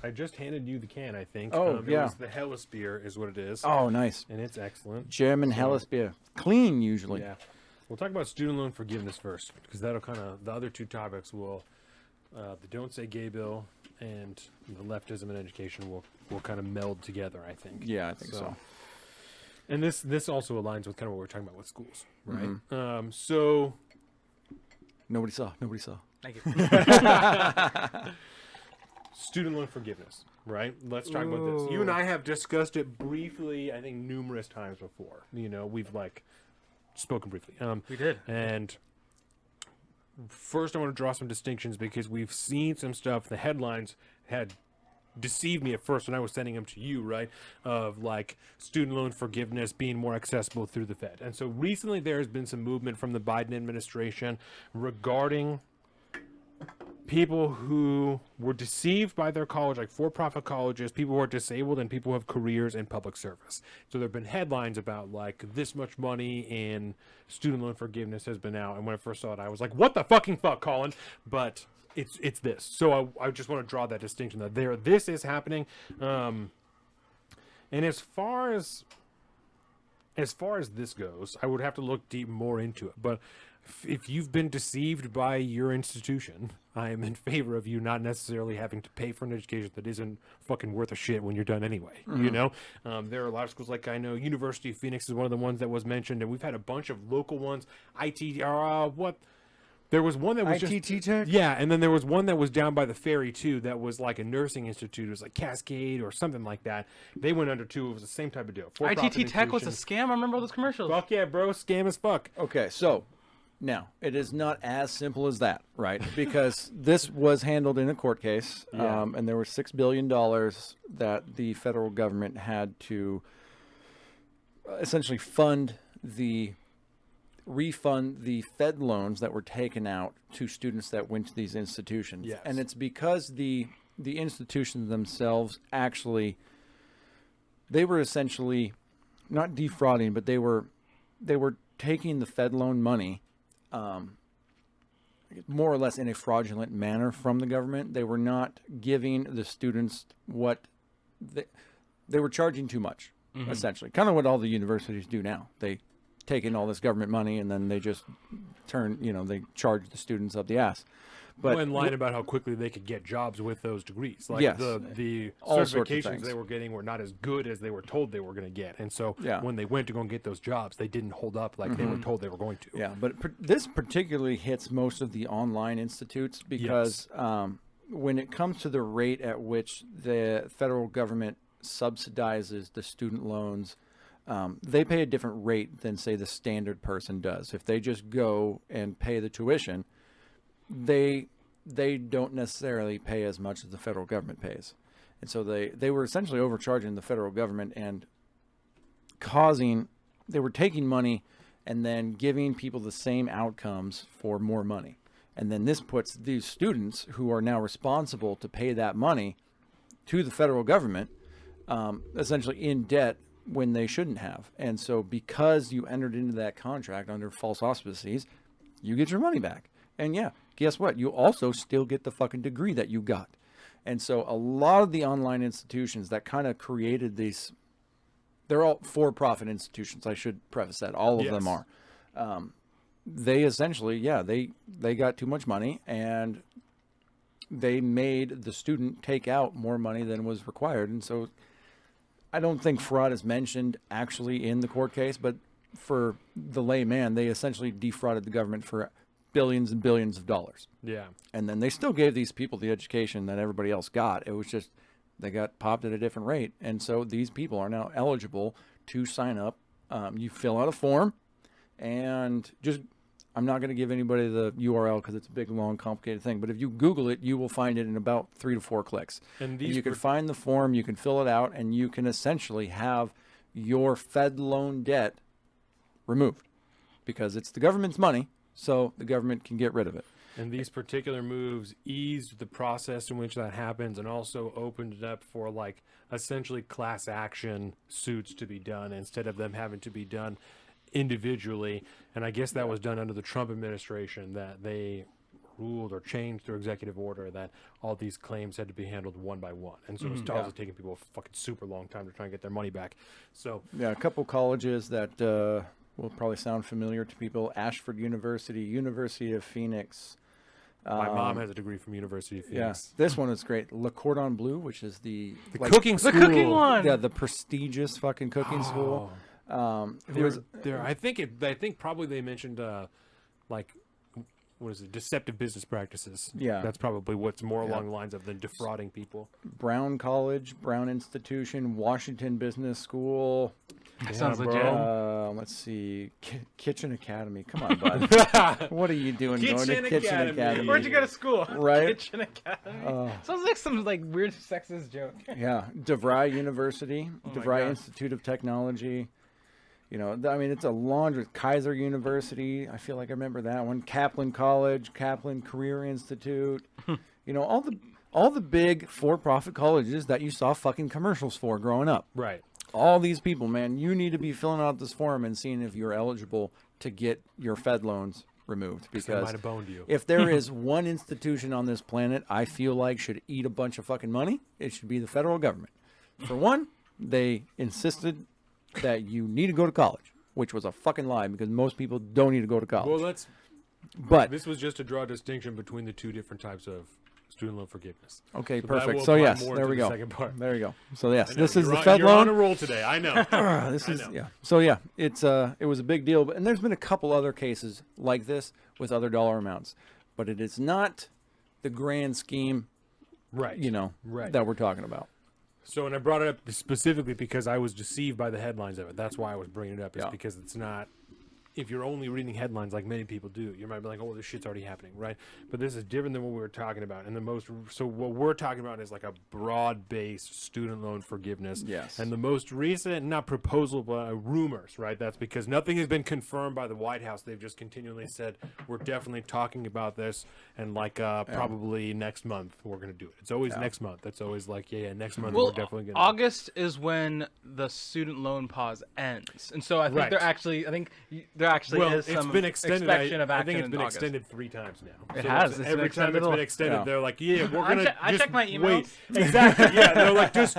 I just handed you the can, I think. Oh, It yeah. was the Hellespear is what it is. Oh, nice. And it's excellent. German Hellespear. Clean, usually. Yeah. We'll talk about student loan forgiveness first, because that'll kind of, the other two topics will, the Don't Say Gay bill and the leftism in education will kind of meld together, I think. Yeah, I think so. And this also aligns with kind of what we're talking about with schools, right? Mm-hmm. So... Nobody saw. Thank you. Student loan forgiveness, right? Let's talk about this. You and I have discussed it briefly, I think, numerous times before. You know, we've, like, spoken briefly. We did. And first I want to draw some distinctions because we've seen some stuff. The headlines had deceived me at first when I was sending them to you, right? Of, like, student loan forgiveness being more accessible through the Fed. And so recently there has been some movement from the Biden administration regarding people who were deceived by their college, like for-profit colleges, people who are disabled, and people who have careers in public service. So there have been headlines about, like, this much money in student loan forgiveness has been out. And when I first saw it, I was like, what the fucking fuck, Colin? But it's this. So I just want to draw that distinction that this is happening. And as far as this goes, I would have to look deep more into it. But if you've been deceived by your institution, I am in favor of you not necessarily having to pay for an education that isn't fucking worth a shit when you're done anyway. You know, there are a lot of schools, like I know University of Phoenix is one of the ones that was mentioned, and we've had a bunch of local ones. There was one that was ITT Tech? Yeah, and then there was one that was down by the ferry too. That was like a nursing institute. It was like Cascade or something like that. They went under too. It was the same type of deal. ITT Tech was a scam. I remember all those commercials. Fuck yeah, bro, scam as fuck. Okay, so now it is not as simple as that, right? Because this was handled in a court case, and there was $6 billion that the federal government had to essentially refund the Fed loans that were taken out to students that went to these institutions. Yes. And it's because the institutions themselves actually, they were essentially not defrauding, but they were taking the Fed loan money more or less in a fraudulent manner from the government. They were not giving the students what they were charging too much, essentially. Kind of what all the universities do now. They take in all this government money and then they just they charge the students up the ass. But in line about how quickly they could get jobs with those degrees. Like yes, the all sorts of certifications things they were getting were not as good as they were told they were going to get. And so when they went to go and get those jobs, they didn't hold up like they were told they were going to. Yeah, but this particularly hits most of the online institutes because when it comes to the rate at which the federal government subsidizes the student loans, they pay a different rate than, say, the standard person does. If they just go and pay the tuition, they don't necessarily pay as much as the federal government pays. And so they were essentially overcharging the federal government and they were taking money and then giving people the same outcomes for more money. And then this puts these students who are now responsible to pay that money to the federal government essentially in debt when they shouldn't have. And so because you entered into that contract under false auspices, you get your money back. And yeah, guess what? You also still get the fucking degree that you got. And so a lot of the online institutions that kind of created these, they're all for-profit institutions. I should preface that. All of them are. They essentially, they got too much money and they made the student take out more money than was required. And so I don't think fraud is mentioned actually in the court case, but for the layman, they essentially defrauded the government for billions and billions of dollars. Yeah. And then they still gave these people the education that everybody else got. It was just they got popped at a different rate. And so these people are now eligible to sign up. You fill out a form and I'm not going to give anybody the URL because it's a big, long, complicated thing. But if you Google it, you will find it in about 3 to 4 clicks. And you can find the form, you can fill it out, and you can essentially have your Fed loan debt removed because it's the government's money, so the government can get rid of it. And these particular moves eased the process in which that happens and also opened it up for, like, essentially class action suits to be done instead of them having to be done individually. And I guess that was done under the Trump administration, that they ruled or changed through executive order that all these claims had to be handled one by one, and so it was also taking people a fucking super long time to try and get their money back. So Yeah, a couple colleges that will probably sound familiar to people: Ashford University, University of Phoenix. my mom has a degree from University of Yeah, Phoenix. this one is great. Le Cordon Bleu, which is the Cooking The school. cooking one. Yeah, the prestigious fucking cooking school. I think probably they mentioned like what is it, deceptive business practices. Yeah. That's probably what's more along the lines of than defrauding people. Brown College, Brown Institution, Washington Business School. Sounds bro. legit. Let's see, Kitchen Academy. Come on, bud. What are you doing going to Kitchen Kitchen Academy. Academy? Where'd you go to school? Right? Kitchen Academy. Sounds like some like weird sexist joke. Yeah, DeVry University, my DeVry God. Institute of Technology. You know, I mean, it's a laundry. Kaiser University, I feel like I remember that one. Kaplan College, Kaplan Career Institute. You know, all the big for-profit colleges that you saw fucking commercials for growing up. Right. All these people, man, you need to be filling out this form and seeing if you're eligible to get your Fed loans removed. They Because might have boned you. if there is one institution on this planet I feel like should eat a bunch of fucking money, it should be the federal government. For one, they insisted that you need to go to college, which was a fucking lie because most people don't need to go to college. Well, But this was just to draw a distinction between the two different types of student loan forgiveness. okay, So that perfect. will So apply yes, more there to we the go. second part. There you go. So yes, I know, this is you're the on- Fed you're on loan. a roll today. I know. This I is know. yeah. So yeah, it was a big deal, and there's been a couple other cases like this with other dollar amounts, but it is not the grand scheme, Right. you know, Right. that we're talking about. So, and I brought it up specifically because I was deceived by the headlines of it. That's why I was bringing it up, is Yeah. because it's not, if you're only reading headlines like many people do, you might be like, oh, this shit's already happening, right? But this is different than what we were talking about. And so what we're talking about is like a broad-based student loan forgiveness. Yes. And the most recent, not proposal, but rumors, right? That's because nothing has been confirmed by the White House. They've just continually said, we're definitely talking about this, and like probably next month we're going to do it. It's always next month. It's always like, yeah, next month Well, we're definitely going to August is when the student loan pause ends, and so I think Right. there actually is it's some been extended. expectation of I action think it's in been August. extended 3 times now. It So has. it's- It's been every time extended it's a been lot. extended, Yeah. they're like, "Yeah, we're gonna I just check my wait." emails. Exactly. Yeah, they're like, just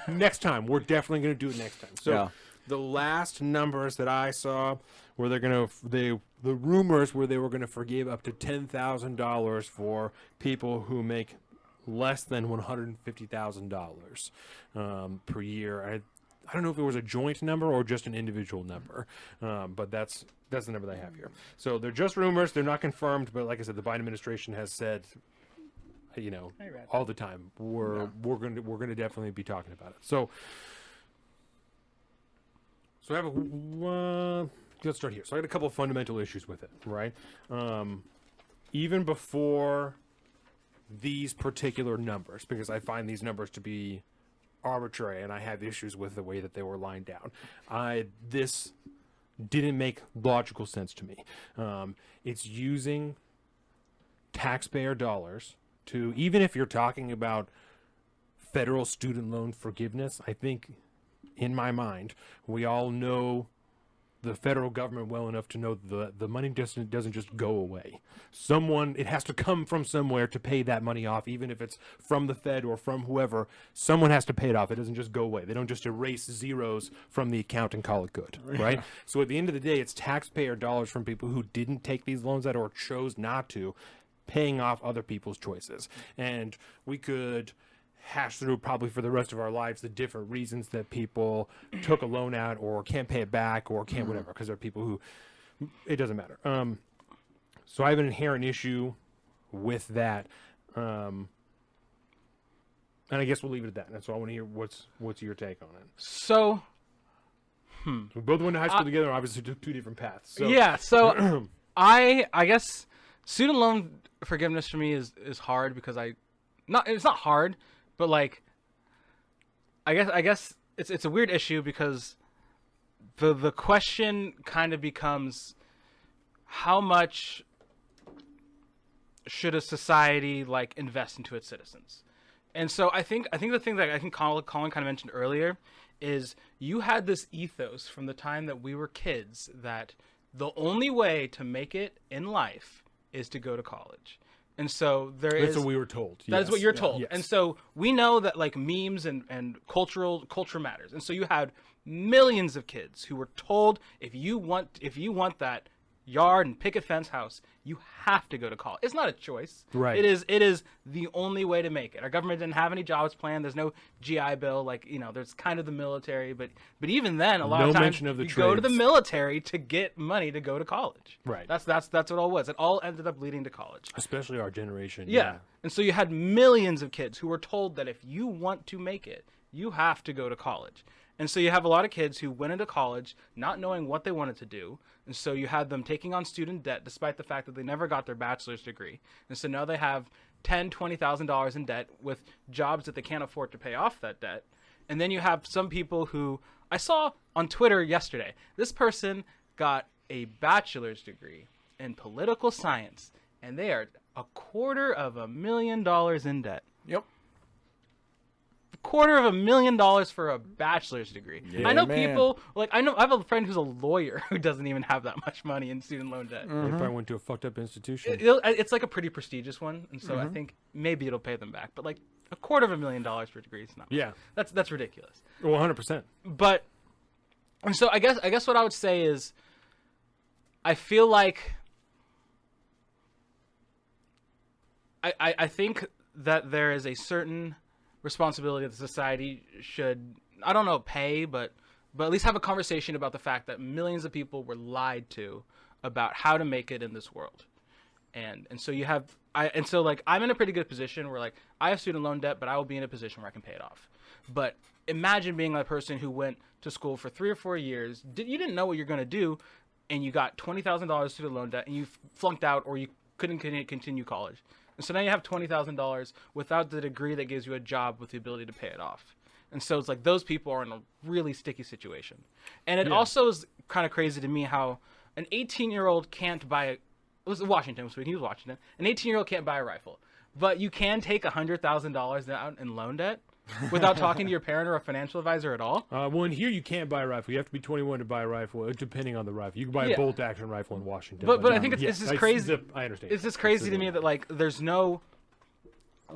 next time. We're definitely gonna do it next time. So Yeah. the last numbers that I saw where the rumors where they were gonna forgive up to $10,000 for people who make less than $150,000 per year. I don't know if it was a joint number or just an individual number, but that's the number they have here. So they're just rumors; they're not confirmed. But like I said, the Biden administration has said, you know, all the time we're gonna definitely be talking about it. So I have let's start here. So I got a couple of fundamental issues with it, right? Even before these particular numbers, because I find these numbers to be arbitrary and I have issues with the way that they were lined down. This didn't make logical sense to me. It's using taxpayer dollars to, even if you're talking about federal student loan forgiveness, I think in my mind, we all know the federal government well enough to know the money doesn't just go away. It has to come from somewhere to pay that money off, even if it's from the Fed or from whoever. Someone has to pay it off. It doesn't just go away. They don't just erase zeros from the account and call it good, right? So at the end of the day, it's taxpayer dollars from people who didn't take these loans out or chose not to, paying off other people's choices. And we could hash through probably for the rest of our lives the different reasons that people took a loan out or can't pay it back or can't whatever, because there are people who it doesn't matter. So I have an inherent issue with that, and I guess we'll leave it at that. And so I want to hear what's your take on it. So We both went to high school together, obviously took 2 different paths. So yeah, so I guess student loan forgiveness for me is hard because it's not hard, but like I guess it's a weird issue because the question kind of becomes how much should a society like invest into its citizens? And so I think the thing that I think Colin kind of mentioned earlier is you had this ethos from the time that we were kids that the only way to make it in life is to go to college. And so That's what we were told. That is what you're told. Yes. And so we know that like memes and culture matters. And so you had millions of kids who were told if you want that yard and picket fence house, you have to go to college. It's not a choice. Right. It is the only way to make it. Our government didn't have any jobs planned. There's no GI Bill. Like, you know, there's kind of the military, but even then, a lot No of times mention of the you go to the trades. military to get money to go to college. Right. That's what it all was. It all ended up leading to college. Especially our generation. Yeah. And so you had millions of kids who were told that if you want to make it, you have to go to college. And so you have a lot of kids who went into college not knowing what they wanted to do. And so you had them taking on student debt despite the fact that they never got their bachelor's degree. And so now they have $10,000, $20,000 in debt with jobs that they can't afford to pay off that debt. And then you have some people who I saw on Twitter yesterday. This person got a bachelor's degree in political science, and they are $250,000 in debt. Yep. $250,000 for a bachelor's degree. Yeah, I know man. people like I have a friend who's a lawyer who doesn't even have that much money in student loan debt. They probably went to a fucked up institution. It's like a pretty prestigious one, and so I think maybe it'll pay them back. But like $250,000 for a degree is not. Yeah. That's ridiculous. Well, 100%. But and so I guess what I would say is I feel like I think that there is a certain responsibility that society should, I don't know, pay, but at least have a conversation about the fact that millions of people were lied to about how to make it in this world. And so you have like I'm in a pretty good position where like I have student loan debt, but I will be in a position where I can pay it off. But imagine being a person who went to school for 3 or 4 years, you didn't know what you're going to do, and you got $20,000 student loan debt, and you flunked out or you couldn't continue college. And so now you have $20,000 without the degree that gives you a job with the ability to pay it off. And so it's like those people are in a really sticky situation. And it also is kind of crazy to me how an 18-year-old can't buy it was Washington, so he was Washington. An 18-year-old can't buy a rifle. But you can take $100,000 out in loan debt without talking to your parent or a financial advisor at all. Well, in here you can't buy a rifle. You have to be 21 to buy a rifle, depending on the rifle. You can buy a bolt-action rifle in Washington. But I think it's just crazy. I understand. It's just crazy to me that like there's no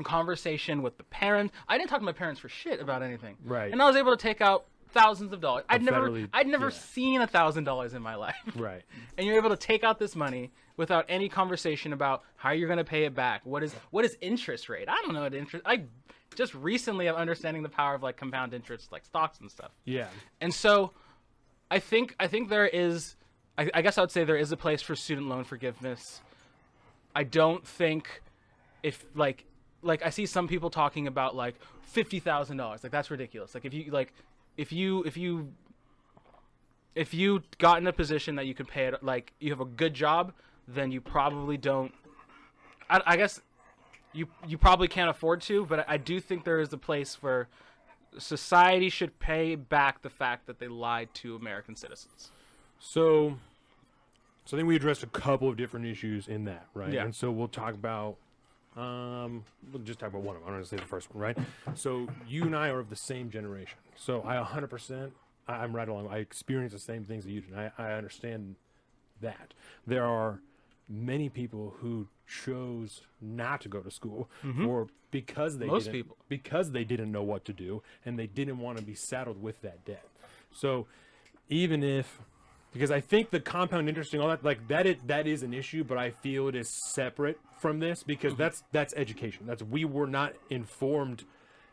conversation with the parents. I didn't talk to my parents for shit about anything. Right. And I was able to take out thousands of dollars. I'd never federally- seen $1,000 in my life. Right. And you're able to take out this money without any conversation about how you're going to pay it back. What is interest rate? I don't know what interest. I just recently am understanding the power of like compound interest, like stocks and stuff. Yeah. And so I think there is, I guess I would say there is a place for student loan forgiveness. I don't think if like I see some people talking about like $50,000, like that's ridiculous. Like if you got in a position that you could pay it, like you have a good job, then you probably don't, I guess you probably can't afford to, but I do think there is a place where society should pay back the fact that they lied to American citizens. So I think we addressed a couple of different issues in that, right? Yeah. And so we'll talk about, we'll just talk about one of them. I'm going to say the first one, right? So you and I are of the same generation. So I 100%, I'm right along. I experience the same things that you do. And I understand that. There are many people who chose not to go to school or because they didn't know what to do and they didn't want to be saddled with that debt. So even if, because I think the compound interest and all that, like that is an issue, but I feel it is separate from this because that's education. We were not informed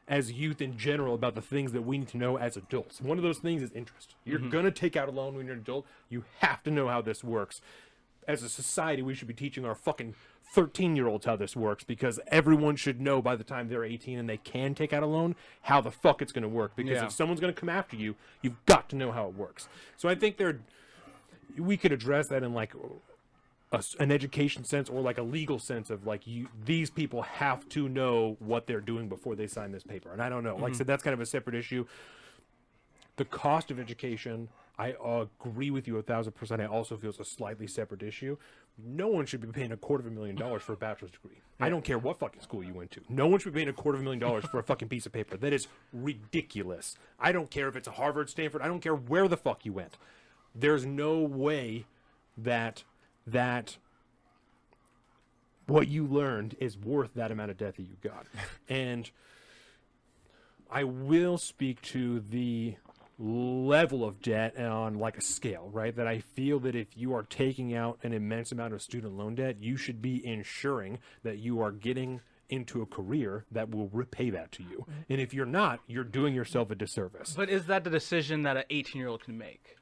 as youth in general about the things that we need to know as adults. One of those things is interest. You're gonna take out a loan when you're an adult. You have to know how this works. As a society, we should be teaching our fucking 13-year-olds how this works because everyone should know by the time they're 18 and they can take out a loan how the fuck it's gonna work. Because if someone's gonna come after you, you've got to know how it works. So I think we could address that in like an education sense or like a legal sense of like these people have to know what they're doing before they sign this paper. And I don't know. Like I said, that's kind of a separate issue. The cost of education, I agree with you 1,000%. I also feel it's a slightly separate issue. No one should be paying $250,000 for a bachelor's degree. I don't care what fucking school you went to. No one should be paying $250,000 for a fucking piece of paper. That is ridiculous. I don't care if it's a Harvard, Stanford. I don't care where the fuck you went. There's no way that what you learned is worth that amount of debt that you got. And I will speak to the level of debt on like a scale, right? That I feel that if you are taking out an immense amount of student loan debt, you should be ensuring that you are getting into a career that will repay that to you. And if you're not, you're doing yourself a disservice. But is that the decision that an 18-year-old can make?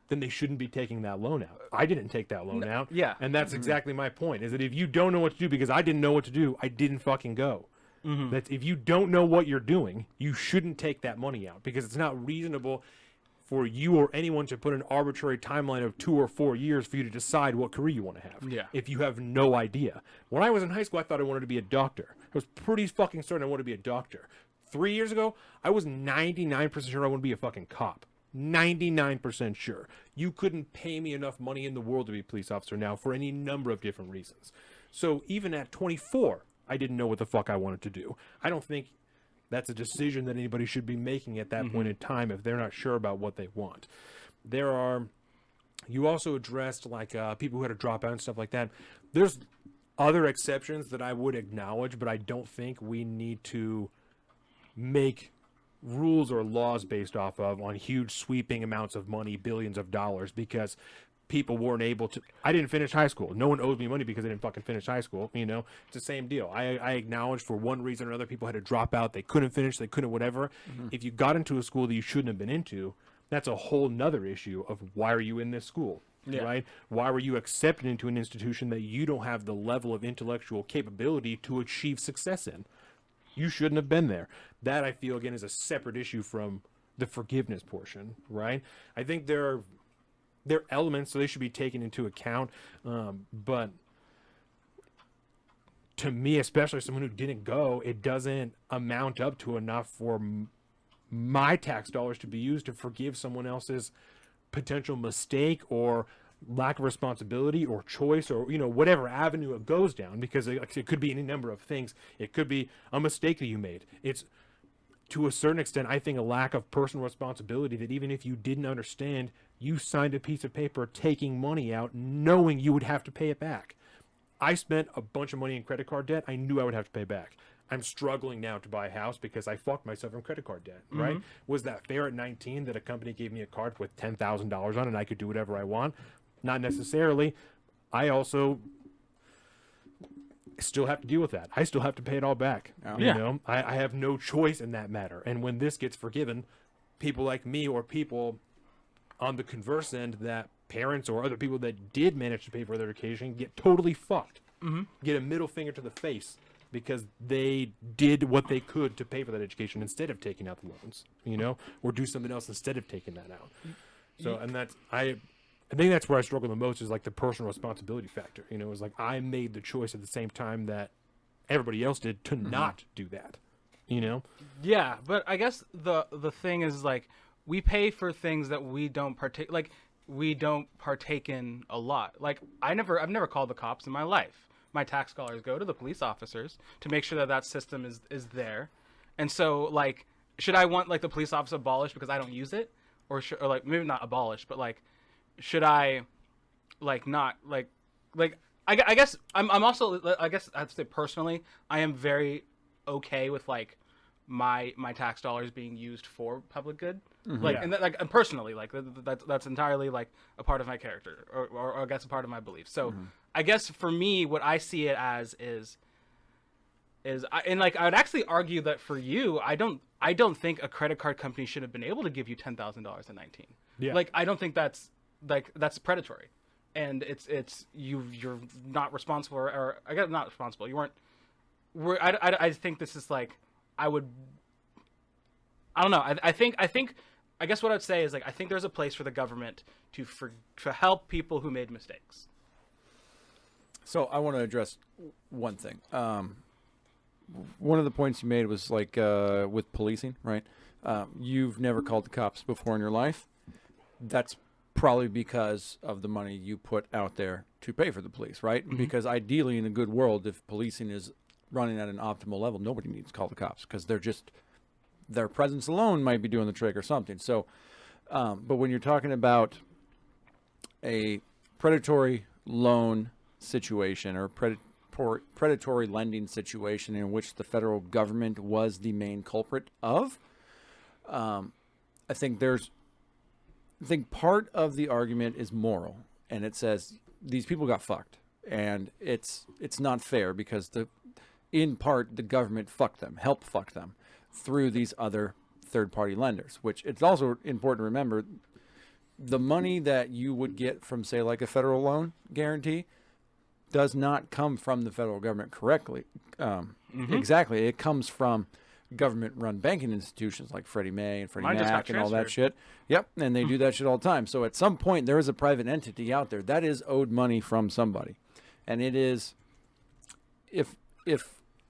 Then they shouldn't be taking that loan out. I didn't take that loan out. Yeah. And that's exactly my point, is that if you don't know what to do, because I didn't know what to do, I didn't fucking go. That if you don't know what you're doing, you shouldn't take that money out, because it's not reasonable for you or anyone to put an arbitrary timeline of 2 or 4 years for you to decide what career you want to have. Yeah. If you have no idea. When I was in high school, I thought I wanted to be a doctor. I was pretty fucking certain I wanted to be a doctor. 3 years ago, I was 99% sure I wanted to be a fucking cop. 99% sure. You couldn't pay me enough money in the world to be a police officer now for any number of different reasons. So even at 24, I didn't know what the fuck I wanted to do. I don't think that's a decision that anybody should be making at that point in time if they're not sure about what they want. You also addressed like people who had to drop out and stuff like that. There's other exceptions that I would acknowledge, but I don't think we need to make rules or laws based off of on huge sweeping amounts of money, billions of dollars, because people weren't able to. I didn't finish high school. No one owes me money because I didn't fucking finish high school. You know, it's the same deal. I acknowledge for one reason or another people had to drop out. They couldn't finish. They couldn't whatever. If you got into a school that you shouldn't have been into, that's a whole nother issue of why are you in this school, right? Why were you accepted into an institution that you don't have the level of intellectual capability to achieve success in? You shouldn't have been there. That, I feel, again, is a separate issue from the forgiveness portion, right? I think they're elements, so they should be taken into account. But to me, especially someone who didn't go, it doesn't amount up to enough for my tax dollars to be used to forgive someone else's potential mistake or lack of responsibility or choice or, you know, whatever avenue it goes down, because it could be any number of things. It could be a mistake that you made. It's, to a certain extent, I think, a lack of personal responsibility that even if you didn't understand, you signed a piece of paper taking money out knowing you would have to pay it back. I spent a bunch of money in credit card debt. I knew I would have to pay back. I'm struggling now to buy a house because I fucked myself in credit card debt, right? Was that fair at 19 that a company gave me a card with $10,000 on it and I could do whatever I want? Not necessarily. I also still have to deal with that. I still have to pay it all back. You know, I have no choice in that matter. And when this gets forgiven, people like me or people on the converse end, that parents or other people that did manage to pay for their education get totally fucked. Get a middle finger to the face because they did what they could to pay for that education instead of taking out the loans, you know, or do something else instead of taking that out. So, and that's, I think that's where I struggle the most, is like the personal responsibility factor. You know, it's like I made the choice at the same time that everybody else did to not do that, you know? Yeah, but I guess the thing is, like, we pay for things that we don't partake, like, we don't partake in a lot. Like, I've never called the cops in my life. My tax dollars go to the police officers to make sure that that system is there. And so, like, should I want, like, the police officer abolished because I don't use it? Or like, maybe not abolished, but, like, should I, like, not, like, I guess I'm also, I guess I have to say personally, I am very okay with, like, my tax dollars being used for public good. Like, and like, and personally, like, that's entirely, like, a part of my character, or I guess a part of my belief. So I guess for me, what I see it as is and like, I would actually argue that for you, I don't think a credit card company should have been able to give you $10,000 in 19. Like, I don't think that's predatory, and you're not responsible, or I guess not responsible. You weren't. I think this is like, I don't know. I guess what I'd say is, like, I think there's a place for the government to help people who made mistakes. So I want to address one thing. One of the points you made was, like, with policing, right? You've never called the cops before in your life. That's probably because of the money you put out there to pay for the police, right? Because ideally, in a good world, if policing is running at an optimal level, nobody needs to call the cops, because their presence alone might be doing the trick or something. So, but when you're talking about a predatory loan situation or predatory lending situation in which the federal government was the main culprit of. I think part of the argument is moral, and it says these people got fucked, and it's not fair because in part the government helped fuck them through these other third-party lenders. Which it's also important to remember, the money that you would get from, say, like a federal loan guarantee does not come from the federal government exactly. It comes from government-run banking institutions like Freddie Mae and Freddie Mac and all that shit. Yep, and they do that shit all the time. So at some point, there is a private entity out there that is owed money from somebody. And it is, if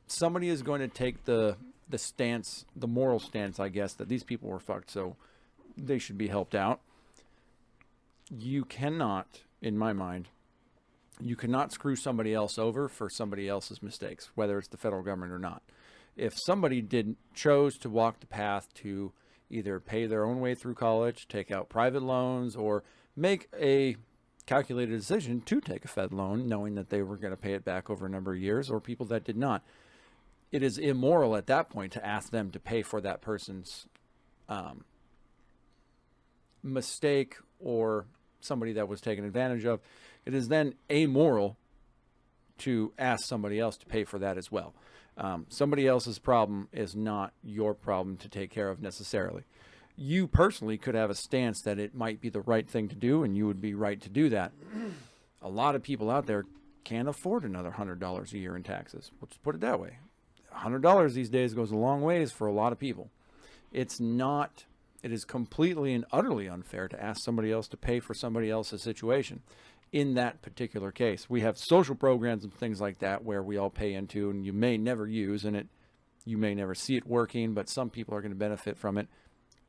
somebody is going to take the stance, the moral stance, I guess, that these people were fucked, so they should be helped out, you cannot, in my mind, you cannot screw somebody else over for somebody else's mistakes, whether it's the federal government or not. If somebody chose to walk the path to either pay their own way through college, take out private loans, or make a calculated decision to take a Fed loan, knowing that they were going to pay it back over a number of years, or people that did not, it is immoral at that point to ask them to pay for that person's mistake or somebody that was taken advantage of. It is then amoral to ask somebody else to pay for that as well. Somebody else's problem is not your problem to take care of necessarily. You personally could have a stance that it might be the right thing to do, and you would be right to do that. A lot of people out there can't afford another $100 a year in taxes. Let's put it that way. $100 these days goes a long ways for a lot of people. It is completely and utterly unfair to ask somebody else to pay for somebody else's situation. In that particular case, we have social programs and things like that where we all pay into, and you may never use, and you may never see it working, but some people are going to benefit from it.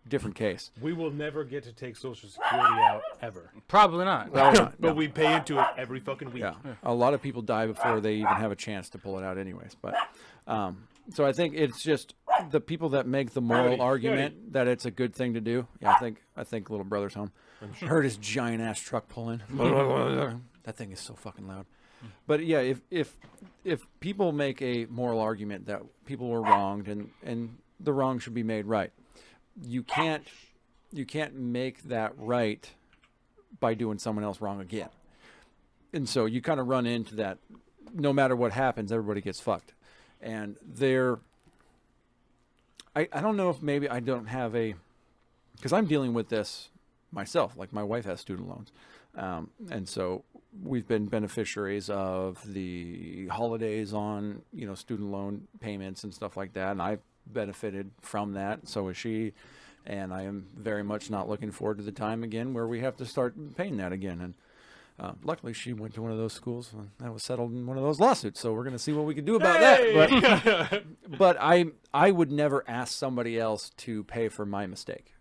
Different case. We will never get to take Social Security out ever. Probably not. But we pay into it every fucking week. Yeah. A lot of people die before they even have a chance to pull it out anyways. But so I think it's just the people that make the moral argument that it's a good thing to do. Yeah, I think little brother's home. Heard his giant ass truck pulling. That thing is so fucking loud. But yeah, if people make a moral argument that people were wronged and the wrong should be made right, you can't make that right by doing someone else wrong again. And so you kind of run into that. No matter what happens, everybody gets fucked. And I don't know if maybe I don't have because I'm dealing with this myself. Like, my wife has student loans. And so we've been beneficiaries of the holidays on, student loan payments and stuff like that. And I've benefited from that. So is she. And I am very much not looking forward to the time again where we have to start paying that again. And luckily, she went to one of those schools and that was settled in one of those lawsuits. So we're going to see what we can do about that. But I would never ask somebody else to pay for my mistake.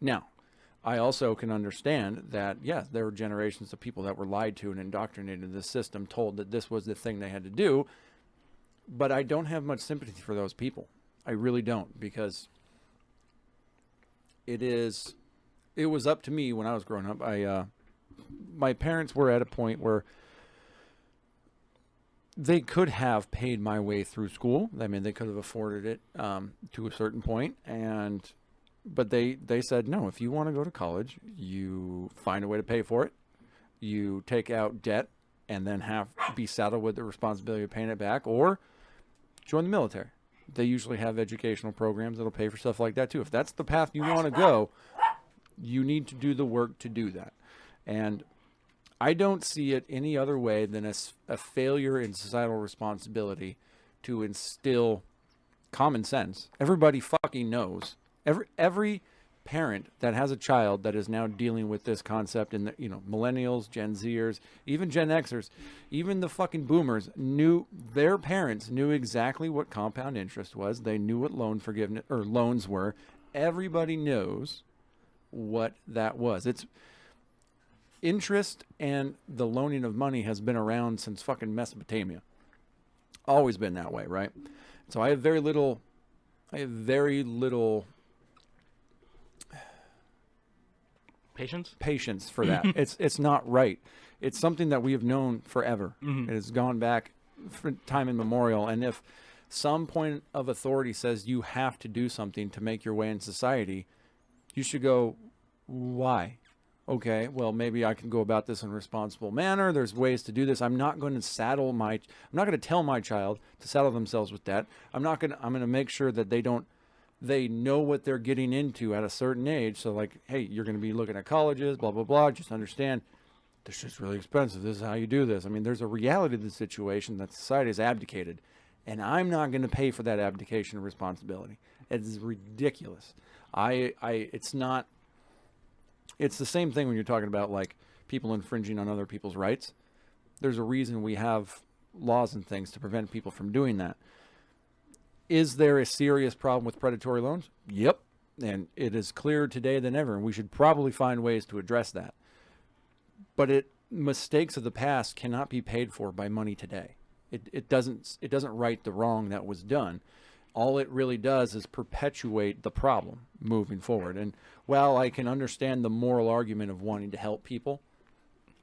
Now, I also can understand that, yes, there were generations of people that were lied to and indoctrinated in the system, told that this was the thing they had to do. But I don't have much sympathy for those people. I really don't, because it was up to me when I was growing up. My parents were at a point where they could have paid my way through school. I mean, they could have afforded it to a certain point, but they said, no, if you want to go to college, you find a way to pay for it. You take out debt and then be saddled with the responsibility of paying it back, or join the military. They usually have educational programs that'll pay for stuff like that too. If that's the path you want to go, you need to do the work to do that. And I don't see it any other way than a failure in societal responsibility to instill common sense. Everybody fucking knows. Every parent that has a child that is now dealing with this concept, and millennials, Gen Zers, even Gen Xers, even the fucking boomers their parents knew exactly what compound interest was. They knew what loan forgiveness or loans were. Everybody knows what that was. It's interest, and the loaning of money has been around since fucking Mesopotamia. Always been that way, right? So I have very little patience for that. It's not right. It's something that we have known forever. Mm-hmm. It has gone back for time immemorial. And if some point of authority says you have to do something to make your way in society, you should go, why? Okay, well, maybe I can go about this in a responsible manner. There's ways to do this. I'm not going to tell my child to saddle themselves with debt. I'm going to make sure that they know what they're getting into at a certain age. So like, hey, you're going to be looking at colleges, blah, blah, blah. Just understand this shit's really expensive. This is how you do this. I mean, there's a reality to the situation that society has abdicated, and I'm not going to pay for that abdication of responsibility. It's ridiculous. It's the same thing when you're talking about like people infringing on other people's rights. There's a reason we have laws and things to prevent people from doing that. Is there a serious problem with predatory loans? Yep. And it is clearer today than ever, and we should probably find ways to address that. But mistakes of the past cannot be paid for by money today. It doesn't right the wrong that was done. All it really does is perpetuate the problem moving forward. And while I can understand the moral argument of wanting to help people,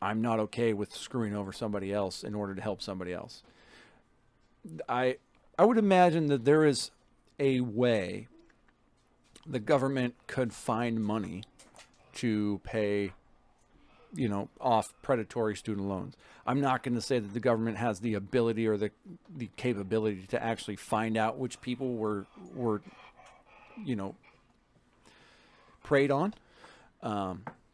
I'm not okay with screwing over somebody else in order to help somebody else. I would imagine that there is a way the government could find money to pay, off predatory student loans. I'm not going to say that the government has the ability or the capability to actually find out which people were preyed on.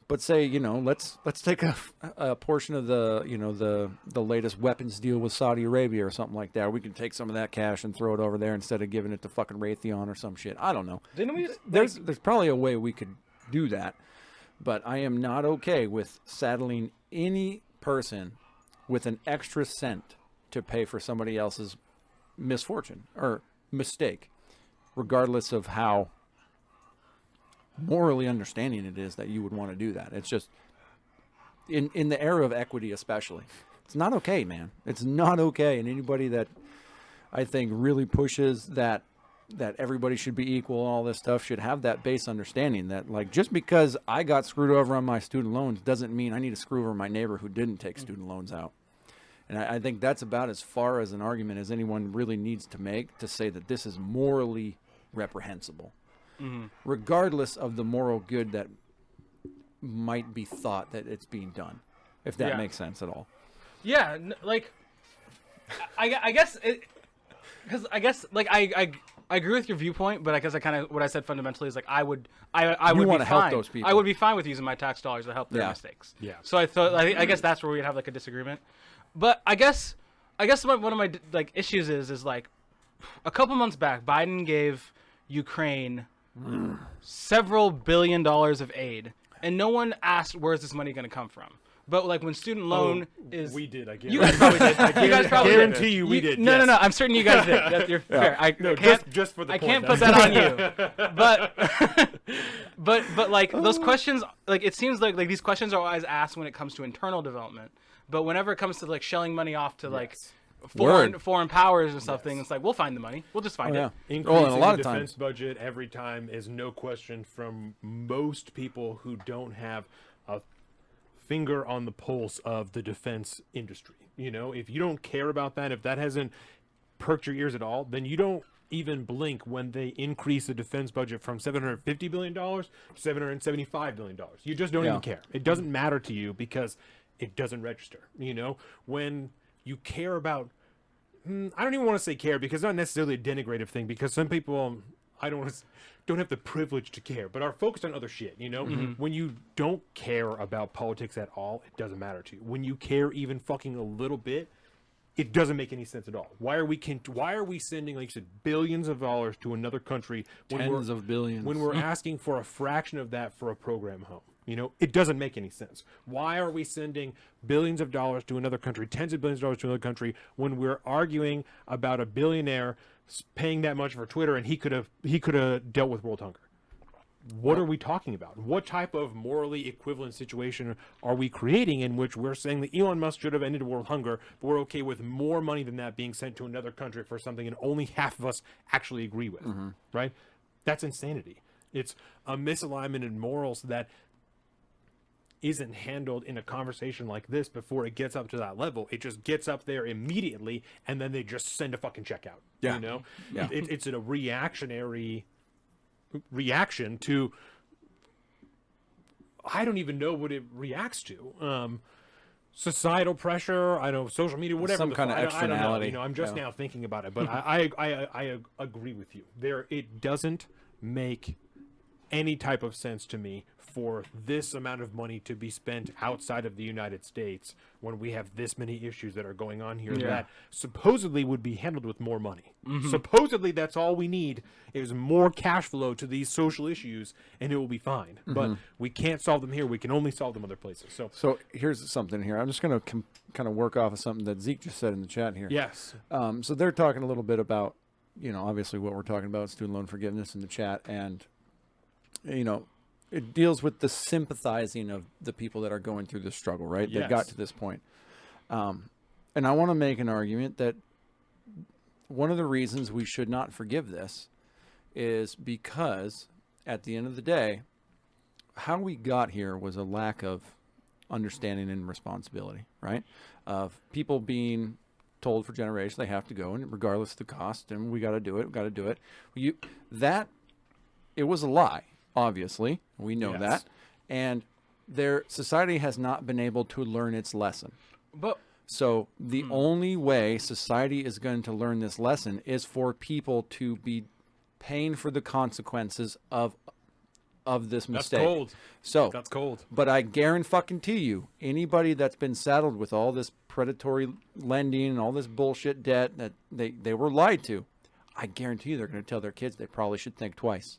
But say, let's take a portion of the latest weapons deal with Saudi Arabia or something like that. We can take some of that cash and throw it over there instead of giving it to fucking Raytheon or some shit. I don't know. There's probably a way we could do that, but I am not okay with saddling any person with an extra cent to pay for somebody else's misfortune or mistake, regardless of how morally understanding it is that you would want to do that. It's just in the era of equity, especially, it's not okay, man. It's not okay. And anybody that I think really pushes that everybody should be equal and all this stuff should have that base understanding that, like, just because I got screwed over on my student loans doesn't mean I need to screw over my neighbor who didn't take student loans out. And I think that's about as far as an argument as anyone really needs to make to say that this is morally reprehensible. Mm-hmm. Regardless of the moral good that might be thought that it's being done, if that makes sense at all. Yeah, I guess because I agree with your viewpoint, but I guess what I said fundamentally is like I would want to help those people. I would be fine with using my tax dollars to help their mistakes. Yeah. So I guess that's where we'd have like a disagreement. But I guess one of my like issues is like a couple months back, Biden gave Ukraine several $1 billion of aid, and no one asked where's this money going to come from. But like when student loan is, we did. I guess you guys probably did. You guys probably guarantee you we did. No, I'm certain you guys did. You're fair. Just for the point. I can't put that on you. But like those questions, like it seems like these questions are always asked when it comes to internal development. But whenever it comes to like shelling money off to like foreign powers or something, it's like we'll find the money. We'll just find it. Increasing a lot of defense budget every time is no question from most people who don't have a finger on the pulse of the defense industry. If you don't care about that, if that hasn't perked your ears at all, then you don't even blink when they increase the defense budget from $750 billion to $775 billion. You just don't even care. It doesn't matter to you because it doesn't register. When you care about, I don't even want to say care because it's not necessarily a denigrative thing, because some people, don't have the privilege to care, but are focused on other shit. Mm-hmm. When you don't care about politics at all, it doesn't matter to you. When you care even fucking a little bit, it doesn't make any sense at all. Why are we sending, like you said, billions of dollars to another country tens of billions when we're asking for a fraction of that for a program home? It doesn't make any sense. Why are we sending billions of dollars to another country, tens of billions of dollars to another country, when we're arguing about a billionaire paying that much for Twitter and he could have dealt with world hunger? What are we talking about? What type of morally equivalent situation are we creating in which we're saying that Elon Musk should have ended world hunger, but we're okay with more money than that being sent to another country for something and only half of us actually agree with, right? That's insanity. It's a misalignment in morals that isn't handled in a conversation like this before it gets up to that level. It just gets up there immediately, and then they just send a fucking check out. Yeah. You know, Yeah. it's a reactionary reaction to. I don't even know what it reacts to. Societal pressure, I don't know, social media, whatever. Some kind of I don't know. externality. You know, I'm just now thinking about it, but I agree with you. It doesn't make any type of sense to me for this amount of money to be spent outside of the United States when we have this many issues that are going on here that supposedly would be handled with more money. Supposedly that's all we need is more cash flow to these social issues and it will be fine. But we can't solve them here. We can only solve them other places. So here's something here. I'm just going to kind of work off of something that Zeke just said in the chat here. yes. So they're talking a little bit about, you know, obviously what we're talking about, student loan forgiveness in the chat. And, you know, it deals with the sympathizing of the people that are going through this struggle, right? They got Yes. to this point. And I want to make an argument that one of the reasons we should not forgive this is because at the end of the day, how we got here was a lack of understanding and responsibility, right? Of people being told for generations they have to go, and regardless of the cost, and we got to do it, we got to do it. It was a lie, obviously. We know Yes. that. And their society has not been able to learn its lesson. But So the only way society is going to learn this lesson is for people to be paying for the consequences of this That's mistake. cold. So That's cold. but I guarantee you, anybody that's been saddled with all this predatory lending and all this bullshit debt that they were lied to, I guarantee you they're going to tell their kids they probably should think twice.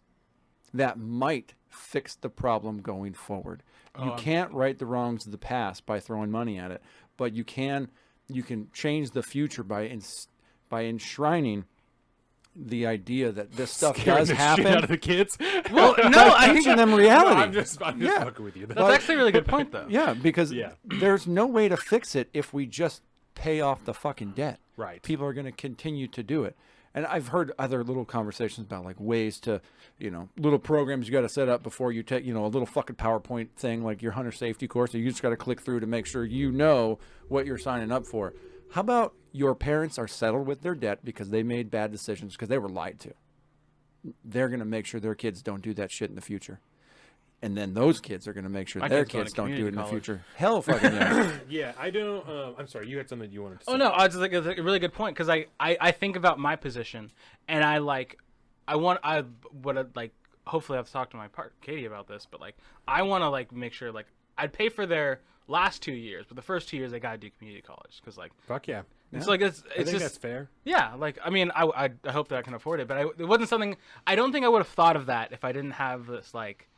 That might fix the problem going forward. You can't right the wrongs of the past by throwing money at it, but you can change the future by enshrining the idea that this stuff Scaring does the happen. shit out of the kids. well, no, I think Teaching them reality. No, I'm just Yeah. fucking with you. that's actually a really good point, though. Yeah, because Yeah. there's no way to fix it if we just pay off the fucking debt. Right. People are going to continue to do it. And I've heard other little conversations about like ways to, you know, little programs you got to set up before you take, you know, a little fucking PowerPoint thing like your hunter safety course. You just got to click through to make sure you know what you're signing up for. How about your parents are settled with their debt because they made bad decisions because they were lied to? They're going to make sure their kids don't do that shit in the future. And then those kids are going to make sure My their kid's going kids to don't do it in the community future. Hell fucking yeah. Yeah, I don't. I'm sorry. You had something you wanted to say. Oh no, I was like, it's a really good point because I think about my position and I would like hopefully I've talked to my partner Katie about this, but like I want to like make sure like I'd pay for their last 2 years, but the first 2 years they gotta do community college because like Fuck yeah. it's like it's I think just that's fair. yeah like I mean I hope that I can afford it, but it wasn't something I don't think I would have thought of that if I didn't have this like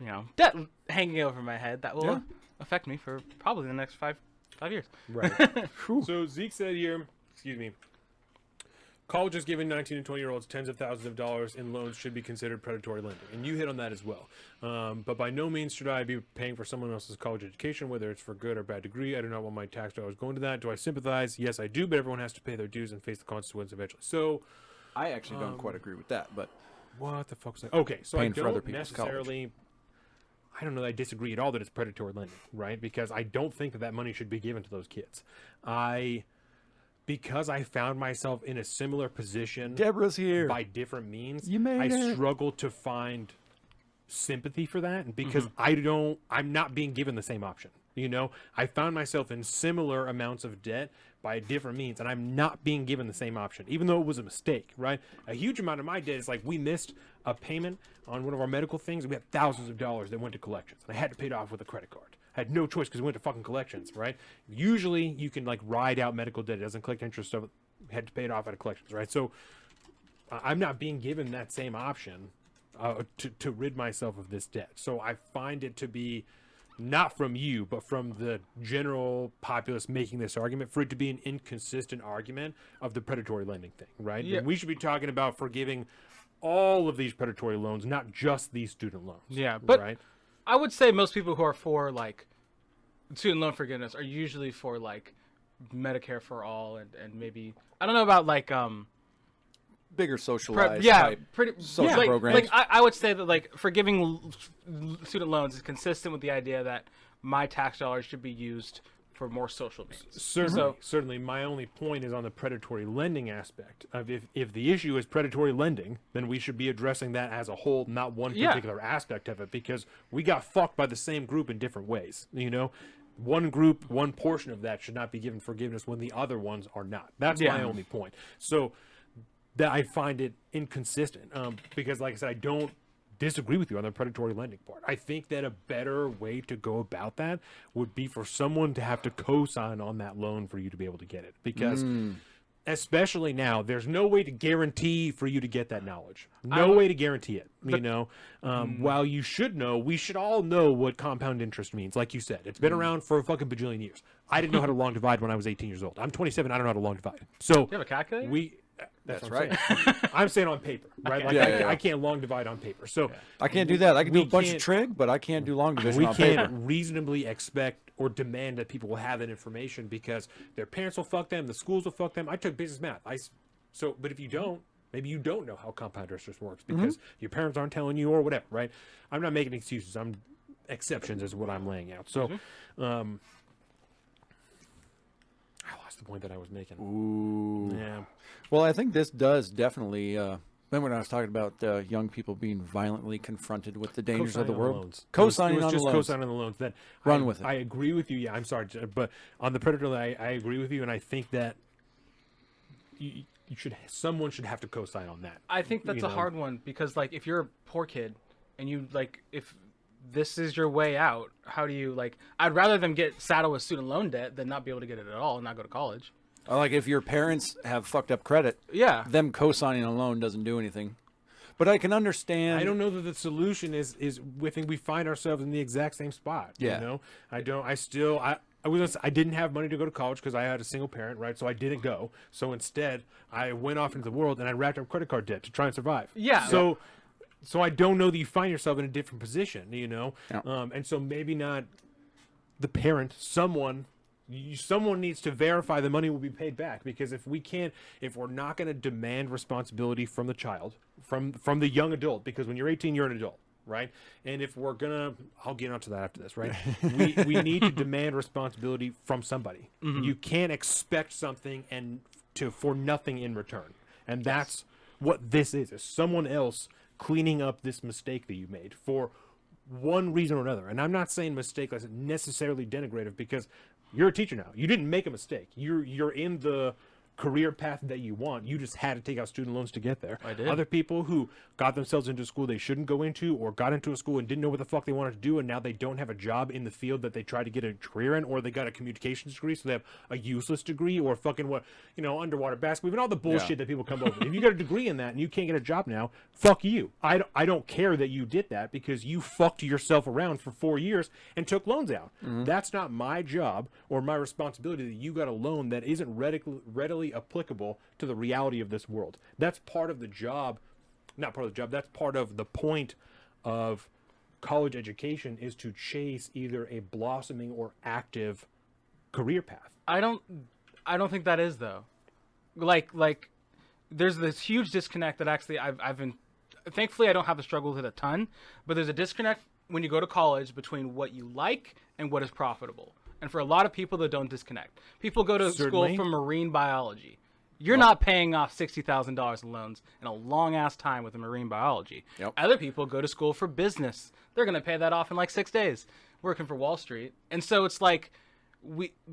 you know debt hanging over my head that will affect me for probably the next five years. Right. So Zeke said here, excuse me, colleges giving 19 and 20-year-olds tens of thousands of dollars in loans should be considered predatory lending. And you hit on that as well. But by no means should I be paying for someone else's college education, whether it's for good or bad degree. I do not want my tax dollars going to that. Do I sympathize? Yes, I do, but everyone has to pay their dues and face the consequences eventually. So, I actually don't quite agree with that, but what the fuck's that? Okay, so Paying I for other don't people's necessarily... I don't know that I disagree at all that it's predatory lending, right? Because I don't think that money should be given to those kids. Because I found myself in a similar position Deborah's here. by different means, You made I it. struggle to find sympathy for that because I'm not being given the same option. You know, I found myself in similar amounts of debt by different means, and I'm not being given the same option, even though it was a mistake, right? A huge amount of my debt is like we missed a payment on one of our medical things, and we had thousands of dollars that went to collections, and I had to pay it off with a credit card. I had no choice because it went to fucking collections, right? Usually, you can like ride out medical debt; it doesn't collect interest, so I had to pay it off at a collections, right? So I'm not being given that same option to rid myself of this debt. So I find it to be not from you, but from the general populace making this argument, for it to be an inconsistent argument of the predatory lending thing, right? Yeah. And we should be talking about forgiving all of these predatory loans, not just these student loans. Yeah, but right? I would say most people who are for like student loan forgiveness are usually for like Medicare for all and maybe I don't know about like bigger socialized yeah, type pretty social like, programs. Like I would say that like forgiving student loans is consistent with the idea that my tax dollars should be used for more social needs. Certainly. My only point is on the predatory lending aspect. Of if the issue is predatory lending, then we should be addressing that as a whole, not one particular aspect of it, because we got fucked by the same group in different ways. You know, one group, one portion of that should not be given forgiveness when the other ones are not. That's my only point. So that I find it inconsistent, because, like I said, I don't disagree with you on the predatory lending part. I think that a better way to go about that would be for someone to have to co-sign on that loan for you to be able to get it, because especially now, there's no way to guarantee for you to get that knowledge. No way to guarantee it. While you should know, we should all know what compound interest means. Like you said, it's been around for a fucking bajillion years. I didn't know how to long divide when I was 18 years old. I'm 27. I don't know how to long divide. So You have a calculator? That's right. I'm saying on paper, right? Okay. Like I can't long divide on paper. So I can't do that. I can do we a bunch of can't- trig, but I can't do long division we on can't paper. reasonably expect or demand that people will have that information, because their parents will fuck them, the schools will fuck them. I took business math. But if you don't, maybe you don't know how compound interest works because your parents aren't telling you or whatever, right? I'm not making excuses. Exceptions is what I'm laying out. So, I lost the point that I was making. Ooh. Yeah. Well, I think this does definitely. Remember when I was talking about young people being violently confronted with the dangers of the world? Co-signing it was on just the loans. co-signing on the loans. That Run with it. I agree with you. Yeah, I'm sorry, but on the predator, I agree with you, and I think that someone should have to co-sign on that. I think that's you a know? hard one because, like, if you're a poor kid and you like, if this is your way out, how do you like? I'd rather them get saddled with student loan debt than not be able to get it at all and not go to college. Or like if your parents have fucked up credit, Yeah. them co-signing a loan doesn't do anything. But I can understand. I don't know that the solution is we think we find ourselves in the exact same spot. Yeah. You know, I didn't have money to go to college because I had a single parent, right? So I didn't go. So instead, I went off into the world and I racked up credit card debt to try and survive. Yeah. So I don't know that you find yourself in a different position, you know? Yeah. And so maybe not the parent, someone needs to verify the money will be paid back, because if we're not going to demand responsibility from the child, from the young adult, because when you're 18, you're an adult, right? And if we're going to, I'll get onto that after this, right? we need to demand responsibility from somebody. You can't expect something for nothing in return. And that's what this is someone else cleaning up this mistake that you made for one reason or another. And I'm not saying mistake as necessarily denigrative, because you're a teacher now. You didn't make a mistake. You're in the career path that you want. You just had to take out student loans to get there. I did. Other people who got themselves into a school they shouldn't go into, or got into a school and didn't know what the fuck they wanted to do, and now they don't have a job in the field that they tried to get a career in, or they got a communications degree, so they have a useless degree, or fucking underwater basketball, even all the bullshit that people come up with. If you got a degree in that and you can't get a job now, fuck you. I don't care that you did that, because you fucked yourself around for 4 years and took loans out. That's not my job or my responsibility that you got a loan that isn't readily applicable to the reality of this world. That's part of the job. Not part of the job. That's part of the point of college education, is to chase either a blossoming or active career path. I don't think that is though. Like there's this huge disconnect that actually I've been, thankfully I don't have to struggle with it a ton, but there's a disconnect when you go to college between what you like and what is profitable. And for a lot of people that don't disconnect. People go to Certainly. school for marine biology. You're not paying off $60,000 in loans in a long ass time with a marine biology. Yep. Other people go to school for business. They're going to pay that off in like 6 days working for Wall Street. And so it's like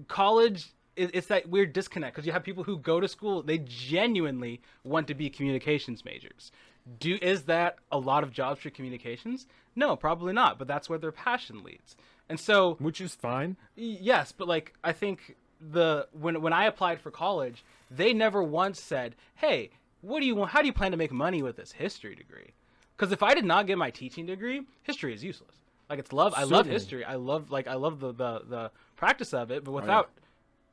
college, it's that weird disconnect, because you have people who go to school, they genuinely want to be communications majors. Is that a lot of jobs for communications? No, probably not, but that's where their passion leads. And so, Which is fine. yes, but like I think when I applied for college, they never once said, "Hey, what do you want? How do you plan to make money with this history degree?" Because if I did not get my teaching degree, history is useless. Like I love Certainly. history. I love the practice of it, but without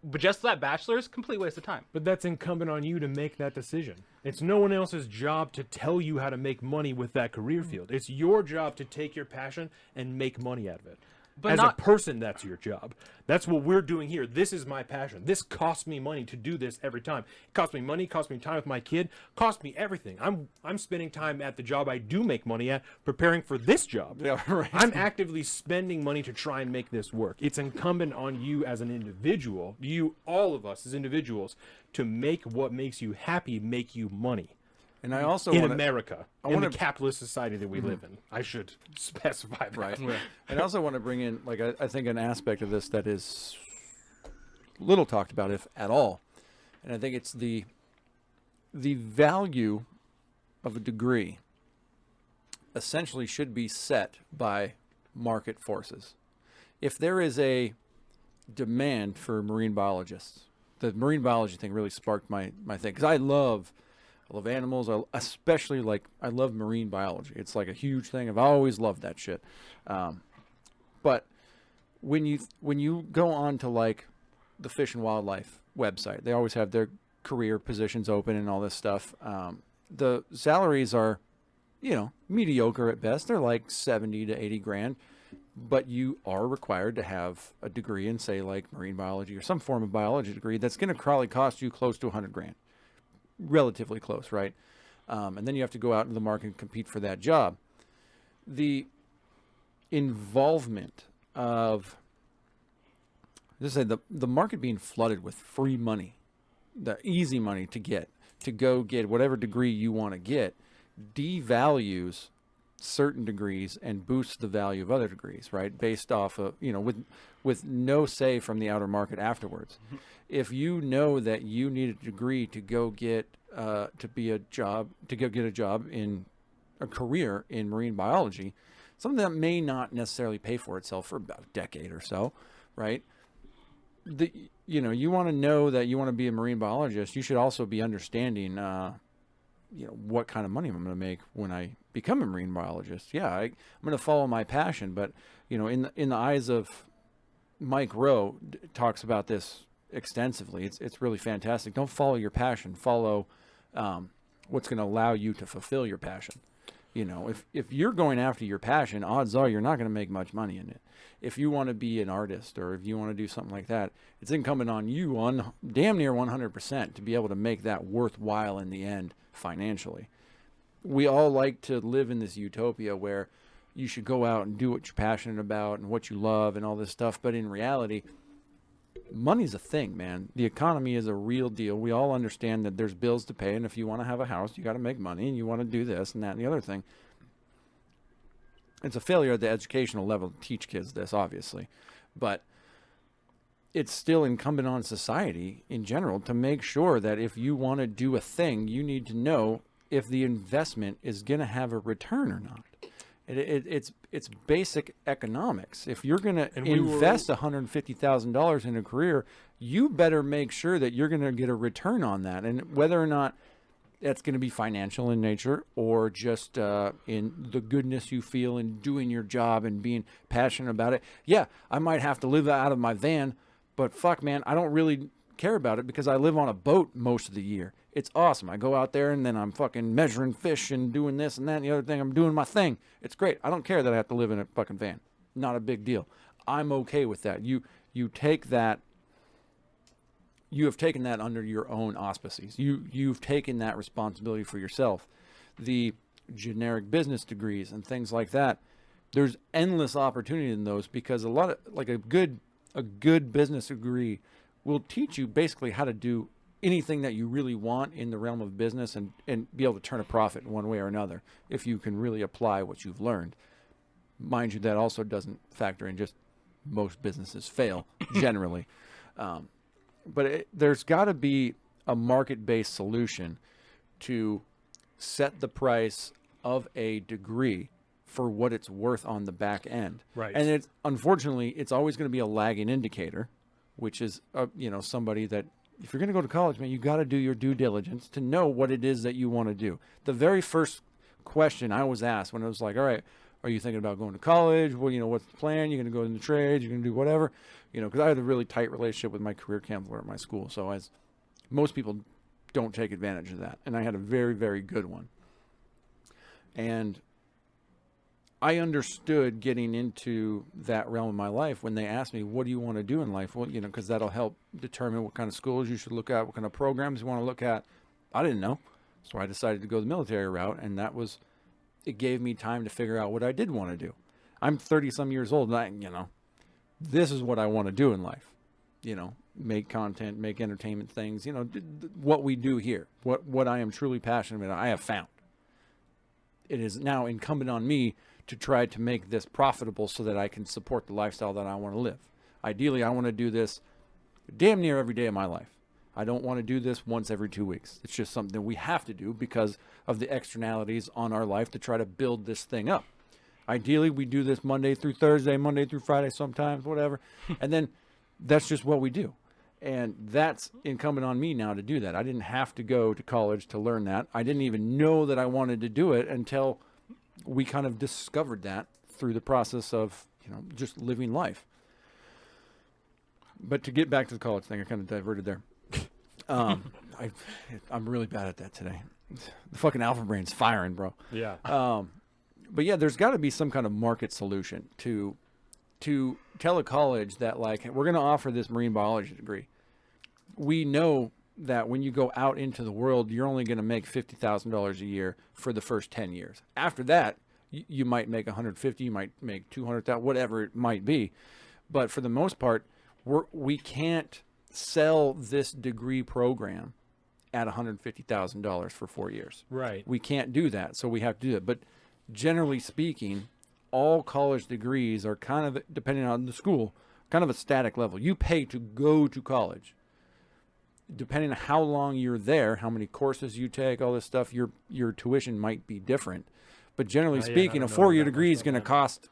but just that bachelor's, complete waste of time. But that's incumbent on you to make that decision. It's no one else's job to tell you how to make money with that career field. It's your job to take your passion and make money out of it. But As not- a person, that's your job. That's what we're doing here. This is my passion. This costs me money to do this every time. It costs me money, costs me time with my kid, costs me everything. I'm spending time at the job I do make money at, preparing for this job. Yeah, right. I'm actively spending money to try and make this work. It's incumbent on you as an individual, all of us as individuals, to make what makes you happy make you money. And I also In want America, in wanna- the capitalist society that we live in. I should specify that. Right. And I also want to bring in, like, I think an aspect of this that is little talked about, if at all. And I think it's the value of a degree essentially should be set by market forces. If there is a demand for marine biologists, the marine biology thing really sparked my thing. Because I love animals. Especially I love marine biology. It's like a huge thing. I've always loved that shit. But when you go on to like the Fish and Wildlife website, they always have their career positions open and all this stuff. The salaries are, mediocre at best. They're like 70 to 80 grand. But you are required to have a degree in, say, like marine biology or some form of biology degree that's going to probably cost you close to 100 grand. Relatively close, right? And then you have to go out into the market and compete for that job. The involvement of, let's say, the market being flooded with free money, the easy money to go get whatever degree you want to get, devalues certain degrees and boosts the value of other degrees, right? Based off of, with no say from the outer market afterwards. Mm-hmm. If you know that you need a degree to go get get a job in a career in marine biology, something that may not necessarily pay for itself for about a decade or so, right? You want to know that you want to be a marine biologist. You should also be understanding, what kind of money I'm going to make when I become a marine biologist. Yeah, I'm going to follow my passion, but in the eyes of Mike Rowe, talks about this extensively. It's really fantastic. Don't follow your passion. Follow what's going to allow you to fulfill your passion. If you're going after your passion, odds are you're not going to make much money in it. If you want to be an artist or if you want to do something like that, it's incumbent on you on damn near 100% to be able to make that worthwhile in the end financially. We all like to live in this utopia where you should go out and do what you're passionate about and what you love and all this stuff. But in reality, money's a thing, man. The economy is a real deal. We all understand that there's bills to pay. And if you want to have a house, you got to make money and you want to do this and that and the other thing. It's a failure at the educational level to teach kids this, obviously. But it's still incumbent on society in general to make sure that if you want to do a thing, you need to know if the investment is going to have a return or not. It's basic economics. If you're going to invest $150,000 in a career, you better make sure that you're going to get a return on that. And whether or not that's going to be financial in nature or just in the goodness you feel in doing your job and being passionate about it. Yeah, I might have to live out of my van, but fuck, man, I don't really care about it because I live on a boat most of the year. It's awesome. I go out there and then I'm fucking measuring fish and doing this and that and the other thing. I'm doing my thing. It's great. I don't care that I have to live in a fucking van. Not a big deal. I'm okay with that. You take that. You have taken that under your own auspices. You've taken that responsibility for yourself. The generic business degrees and things like that. There's endless opportunity in those because a lot of like a good business degree will teach you basically how to do anything that you really want in the realm of business and be able to turn a profit in one way or another if you can really apply what you've learned. Mind you, that also doesn't factor in just most businesses fail generally. But there's got to be a market-based solution to set the price of a degree for what it's worth on the back end. Right. And unfortunately, it's always going to be a lagging indicator, which is, somebody that if you're going to go to college, man, you got to do your due diligence to know what it is that you want to do. The very first question I was asked when I was like, all right, are you thinking about going to college? Well, what's the plan? You're going to go into trades? You're going to do whatever? Because I had a really tight relationship with my career counselor at my school. So as most people don't take advantage of that. And I had a very, very good one. And I understood getting into that realm of my life when they asked me, what do you want to do in life? Well, because that'll help determine what kind of schools you should look at, what kind of programs you want to look at. I didn't know. So I decided to go the military route, and it gave me time to figure out what I did want to do. I'm 30 some years old, and this is what I want to do in life. Make content, make entertainment things, what we do here, what I am truly passionate about, I have found. It is now incumbent on me to try to make this profitable so that I can support the lifestyle that I want to live. Ideally, I want to do this damn near every day of my life. I don't want to do this once every 2 weeks. It's just something that we have to do because of the externalities on our life to try to build this thing up. Ideally, we do this Monday through Thursday, Monday through Friday sometimes, whatever. And then that's just what we do. And that's incumbent on me now to do that. I didn't have to go to college to learn that. I didn't even know that I wanted to do it until we kind of discovered that through the process of, just living life. But to get back to the college thing, I kind of diverted there. I'm really bad at that today. The fucking alpha brain's firing, bro. Yeah. But yeah, there's got to be some kind of market solution to tell a college that, like, we're going to offer this marine biology degree. We know that when you go out into the world, you're only going to make $50,000 a year for the first 10 years. After that, you might make 150, you might make 200,000, whatever it might be. But for the most part, we can't sell this degree program at $150,000 for 4 years. Right. We can't do that, so we have to do it. But generally speaking, all college degrees are kind of, depending on the school, kind of a static level. You pay to go to college. Depending on how long you're there, how many courses you take, all this stuff, your tuition might be different. But generally speaking, a 4-year degree is going to cost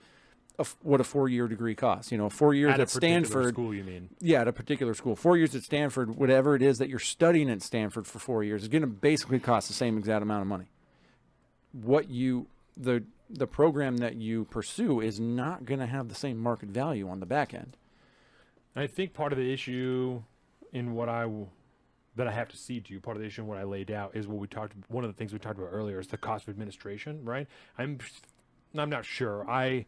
what a 4-year degree costs. 4 years at Stanford. School, you mean? Yeah, at a particular school. 4 years at Stanford, whatever it is that you're studying at Stanford for 4 years, is going to basically cost the same exact amount of money. The program that you pursue is not going to have the same market value on the back end. I think part of the issue in that I have to cede to you, part of the issue in what I laid out is one of the things we talked about earlier is the cost of administration, right? I'm not sure. I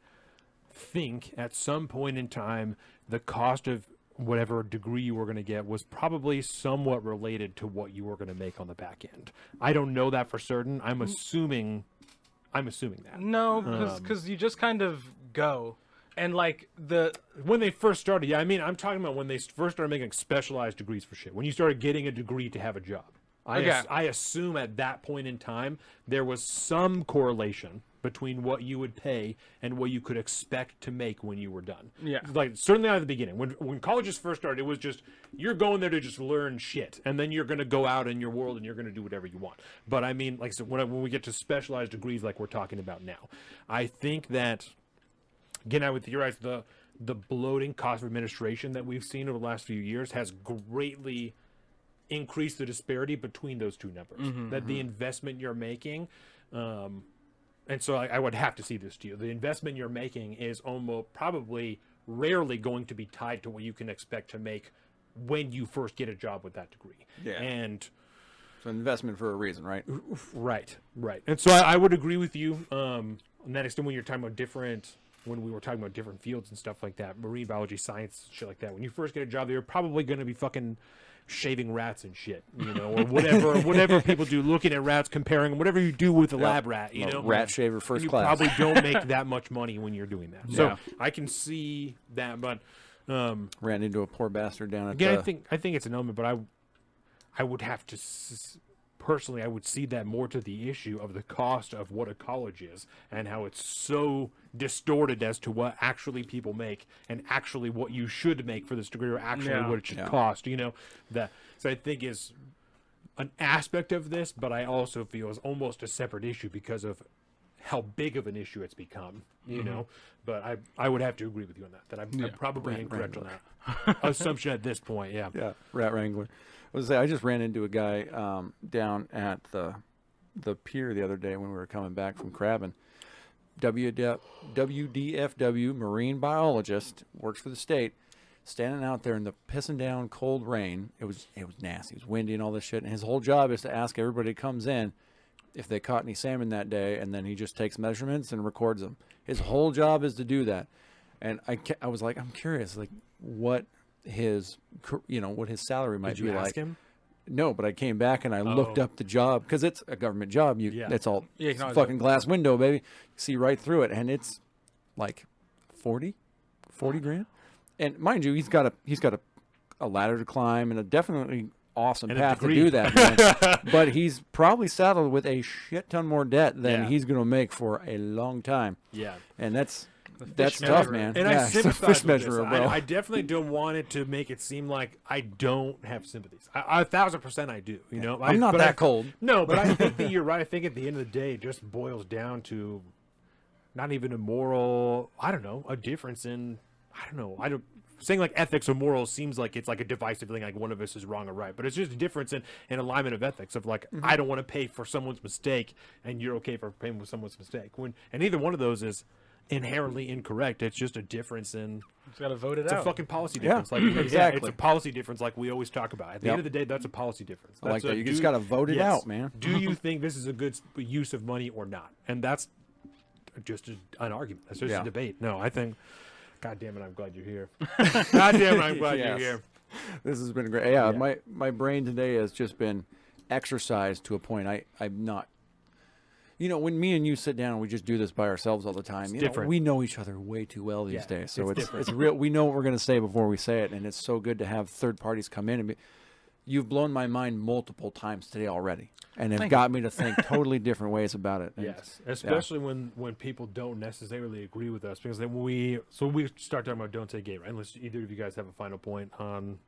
think at some point in time, the cost of whatever degree you were going to get was probably somewhat related to what you were going to make on the back end. I don't know that for certain. I'm assuming that. No, because you just kind of go. And like when they first started, yeah, I mean, I'm talking about when they first started making specialized degrees for shit. When you started getting a degree to have a job. I assume at that point in time, there was some correlation between what you would pay and what you could expect to make when you were done. Yeah. Like, certainly at the beginning. When colleges first started, it was just, you're going there to just learn shit. And then you're going to go out in your world and you're going to do whatever you want. But I mean, like I said, when we get to specialized degrees like we're talking about now, I think that, again, I would theorize the bloating cost of administration that we've seen over the last few years has greatly increased the disparity between those two numbers. That the investment you're making, and so I would have to see this to you. The investment you're making is almost probably rarely going to be tied to what you can expect to make when you first get a job with that degree. Yeah. And it's an investment for a reason, right? Right. And so I would agree with you on that extent when you're talking about when we were talking about different fields and stuff like that, marine biology, science, shit like that. When you first get a job, you're probably going to be fucking shaving rats and shit, or whatever people do, looking at rats, comparing them, whatever you do with a lab rat, rat shaver first class. You probably don't make that much money when you're doing that. So I can see that, but ran into a poor bastard down at again, I think it's an element, but I would have to personally, I would see that more to the issue of the cost of what a college is and how it's so distorted as to what actually people make and actually what you should make for this degree or actually what it should cost, so I think is an aspect of this, but I also feel is almost a separate issue because of how big of an issue it's become, but I would have to agree with you on that I'm probably incorrect on that assumption at this point. Yeah. Rat wrangler. I just ran into a guy down at the pier the other day when we were coming back from crabbing. WDFW, marine biologist, works for the state, standing out there in the pissing down cold rain. It was nasty. It was windy and all this shit. And his whole job is to ask everybody that comes in, if they caught any salmon that day, and then he just takes measurements and records them. His whole job is to do that. And I was like, I'm curious, like what his salary might Did you be ask like. him? No, but I came back and I looked up the job because it's a government job. It's all Yeah, you can always fucking glass window, baby. You see right through it, and it's like 40 grand. And mind you, he's got a ladder to climb and a definitely awesome And a path to degree. do that, man. But he's probably saddled with a shit ton more debt than Yeah. he's going to make for a long time. Yeah. And that's fish tough, measurer. man. And yeah, I it's a sympathize fish with this. measurer, bro. I definitely don't want it to make it seem like I don't have sympathies. I 1,000% I do. You know, I'm not but that cold. No, but I think that you're right. I think at the end of the day, it just boils down to not even a moral. I don't know, a difference in. I don't know. Saying like ethics or morals seems like it's like a divisive thing, like one of us is wrong or right, but it's just a difference in alignment of ethics of like I don't want to pay for someone's mistake and you're okay for paying for someone's mistake and either one of those is inherently incorrect. It's just a difference in Just gotta vote it it's out. a fucking policy Yeah, difference. Like exactly. it's a policy difference like we always talk about. At the Yep. end of the day, that's a policy difference. I like That's that. a You just do- got to vote it yes. out, man. Do you think this is a good use of money or not? And that's just an argument. That's just Yeah. a debate. No, I think. God damn it! I'm glad you're here. God damn it! I'm glad Yes. you're here. This has been great. Yeah, Yeah. my brain today has just been exercised to a point. I'm not. You know, when me and you sit down, we just do this by ourselves all the time. You know, different. we know each other way too well these Yeah, days, so it's it's different. real. We know what we're going to say before we say it, and it's so good to have third parties come in and be. You've blown my mind multiple times today already, and have Thank got me to think totally different ways about it. And Yes, especially when people don't necessarily agree with us, because then we start talking about don't say gay, right? Unless either of you guys have a final point on.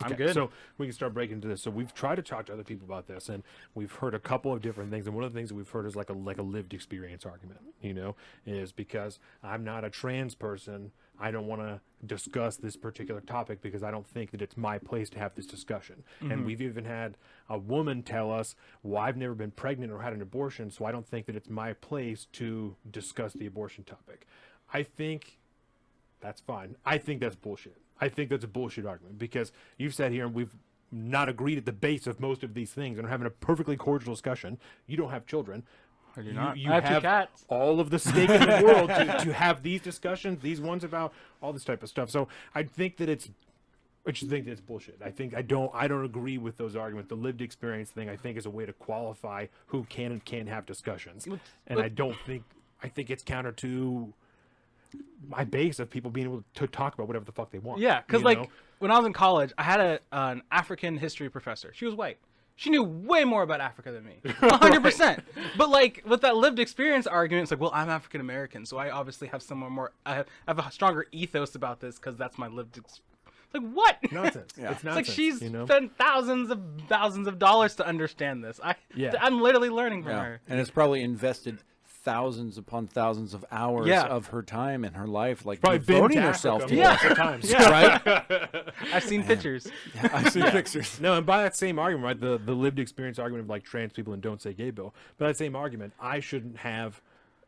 I'm Okay, good. So we can start breaking into this. So we've tried to talk to other people about this, and we've heard a couple of different things. And one of the things that we've heard is like a lived experience argument. You know, is because I'm not a trans person, I don't want to discuss this particular topic because I don't think that it's my place to have this discussion. And we've even had a woman tell us, well, I've never been pregnant or had an abortion, so I don't think that it's my place to discuss the abortion topic. I think that's fine. I think that's bullshit. I think that's a bullshit argument because you've sat here and we've not agreed at the base of most of these things and are having a perfectly cordial discussion. You don't have children. I do not. You I have two have cats. all of the stake in the world to have these discussions, these ones about all this type of stuff. So I think that I just think that's bullshit. I don't agree with those arguments. The lived experience thing I think is a way to qualify who can and can't have discussions. And I think it's counter to my base of people being able to talk about whatever the fuck they want. Yeah, because you like know? when I was in college, I had an African history professor. She was white. She knew way more about Africa than me, 100%. But like with that lived experience argument, it's like, well, I'm African American, so I obviously have somewhere more. I have a stronger ethos about this because that's my lived. Like what? Nonsense. Yeah. It's It's like nonsense. she's you know? spent thousands of dollars to understand this. Yeah. I'm literally learning from yeah, her. and it's probably invested thousands upon thousands of hours Yeah. of her time and her life, like Probably been devoting to herself Africa to Yeah. it. multiple times. Right? I've seen pictures. I see pictures. No, and by that same argument, right, the lived experience argument of like trans people and don't say gay bill, by that same argument, I shouldn't have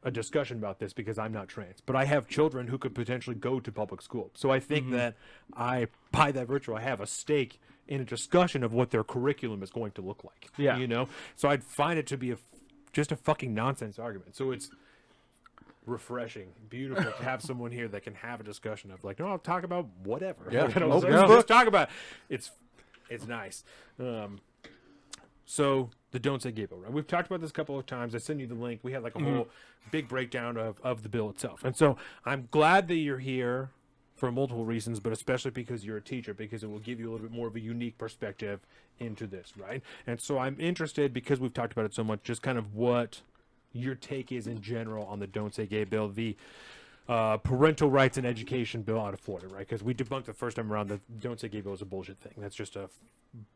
a discussion about this because I'm not trans, but I have children who could potentially go to public school. So I think that by that virtue, I have a stake in a discussion of what their curriculum is going to look like. Yeah. You know? So I'd find it to be just a fucking nonsense argument. So it's refreshing, beautiful to have someone here that can have a discussion of like, no, I'll talk about whatever. Yeah, You know, open let's book. just talk about it. It's nice. So the don't say gay bill, right? We've talked about this a couple of times. I sent you the link. We had like a whole big breakdown of the bill itself. And so I'm glad that you're here for multiple reasons, but especially because you're a teacher, because it will give you a little bit more of a unique perspective into this, right? And so I'm interested, because we've talked about it so much, just kind of what your take is in general on the don't say gay bill, the parental rights and education bill out of Florida, right? Because we debunked the first time around that don't say gay bill is a bullshit thing. That's just a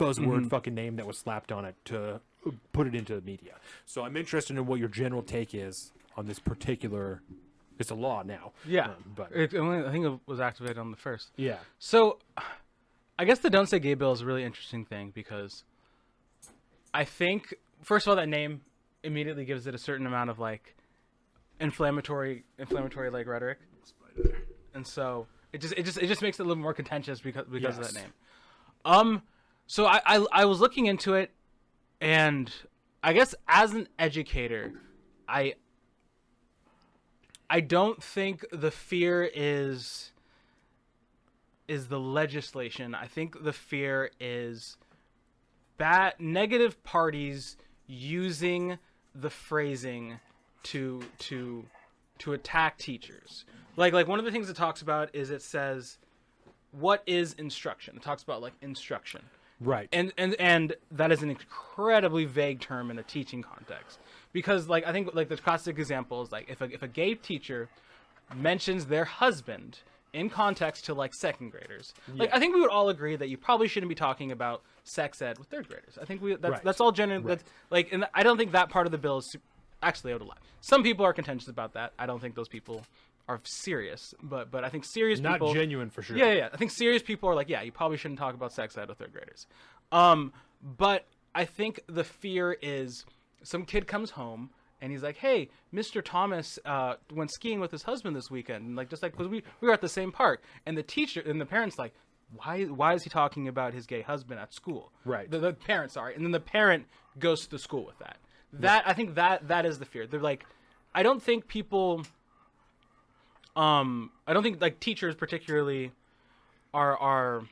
buzzword fucking name that was slapped on it to put it into the media. So I'm interested in what your general take is on this particular. It's a law now. Yeah, but I think it was activated on the 1st. yeah, So, I guess the don't say gay bill is a really interesting thing because I think, first of all, that name immediately gives it a certain amount of like inflammatory like rhetoric, and so it just makes it a little more contentious because of Yes. that name. So I was looking into it, and I guess as an educator, I don't think the fear is the legislation. I think the fear is negative parties using the phrasing to attack teachers. Like one of the things it talks about is it says, what is instruction? It talks about like instruction. Right. And that is an incredibly vague term in a teaching context, because like I think like the classic example is like if a gay teacher mentions their husband in context to like second graders, like I think we would all agree that you probably shouldn't be talking about sex ed with third graders. I think that's all genuine. Right. That's like, and I don't think that part of the bill is actually, I would lie. Some people are contentious about that. I don't think those people are serious, but I think serious people, not genuine for sure. Yeah. I think serious people are like, yeah, you probably shouldn't talk about sex ed with third graders. But I think the fear is some kid comes home and he's like, hey, Mr. Thomas went skiing with his husband this weekend, and like just like because we were at the same park, and the teacher and the parents like, why is he talking about his gay husband at school? Right. The parents are, and then the parent goes to the school with that. I think that is the fear. They're like, I don't think people. I don't think like teachers particularly are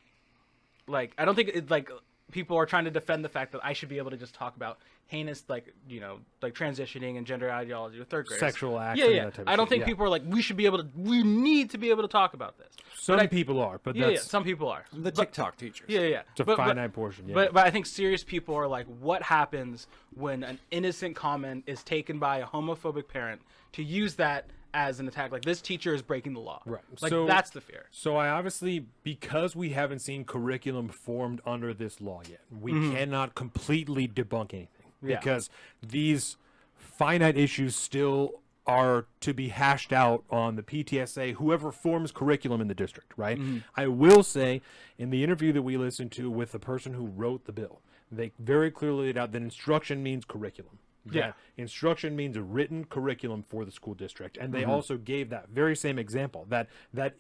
like, I don't think it, like people are trying to defend the fact that I should be able to just talk about heinous, like, you know, like transitioning and gender ideology with third graders. Sexual acts. Yeah. That type of I don't shit. think people are like, we need to be able to talk about this. Some people are, but that's some people are. The TikTok teachers. Yeah. it's a finite portion. Yeah. But I think serious people are like, what happens when an innocent comment is taken by a homophobic parent to use that as an attack? Like, this teacher is breaking the law. Right. Like, So- that's the fear. So I obviously, because we haven't seen curriculum formed under this law yet, we cannot completely debunk anything Yeah. because these finite issues still are to be hashed out on the PTSA, whoever forms curriculum in the district, right? I will say, in the interview that we listened to with the person who wrote the bill, they very clearly laid out that instruction means curriculum. Yeah. That instruction means a written curriculum for the school district. And they also gave that very same example that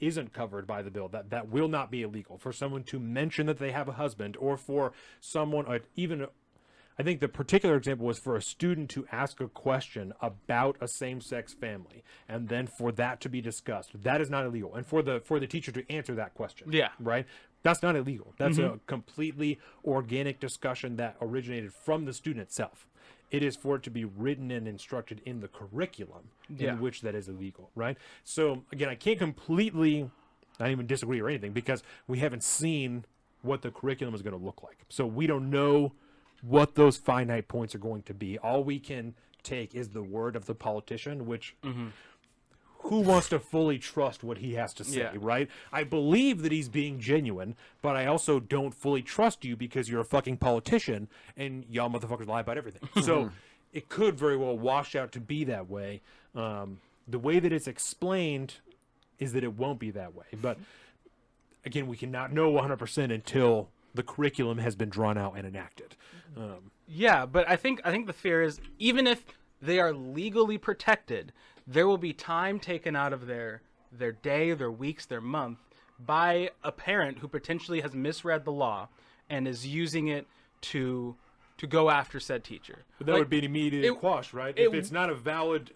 isn't covered by the bill, that will not be illegal for someone to mention that they have a husband, or for someone, I think the particular example was for a student to ask a question about a same-sex family, and then for that to be discussed. That is not illegal. And for the teacher to answer that question. Yeah. Right? That's not illegal. That's a completely organic discussion that originated from the student itself. It is for it to be written and instructed in the curriculum in which that is illegal, right? So, again, I can't completely, not even disagree or anything, because we haven't seen what the curriculum is going to look like. So we don't know what those finite points are going to be. All we can take is the word of the politician, which who wants to fully trust what he has to say, right? I believe that he's being genuine, but I also don't fully trust you because you're a fucking politician and y'all motherfuckers lie about everything. So it could very well wash out to be that way. The way that it's explained is that it won't be that way. But again, we cannot know 100% until the curriculum has been drawn out and enacted. Yeah, but I think the fear is, even if they are legally protected, there will be time taken out of their day, their weeks, their month by a parent who potentially has misread the law and is using it to go after said teacher. But that would be an immediate quash, right? If it's not a valid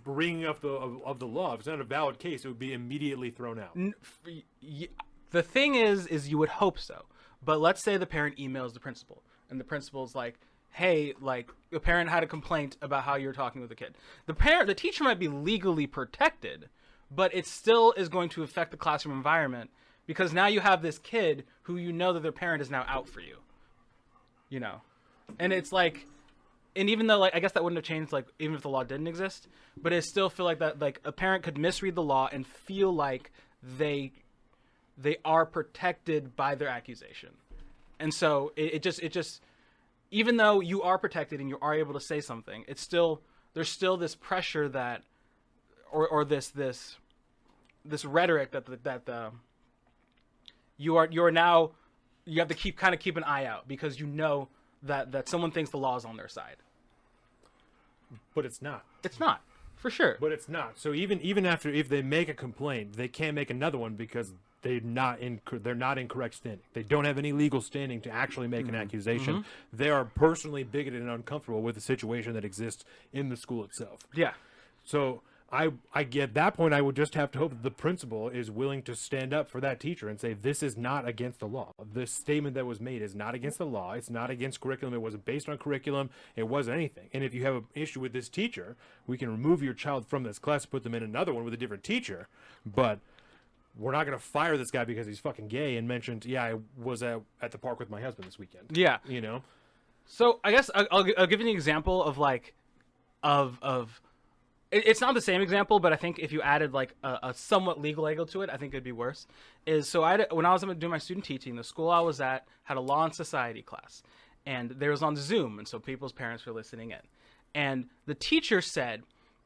bringing up of the law, if it's not a valid case, it would be immediately thrown out. The thing is you would hope so. But let's say the parent emails the principal, and the principal's like, hey, like, the parent had a complaint about how you're talking with the kid. The teacher might be legally protected, but it still is going to affect the classroom environment, because now you have this kid who you know that their parent is now out for you. You know? And it's like, and even though, like, I guess that wouldn't have changed, like, even if the law didn't exist, but I still feel like that, like, a parent could misread the law and feel like they are protected by their accusation. And so it just even though you are protected and you are able to say something, there's still this pressure that or this rhetoric that you have to keep an eye out, because you know that someone thinks the law is on their side. But it's not. It's not, for sure. But it's not. So even after, if they make a complaint, they can't make another one because they're not in correct standing. They don't have any legal standing to actually make an accusation. They are personally bigoted and uncomfortable with the situation that exists in the school itself. Yeah. So I get at that point, I would just have to hope that the principal is willing to stand up for that teacher and say, this is not against the law. This statement that was made is not against the law. It's not against curriculum. It wasn't based on curriculum. It wasn't anything. And if you have an issue with this teacher, we can remove your child from this class, put them in another one with a different teacher. But we're not going to fire this guy because he's fucking gay and mentioned, yeah, I was at the park with my husband this weekend. Yeah. You know? So I guess I'll give you an example of like, of it's not the same example, but I think if you added like a somewhat legal angle to it, I think it'd be worse. When I was doing my student teaching, the school I was at had a law and society class, and there was on Zoom, and so people's parents were listening in, and the teacher said,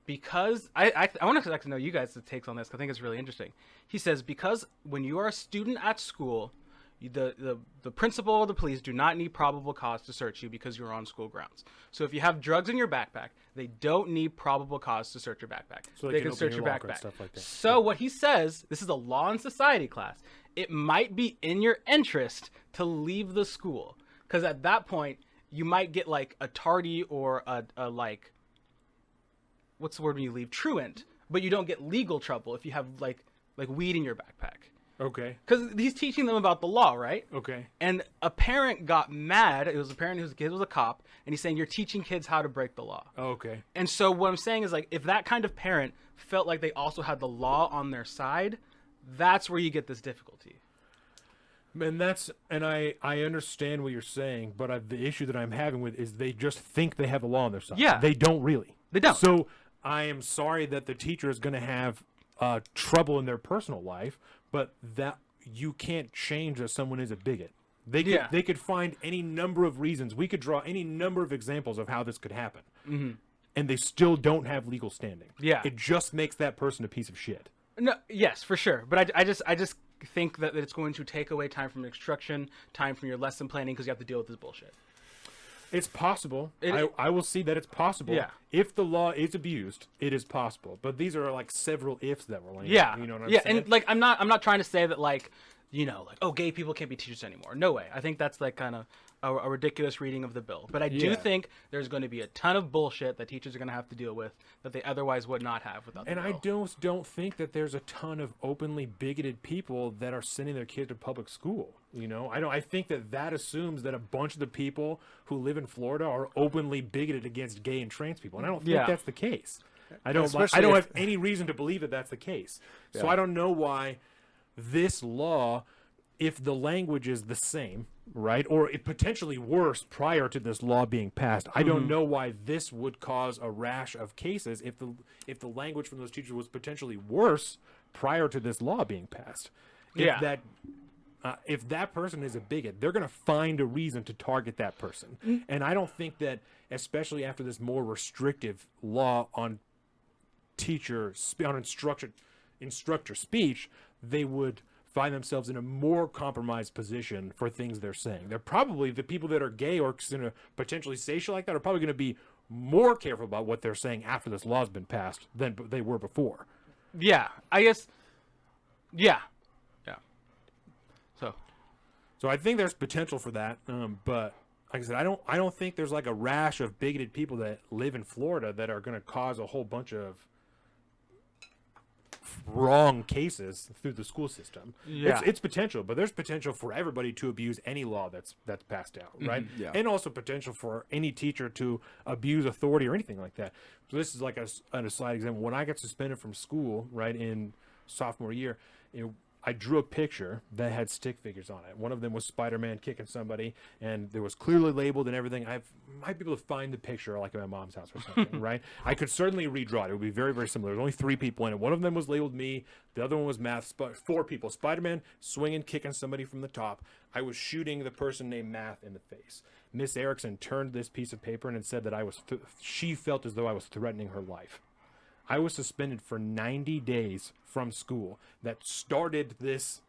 because I want to know you guys' takes on this, 'cause I think it's really interesting. He says, because when you are a student at school, the principal or the police do not need probable cause to search you because you're on school grounds. So if you have drugs in your backpack, they don't need probable cause to search your backpack. So they can search open your your locker backpack. and stuff like that. So what he says, this is a law and society class. It might be in your interest to leave the school, because at that point you might get like a tardy or a like, what's the word when you leave? Truant, but you don't get legal trouble if you have like weed in your backpack. Okay. Because he's teaching them about the law, right? Okay. And a parent got mad. It was a parent whose kid was a cop, and he's saying, you're teaching kids how to break the law. Okay. And so what I'm saying is, like, if that kind of parent felt like they also had the law on their side, that's where you get this difficulty. And I understand what you're saying, but the issue that I'm having with is they just think they have the law on their side. Yeah. They don't really. They don't. So I am sorry that the teacher is going to have trouble in their personal life, but that you can't change that someone is a bigot. They could find any number of reasons. We could draw any number of examples of how this could happen. Mm-hmm. And they still don't have legal standing. Yeah. It just makes that person a piece of shit. No, yes, for sure. But I just think that it's going to take away time from instruction, time from your lesson planning, because you have to deal with this bullshit. It's possible. I will see that it's possible. Yeah. If the law is abused, it is possible. But these are like several ifs that we're laying. Yeah. You know what I'm saying? And like I'm not trying to say that like, you know, like, oh, gay people can't be teachers anymore. No way. I think that's like kind of a ridiculous reading of the bill. But I do think there's going to be a ton of bullshit that teachers are going to have to deal with that they otherwise would not have without the bill. And I don't think that there's a ton of openly bigoted people that are sending their kids to public school. You know, I think that assumes that a bunch of the people who live in Florida are openly bigoted against gay and trans people, and I don't think that's the case. I don't have any reason to believe that that's the case. So I don't know why this law, if the language is the same, right, or it potentially worse prior to this law being passed, I don't know why this would cause a rash of cases if the language from those teachers was potentially worse prior to this law being passed. If that person is a bigot, they're going to find a reason to target that person. And I don't think that, especially after this more restrictive law on instructor speech, they would find themselves in a more compromised position for things they're saying. They're probably, the people that are gay or going to potentially say shit like that are probably going to be more careful about what they're saying after this law's been passed than they were before. Yeah, I guess. Yeah. So I think there's potential for that, but like I said, I don't think there's like a rash of bigoted people that live in Florida that are going to cause a whole bunch of wrong cases through the school system. Yeah. It's potential, but there's potential for everybody to abuse any law that's passed out, right? Mm-hmm. Yeah. And also potential for any teacher to abuse authority or anything like that. So this is like an aside example. When I got suspended from school, right, in sophomore year, I drew a picture that had stick figures on it. One of them was Spider-Man kicking somebody, and it was clearly labeled and everything. I might be able to find the picture like at my mom's house or something, right? I could certainly redraw it. It would be very, very similar. There's only 3 people in it. One of them was labeled me. The other one was Math. 4 people. Spider-Man swinging, kicking somebody from the top. I was shooting the person named Math in the face. Miss Erickson turned this piece of paper and said that she felt as though I was threatening her life. I was suspended for 90 days from school. That started this,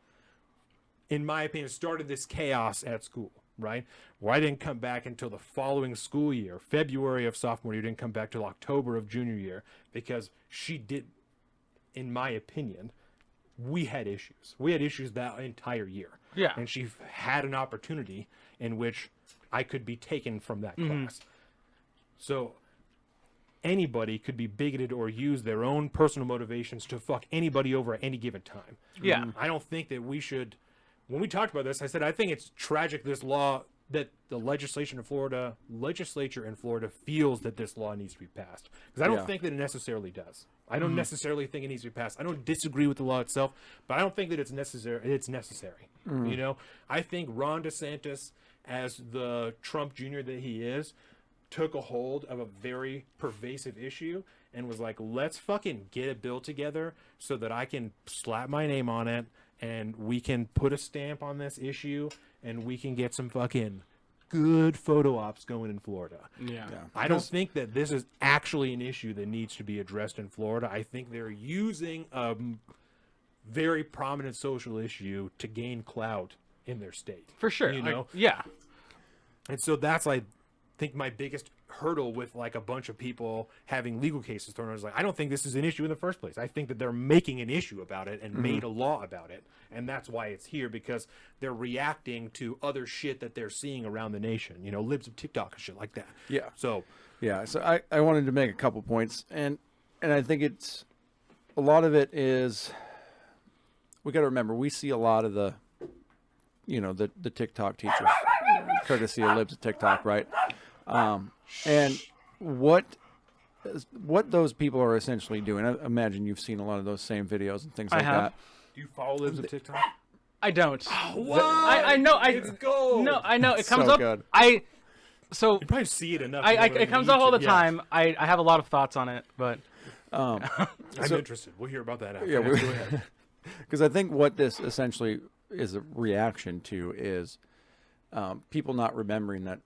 in my opinion, this chaos at school, right? Where I didn't come back until the following school year. February of sophomore year, didn't come back till October of junior year, because she did, in my opinion, we had issues. We had issues that entire year. Yeah. And she had an opportunity in which I could be taken from that class. So anybody could be bigoted or use their own personal motivations to fuck anybody over at any given time. Yeah. I don't think that we should. When we talked about this, I said I think it's tragic this law that the legislature in Florida feels that this law needs to be passed, because I don't think that it necessarily does. I don't necessarily think it needs to be passed. I don't disagree with the law itself, but I don't think that it's necessary. You know, I think Ron DeSantis, as the Trump Jr. that he is, took a hold of a very pervasive issue and was like, let's fucking get a bill together so that I can slap my name on it and we can put a stamp on this issue and we can get some fucking good photo ops going in Florida. Yeah. I don't think that this is actually an issue that needs to be addressed in Florida. I think they're using a very prominent social issue to gain clout in their state. For sure. You know? Yeah. And so that's, I think, my biggest hurdle with like a bunch of people having legal cases thrown. I was like, I don't think this is an issue in the first place. I think that they're making an issue about it and made a law about it, and that's why it's here, because they're reacting to other shit that they're seeing around the nation, you know, libs of TikTok and shit like that. So I wanted to make a couple points, and I think it's a lot of it is, we got to remember, we see a lot of the, you know, the TikTok teachers, courtesy of libs of TikTok, right? And what those people are essentially doing, I imagine you've seen a lot of those same videos and things like that. do you follow libs of TikTok? I don't. What? I know. It's gold. No, I know. It comes So up. good. So You probably see it enough. it comes up all the time. I have a lot of thoughts on it, but I'm interested. We'll hear about that after. Yeah, Go ahead. because I think what this essentially is a reaction to is people not remembering that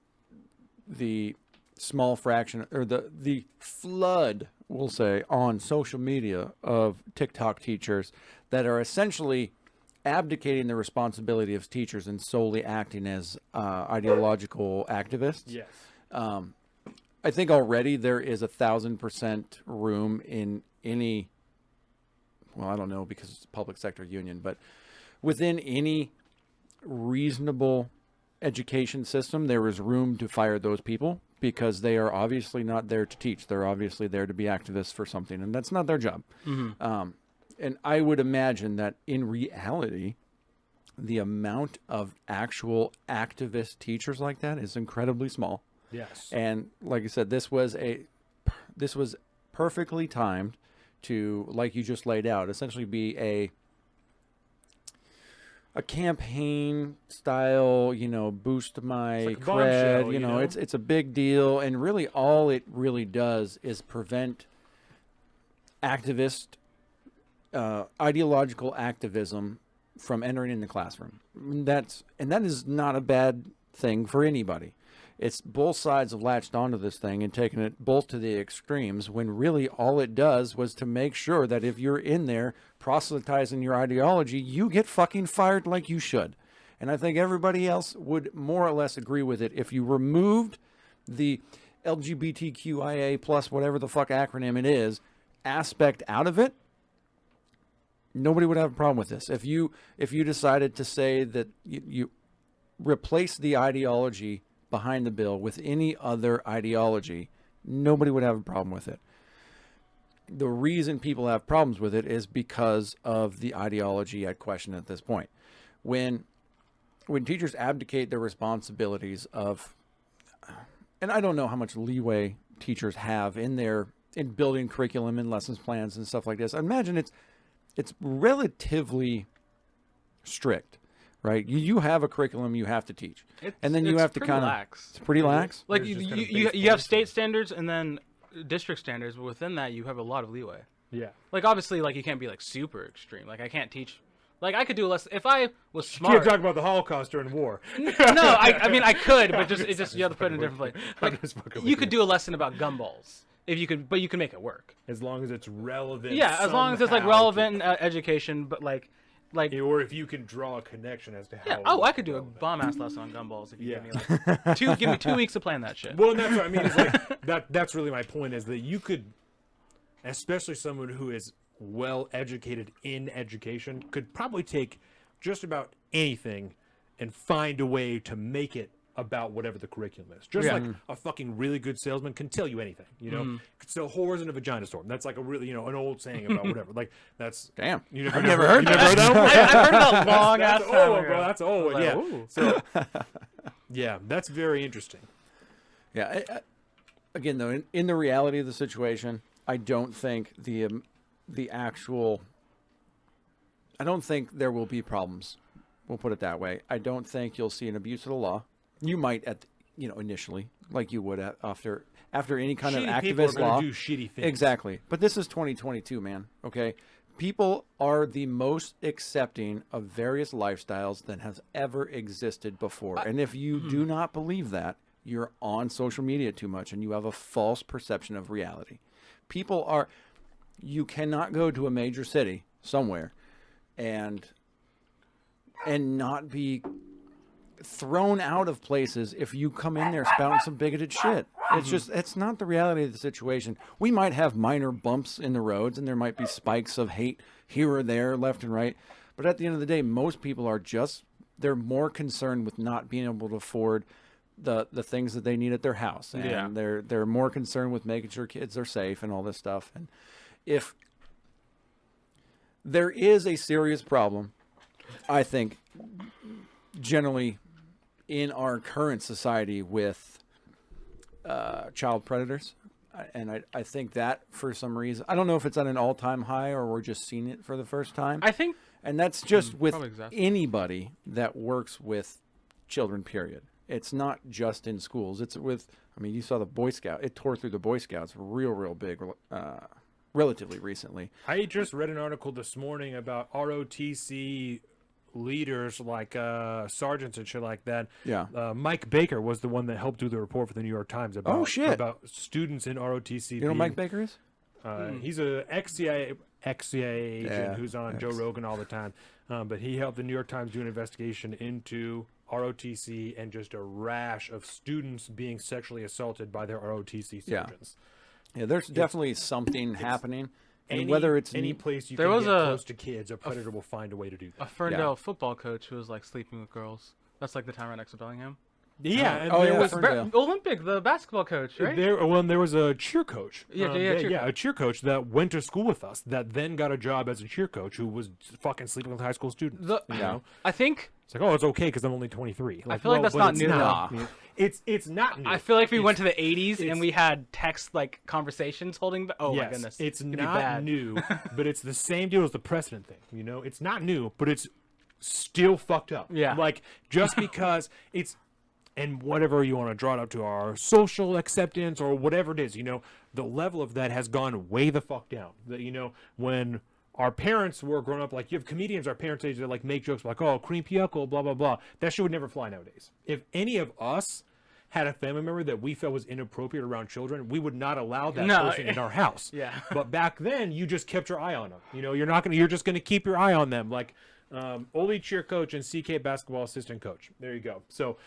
the small fraction, or the flood, we'll say, on social media of TikTok teachers that are essentially abdicating the responsibility of teachers and solely acting as ideological activists. Yes. I think already there is 1,000% room in any, well, I don't know because it's a public sector union, but within any reasonable education system, there is room to fire those people because they are obviously not there to teach. They're obviously there to be activists for something, and that's not their job. And I would imagine that in reality, the amount of actual activist teachers like that is incredibly small. Yes. And like I said, this was perfectly timed to, like you just laid out, essentially be a campaign style, you know, boost my It's like a cred, bombshell, you know, know? it's a big deal. And really all it really does is prevent activist, ideological activism from entering in the classroom. And that is not a bad thing for anybody. It's both sides have latched onto this thing and taken it both to the extremes, when really all it does was to make sure that if you're in there proselytizing your ideology, you get fucking fired like you should. And I think everybody else would more or less agree with it. If you removed the LGBTQIA plus whatever the fuck acronym it is aspect out of it, nobody would have a problem with this. If you decided to say that you replace the ideology behind the bill with any other ideology, nobody would have a problem with it. The reason people have problems with it is because of the ideology at question at this point. When teachers abdicate their responsibilities of, and I don't know how much leeway teachers have in building curriculum and lessons plans and stuff like this. I imagine it's relatively strict. Right, you have a curriculum you have to teach, and then you have to kind of. It's pretty lax. Like There's just kind of you base have points. state standards and then district standards, but within that you have a lot of leeway. Yeah. Like obviously, like you can't be like super extreme. Like I can't teach. Like I could do a lesson if I was You smart. can't talk about the Holocaust during war. No, I mean I could, but you have to put it in a different place. I'm Like just fucking with you could do a lesson about gumballs if you could, but you can make it work. as long as it's relevant. Yeah, as long as it's like somehow relevant education, but like. or if you can draw a connection as to how. Yeah. Oh, I could do a bomb ass lesson on gumballs if you Yeah. give me 2 weeks to plan that shit. Well, and that's what I mean. Is like that's really my point, is that you could, especially someone who is well educated in education could probably take just about anything and find a way to make it about whatever the curriculum is. Just like a fucking really good salesman can tell you anything, you know? Could sell whores in a vagina store. That's like a really, you know, an old saying about whatever. Like, that's... Damn. I've never heard that. Heard that one? I've heard that long ass That's time old, ago. bro. That's old, Like, yeah. ooh. So, yeah, that's very interesting. Yeah. Again, though, in the reality of the situation, I don't think the actual... I don't think there will be problems. We'll put it that way. I don't think you'll see an abuse of the law. You might, initially, like you would after any kind Shitty of people are activist gonna law. do shitty things. Exactly. But this is 2022, man. Okay. People are the most accepting of various lifestyles that has ever existed before. And if you do not believe that, you're on social media too much and you have a false perception of reality. You cannot go to a major city somewhere and not be thrown out of places if you come in there spouting some bigoted shit. It's not the reality of the situation. We might have minor bumps in the roads and there might be spikes of hate here or there, left and right. But at the end of the day, most people are they're more concerned with not being able to afford the things that they need at their house. And they're more concerned with making sure kids are safe and all this stuff. And if there is a serious problem, I think, generally in our current society with child predators. And I think that for some reason, I don't know if it's at an all-time high or we're just seeing it for the first time. I think, and that's just with exactly. anybody that works with children, period. It's not just in schools. It's with, you saw the Boy Scout. It tore through the Boy Scouts real big, relatively recently. I just read an article this morning about ROTC leaders like sergeants and shit like that. Yeah. Mike Baker was the one that helped do the report for the New York Times about about students in ROTC. You know who Mike Baker is? He's a ex-CIA agent who's on Joe Rogan all the time. But he helped the New York Times do an investigation into ROTC and just a rash of students being sexually assaulted by their ROTC sergeants. Yeah, there's definitely something happening. And Whether it's any place you there can was get a- close to kids, a predator will find a way to do that. a Ferndale football coach who was like sleeping with girls. That's like the town right next to Bellingham. Yeah, and Oh, there yeah, was Ferndale. Olympic, the basketball coach, right? there was a cheer coach. Yeah, a cheer coach that went to school with us that then got a job as a cheer coach who was fucking sleeping with high school students. You know? I think It's like, oh, it's okay because I'm only 23. I feel like that's but not it's new. not. It's not new. I feel like if we It's- went to the 80s it's- and we had text like conversations holding. Oh yes, my goodness, it's it'd be not bad. new, but it's the same deal as the precedent thing. You know, it's not new, but it's still fucked up. Yeah. Like just because it's. And whatever you want to draw it up to, our social acceptance or whatever it is, you know, the level of that has gone way the fuck down. That, you know, when our parents were growing up, like you have comedians our parents' age that like make jokes like, oh, cream pickle, blah, blah, blah. That shit would never fly nowadays. If any of us had a family member that we felt was inappropriate around children, we would not allow that person in our house. Yeah. But back then, you just kept your eye on them. You know, you're just going to keep your eye on them. Like, Oli cheer coach and CK basketball assistant coach. There you go. So,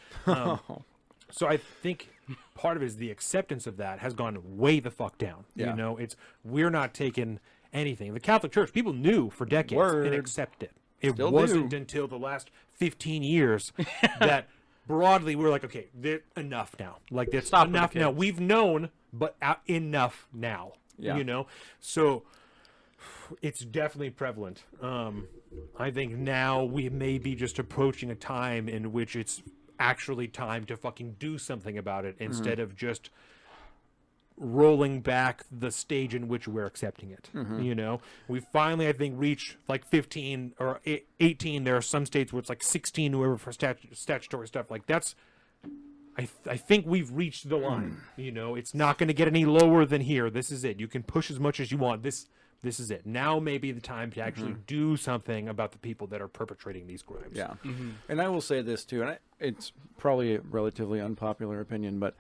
so I think part of it is the acceptance of that has gone way the fuck down. Yeah. You know, we're not taking anything. The Catholic Church, people knew for decades and accepted it. It Still wasn't do. until the last 15 years that broadly we're like, okay, enough now. Like that's Stop with the enough now. kids. We've known, but enough now. Yeah. You know, so it's definitely prevalent. I think now we may be just approaching a time in which it's actually time to fucking do something about it instead of just rolling back the stage in which we're accepting it. You know, we finally, I think, reached like 15 or 18. There are some states where it's like 16, whoever for statutory stuff. Like that's, I think we've reached the line. You know, it's not going to get any lower than here. This is it. You can push as much as you want. This is it. Now may be the time to actually do something about the people that are perpetrating these crimes. Yeah. And I will say this too, and it's probably a relatively unpopular opinion, but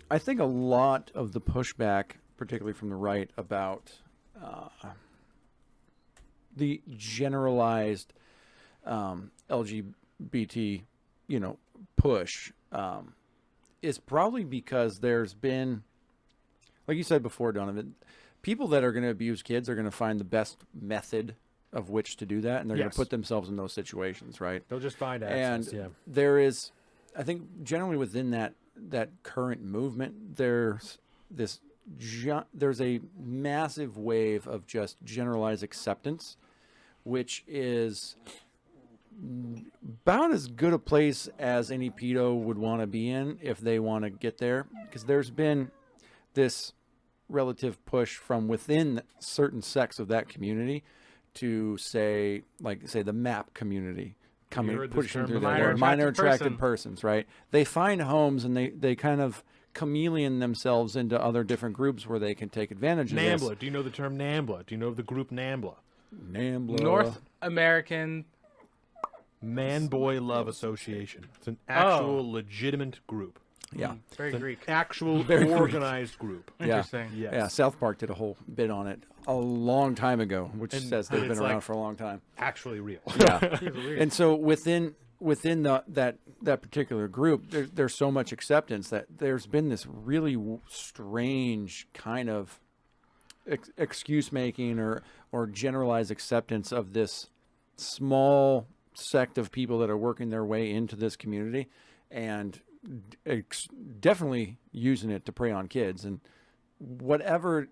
I think a lot of the pushback, particularly from the right, about the generalized LGBT, push is probably because there's been, like you said before, Donovan, people that are going to abuse kids are going to find the best method of which to do that, and they're going to put themselves in those situations, right? They'll just find access. And there is, I think, generally within that current movement, there's a massive wave of just generalized acceptance, which is about as good a place as any pedo would want to be in if they want to get there, because there's been this relative push from within certain sects of that community to say the MAP community pushing through there. Minor attracted persons, right? They find homes and they kind of chameleon themselves into other different groups where they can take advantage of this. NAMBLA. Do you know the term NAMBLA? Do you know the group NAMBLA? NAMBLA. North American Man-Boy Love Association. It's an actual legitimate group. Yeah. Very Greek. Actual Very organized group. Interesting. Yes. Yeah, South Park did a whole bit on it a long time ago, which says they've been it's around like for a long time. Actually real. Yeah. And so within that particular group, there's so much acceptance that there's been this really strange kind of excuse making or generalized acceptance of this small sect of people that are working their way into this community and definitely using it to prey on kids. And whatever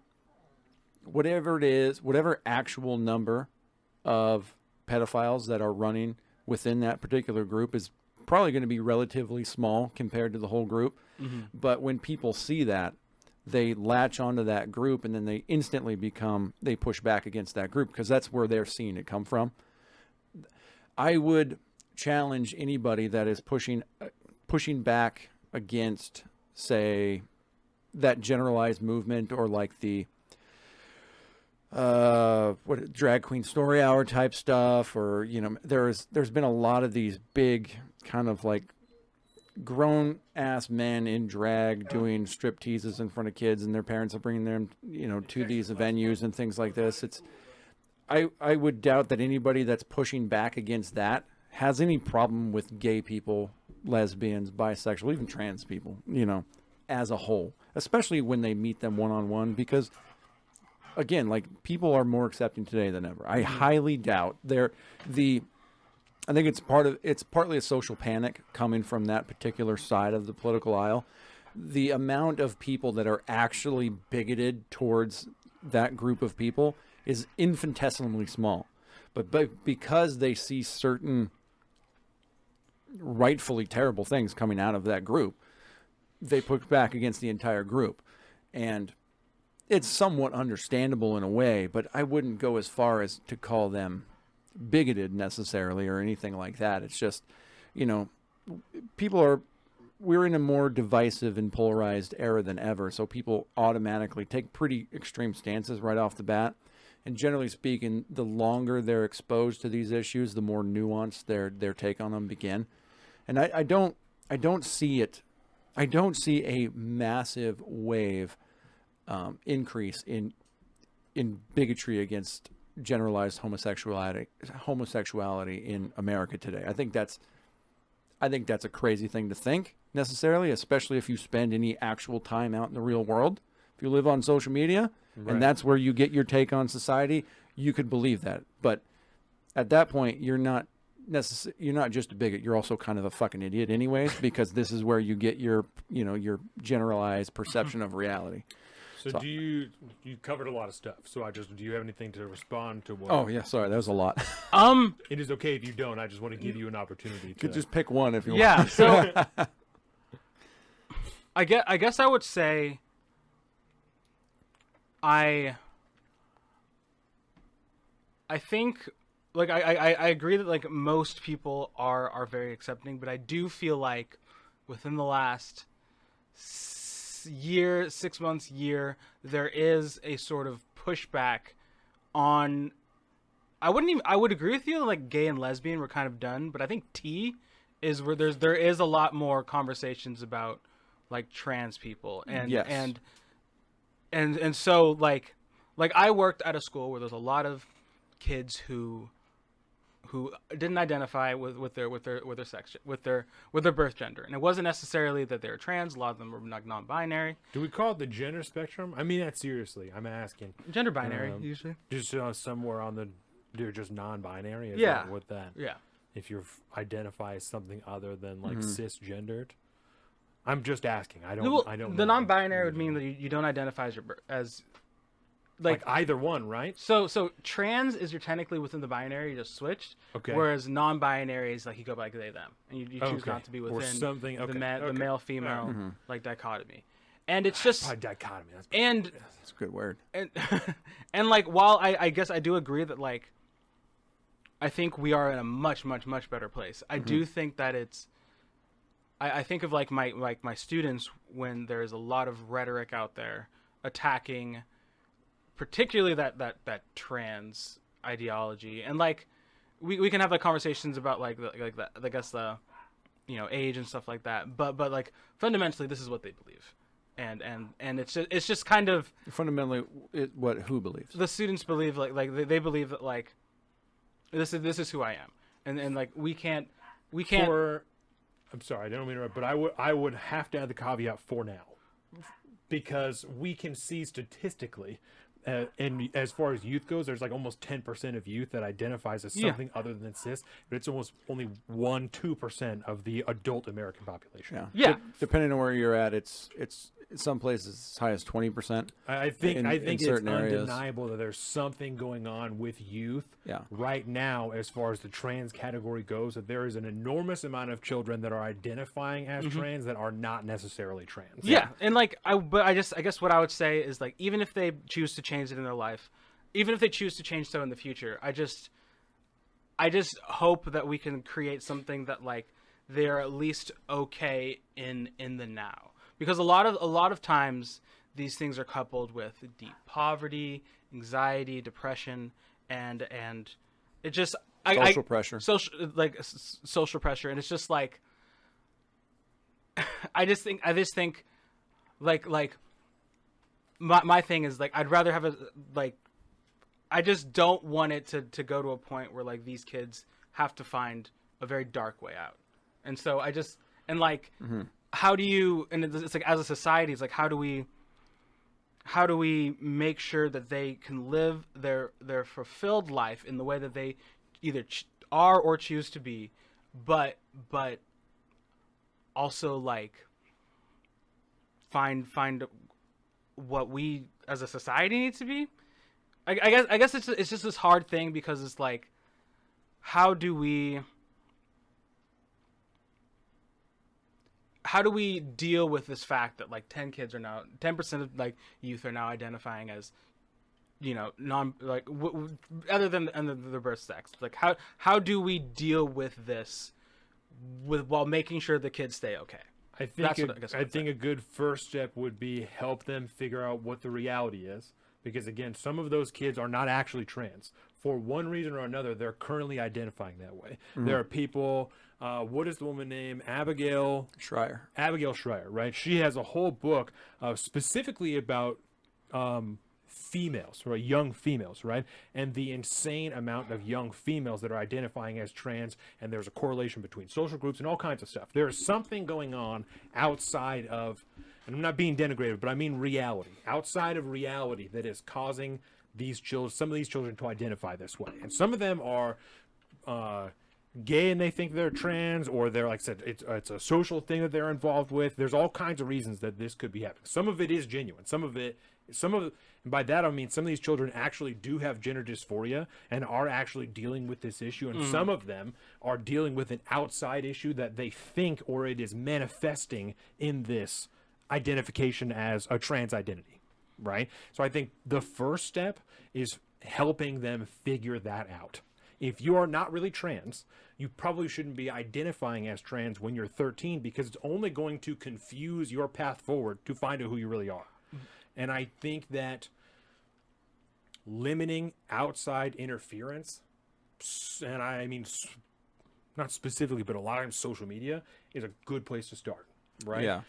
it is, whatever actual number of pedophiles that are running within that particular group is probably going to be relatively small compared to the whole group. Mm-hmm. But when people see that, they latch onto that group, and then they instantly they push back against that group because that's where they're seeing it come from. I would challenge anybody that is pushing back against, say, that generalized movement, or like the drag queen story hour type stuff, or there's been a lot of these big kind of like grown ass men in drag doing strip teases in front of kids, and their parents are bringing them to these venues and things like this. I would doubt that anybody that's pushing back against that has any problem with gay people, lesbians, bisexual, even trans people, as a whole, especially when they meet them one-on-one, because again, like, people are more accepting today than ever. I highly doubt I think it's partly a social panic coming from that particular side of the political aisle. The amount of people that are actually bigoted towards that group of people is infinitesimally small, but because they see certain rightfully terrible things coming out of that group, they push back against the entire group. And it's somewhat understandable in a way, but I wouldn't go as far as to call them bigoted necessarily or anything like that. It's just, we're in a more divisive and polarized era than ever, so people automatically take pretty extreme stances right off the bat. And generally speaking, the longer they're exposed to these issues, the more nuanced their take on them begin. And I don't see it. I don't see a massive wave increase in bigotry against generalized homosexuality in America today. I think that's a crazy thing to think necessarily, especially if you spend any actual time out in the real world. If you live on social media, right, and that's where you get your take on society, you could believe that. But at that point, you're not just a bigot. You're also kind of a fucking idiot anyways, because this is where you get your generalized perception of reality. So you covered a lot of stuff. So do you have anything to respond to what? Oh yeah, sorry, that was a lot. It is okay if you don't. I just want to give you an opportunity to. You could just pick one if you want. Yeah. So I guess I would say I think, like, I agree that, like, most people are very accepting, but I do feel like within the last year, 6 months, there is a sort of pushback on. I would agree with you, like, gay and lesbian were kind of done, but I think T is where there is a lot more conversations about, like, trans people, and yes. and so like I worked at a school where there's a lot of kids who who didn't identify with their sex, with their birth gender, and it wasn't necessarily that they were trans. A lot of them were like non-binary. Do we call it the gender spectrum? I mean that seriously. I'm asking. Gender binary usually. Just somewhere on the, they're just non-binary. Is Yeah. that what that? Yeah. If you identify as something other than like cisgendered. I'm just asking. I don't The know. non-binary would mean that you don't identify as like either one, right? So trans is you're technically within the binary, you just switched. Okay. Whereas non-binary is like you go by they them, and you choose Okay. not to be Or within something. Okay. the Okay. male female like dichotomy, and it's just Probably dichotomy. That's and That's a good word. and like while I guess I do agree that like I think we are in a much better place. I do think that it's I think of like my students when there's a lot of rhetoric out there attacking particularly that trans ideology, and like we can have like conversations about like that I guess the age and stuff like that, but like fundamentally this is what they believe, and it's just kind of Fundamentally, who believes? the students believe like they believe that like this is who I am, and like we can't I'm sorry, I don't mean to interrupt, but I would have to add the caveat for now, because we can see statistically, and as far as youth goes, there's like almost 10% of youth that identifies as something other than cis, but it's almost only 1-2% of the adult American population. Yeah. Depending on where you're at, it's some places as high as 20%. I think in it's certain areas. undeniable that there's something going on with youth Yeah. right now as far as the trans category goes, that there is an enormous amount of children that are identifying as trans that are not necessarily trans. Yeah, and like I guess what I would say is like even if they choose to change it in their life, even if they choose to change so in the future, I just hope that we can create something that like they're at least okay in the now, because a lot of times these things are coupled with deep poverty, anxiety, depression, and it just Social pressure. social pressure, and it's just like I just think like my thing is like I'd rather have a like I just don't want it to go to a point where like these kids have to find a very dark way out, and so I just how do you, and it's like as a society it's like how do we make sure that they can live their fulfilled life in the way that they either are or choose to be, but also like find what we as a society need to be. I guess it's just this hard thing, because it's like how do we deal with this fact that like 10% of like youth are now identifying as non like other than their birth sex. Like how do we deal with this while making sure the kids stay okay? I think a good first step would be help them figure out what the reality is, because again, some of those kids are not actually trans. For one reason or another, they're currently identifying that way. There are people, what is the woman name? Abigail Schreier, right? She has a whole book specifically about females, right? Young females, right? And the insane amount of young females that are identifying as trans, and there's a correlation between social groups and all kinds of stuff. There is something going on outside of, and I'm not being denigrative, but I mean reality, outside of reality, that is causing these children, some of these children, to identify this way. And some of them are gay and they think they're trans, or they're, like I said, it's a social thing that they're involved with. There's all kinds of reasons that this could be happening. Some of it is genuine. And by that I mean some of these children actually do have gender dysphoria and are actually dealing with this issue, and some of them are dealing with an outside issue that they think, or it is manifesting in this identification as a trans identity, right? So I think the first step is helping them figure that out. If you are not really trans, you probably shouldn't be identifying as trans when you're 13, because it's only going to confuse your path forward to find out who you really are. And I think that limiting outside interference, and I mean not specifically, but a lot of times social media, is a good place to start, right? Yeah.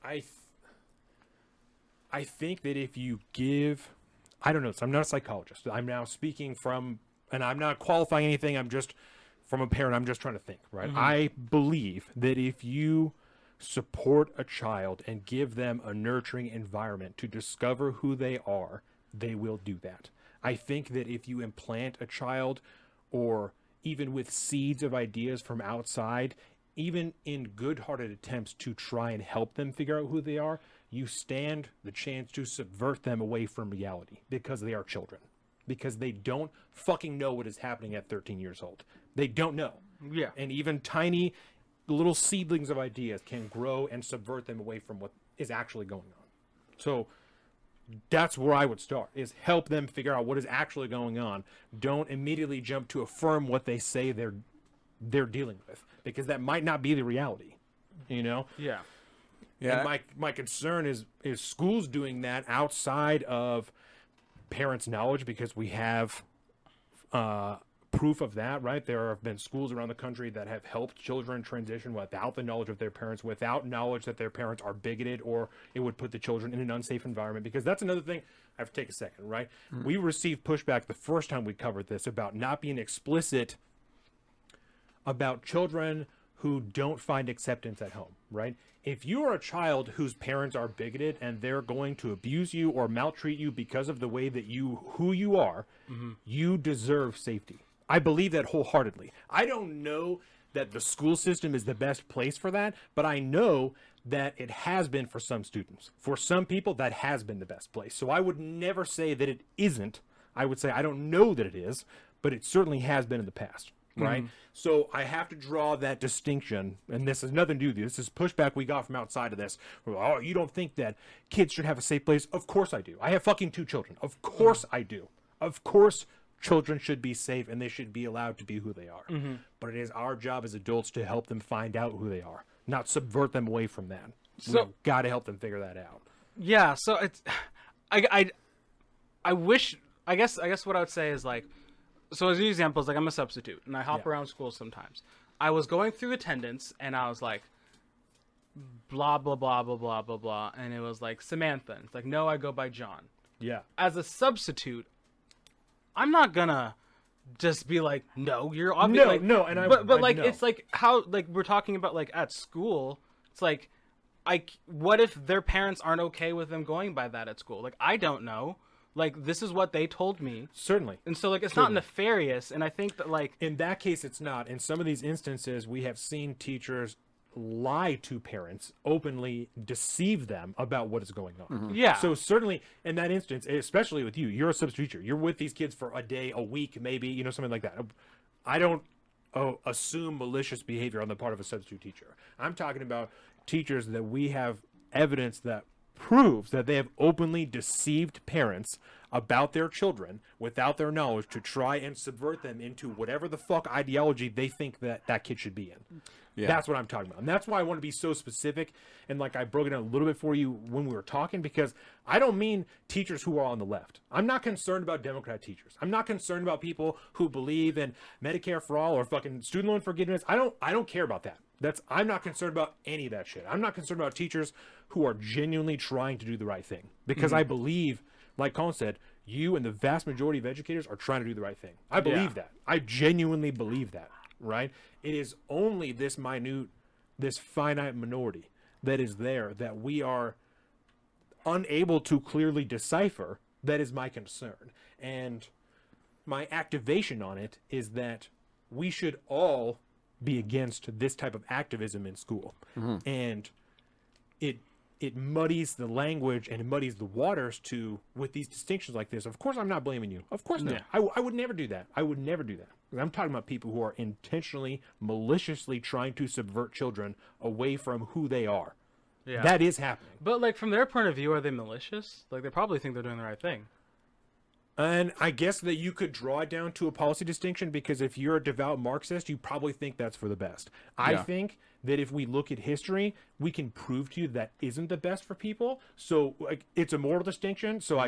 I think that if you give, I don't know, so I'm not a psychologist. I'm now speaking from and I'm not qualifying anything, I'm just, from a parent, I'm just trying to think, right? I believe that if you support a child and give them a nurturing environment to discover who they are, they will do that. I think that if you implant a child, or even with seeds of ideas from outside, even in good-hearted attempts to try and help them figure out who they are, you stand the chance to subvert them away from reality, because they are children. Because they don't fucking know what is happening at 13 years old. They don't know. Yeah. And even tiny little seedlings of ideas can grow and subvert them away from what is actually going on. So that's where I would start, is help them figure out what is actually going on. Don't immediately jump to affirm what they say they're dealing with, because that might not be the reality, you know? Yeah. Yeah. And my concern is schools doing that outside of parents' knowledge, because we have proof of that, right? There have been schools around the country that have helped children transition without the knowledge of their parents, without knowledge that their parents are bigoted, or it would put the children in an unsafe environment. Because that's another thing. I have to take a second, right? We received pushback the first time we covered this about not being explicit about children who don't find acceptance at home, right? If you are a child whose parents are bigoted and they're going to abuse you or maltreat you because of the way that who you are, you deserve safety. I believe that wholeheartedly. I don't know that the school system is the best place for that, but I know that it has been for some students. For some people, that has been the best place. So I would never say that it isn't. I would say I don't know that it is, but it certainly has been in the past. Right. So I have to draw that distinction, and this has nothing to do with you. This is pushback we got from outside of this. Oh, you don't think that kids should have a safe place? Of course I do. I have fucking 2 children. Of course I do. Of course children should be safe and they should be allowed to be who they are. But it is our job as adults to help them find out who they are, not subvert them away from that. So we've got to help them figure that out. Yeah. So it's, I wish, I guess what I would say is like, so as an example, like I'm a substitute and I hop around schools sometimes. I was going through attendance and I was like, blah, blah, blah, blah, blah, blah, blah. And it was like Samantha. It's like, no, I go by John. Yeah. As a substitute, I'm not gonna just be like, no, you're obviously but like, it's like how, like we're talking about like at school, it's like, what if their parents aren't okay with them going by that at school? Like, I don't know. Like, this is what they told me. Certainly. And so, like, it's not nefarious. And I think that, like... In that case, it's not. In some of these instances, we have seen teachers lie to parents, openly deceive them about what is going on. Yeah. So certainly, in that instance, especially with you, you're a substitute teacher. You're with these kids for a day, a week, maybe, you know, something like that. I don't assume malicious behavior on the part of a substitute teacher. I'm talking about teachers that we have evidence that proves that they have openly deceived parents about their children without their knowledge to try and subvert them into whatever the fuck ideology they think that kid should be in. Yeah. That's what I'm talking about. And that's why I want to be so specific. And like I broke it down a little bit for you when we were talking, because I don't mean teachers who are on the left. I'm not concerned about Democrat teachers. I'm not concerned about people who believe in Medicare for all or fucking student loan forgiveness. I don't care about that. I'm not concerned about any of that shit. I'm not concerned about teachers who are genuinely trying to do the right thing, because I believe, like Colin said, you and the vast majority of educators are trying to do the right thing. I believe that. I genuinely believe that, right? It is only this finite minority that is there that we are unable to clearly decipher. That is my concern. And my activation on it is that we should all be against this type of activism in school. And it muddies the language and it muddies the waters with these distinctions like this. Of course, I'm not blaming you. Of course not. Yeah. I would never do that. I would never do that. I'm talking about people who are intentionally, maliciously trying to subvert children away from who they are. Yeah. That is happening. But like, from their point of view, are they malicious? Like, they probably think they're doing the right thing. And I guess that you could draw it down to a policy distinction, because if you're a devout Marxist, you probably think that's for the best. I think that if we look at history, we can prove to you that isn't the best for people. So like, it's a moral distinction. So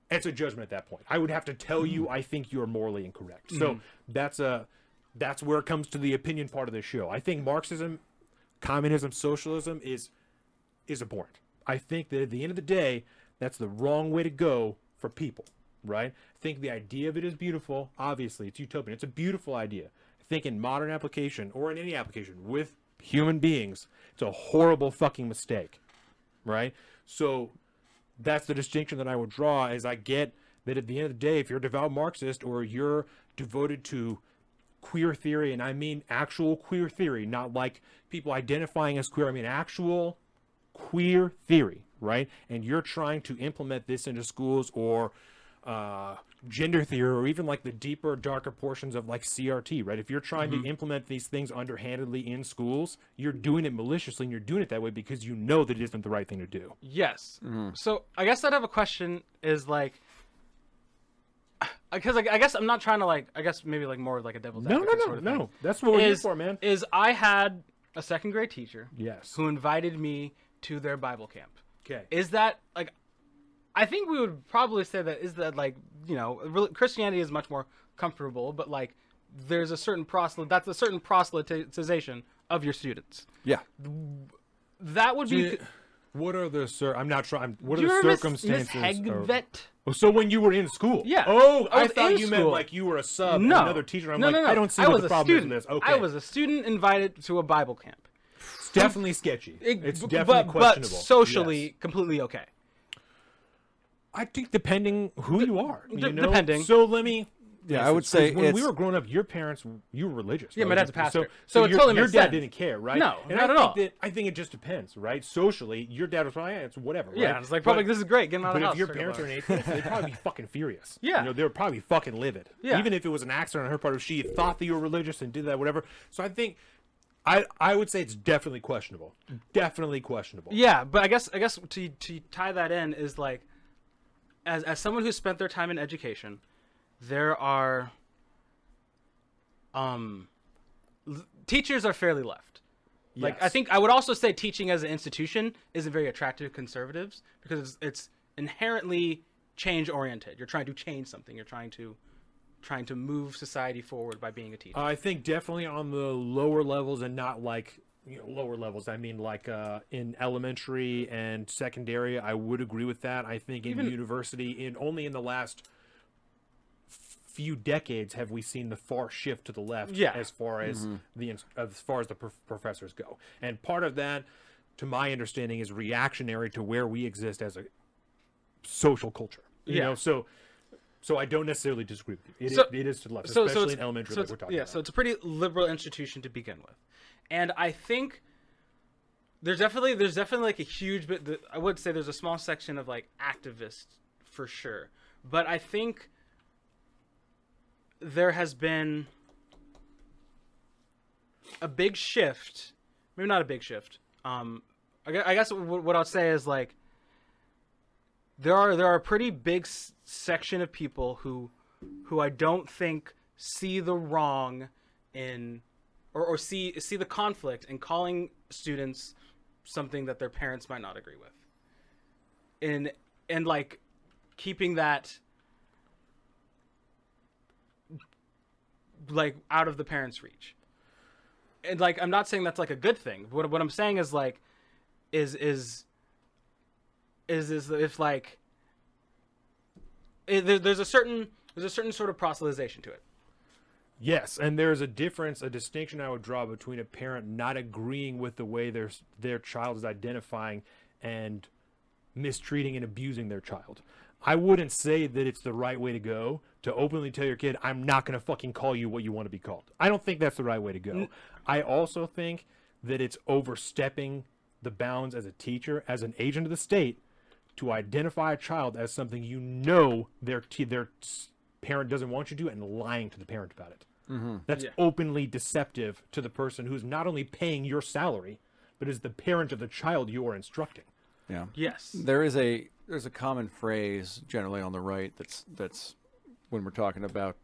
it's a judgment at that point. I would have to tell you I think you're morally incorrect. So that's where it comes to the opinion part of the show. I think Marxism, communism, socialism is abhorrent. I think that at the end of the day, that's the wrong way to go for people, right? I think the idea of it is beautiful. Obviously, it's utopian. It's a beautiful idea. I think in modern application, or in any application with human beings, it's a horrible fucking mistake, right? So that's the distinction that I would draw, is I get that at the end of the day, if you're a devout Marxist or you're devoted to queer theory, and I mean actual queer theory, not like people identifying as queer, I mean actual queer theory, right? And you're trying to implement this into schools, or gender theory, or even like the deeper, darker portions of like CRT, right? If you're trying to implement these things underhandedly in schools, you're doing it maliciously, and you're doing it that way because you know that it isn't the right thing to do. Yes. So I guess I'd have a question, is like, because I guess I'm not trying to like, I guess maybe like more of like a devil's advocate sort of thing. No. That's what we're here for, man. Is I had a second grade teacher Yes. who invited me to their Bible camp. Okay. Is that like, I think we would probably say that, is that like, you know, Christianity is much more comfortable, but like there's a certain that's a certain proselytization of your students. Yeah. That would be. What are the I'm not sure. What Do you are the remember circumstances? Miss Hegvet? So when you were in school? Yeah. Oh, I I was thought in you meant school. like you were a sub, No. another teacher. I'm No, like, no, no. I don't see I what was the a problem student. is in this. Okay. I was a student invited to a Bible camp. It's definitely sketchy. It's definitely questionable. But socially, Yes. completely okay. I think depending who you are, you know? Depending. So let me. Yeah, I would say when we it's- were growing up, your parents, you were religious. Yeah, right? my dad's a pastor. So it your, totally your makes dad sense. didn't care, right? No, and not I at all. think I think it just depends, right? Socially, your dad was like, yeah, it's whatever. Yeah, right? it's like probably But- this is great. Getting out But of the house. if your circle parents bar. are an atheist, they'd probably be fucking furious. Yeah. You know, they were probably fucking livid. Yeah. Even if it was an accident on her part, if she thought that you were religious and did that, whatever. So I think, I would say it's definitely questionable. Definitely questionable. Yeah, but I guess to tie that in is like, as someone who spent their time in education, there are teachers are fairly left. Like I Yes. think I would also say teaching as an institution isn't very attractive to conservatives because it's inherently change oriented. You're trying to change something. You're trying to move society forward by being a teacher. I think definitely on the lower levels, and not like, lower levels. I mean, like in elementary and secondary, I would agree with that. I think in university, only in the last few decades have we seen the far shift to the left. Yeah. As far as the professors go, and part of that, to my understanding, is reactionary to where we exist as a social culture. You know, so I don't necessarily disagree with you. It is to the left, especially it's- in elementary, so like we're talking about. So it's a pretty liberal institution to begin with, and I think there's definitely like a huge bit. I would say there's a small section of like activists for sure, but I think there has been a big shift. Maybe not a big shift. I guess what I'll say is like there are a pretty big section of people who I don't think see the wrong in or see the conflict in calling students something that their parents might not agree with. And like keeping that like out of the parents' reach. And like I'm not saying that's like a good thing. What I'm saying is like is if like there's a certain sort of proselytization to it. Yes, and there's a distinction I would draw between a parent not agreeing with the way their child is identifying and mistreating and abusing their child. I wouldn't say that it's the right way to go to openly tell your kid, I'm not going to fucking call you what you want to be called. I don't think that's the right way to go. I also think that it's overstepping the bounds as a teacher, as an agent of the state, to identify a child as something their parent doesn't want you to, and lying to the parent about it. That's openly deceptive to the person who's not only paying your salary, but is the parent of the child you are instructing. Yeah. Yes. There's a common phrase generally on the right that's when we're talking about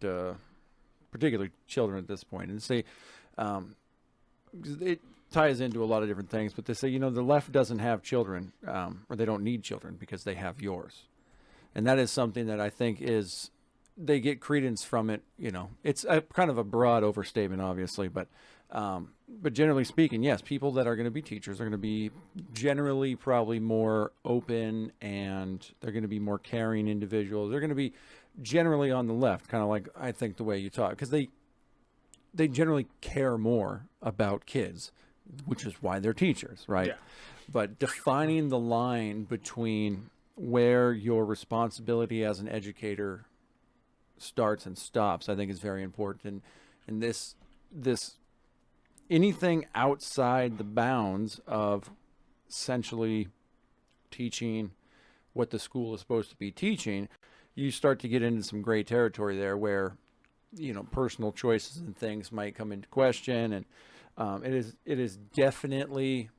particularly children at this point, and say it ties into a lot of different things, but they say, the left doesn't have children, or they don't need children because they have yours. And that is something that I think they get credence from it. It's a kind of a broad overstatement, obviously, but generally speaking, yes, people that are going to be teachers are going to be generally probably more open, and they're going to be more caring individuals. They're going to be generally on the left, kind of like I think the way you talk, because they generally care more about kids, which is why they're teachers, right? Yeah. But defining the line between where your responsibility as an educator starts and stops, I think is very important. And this anything outside the bounds of essentially teaching what the school is supposed to be teaching, you start to get into some gray territory there where, you know, personal choices and things might come into question. And it is definitely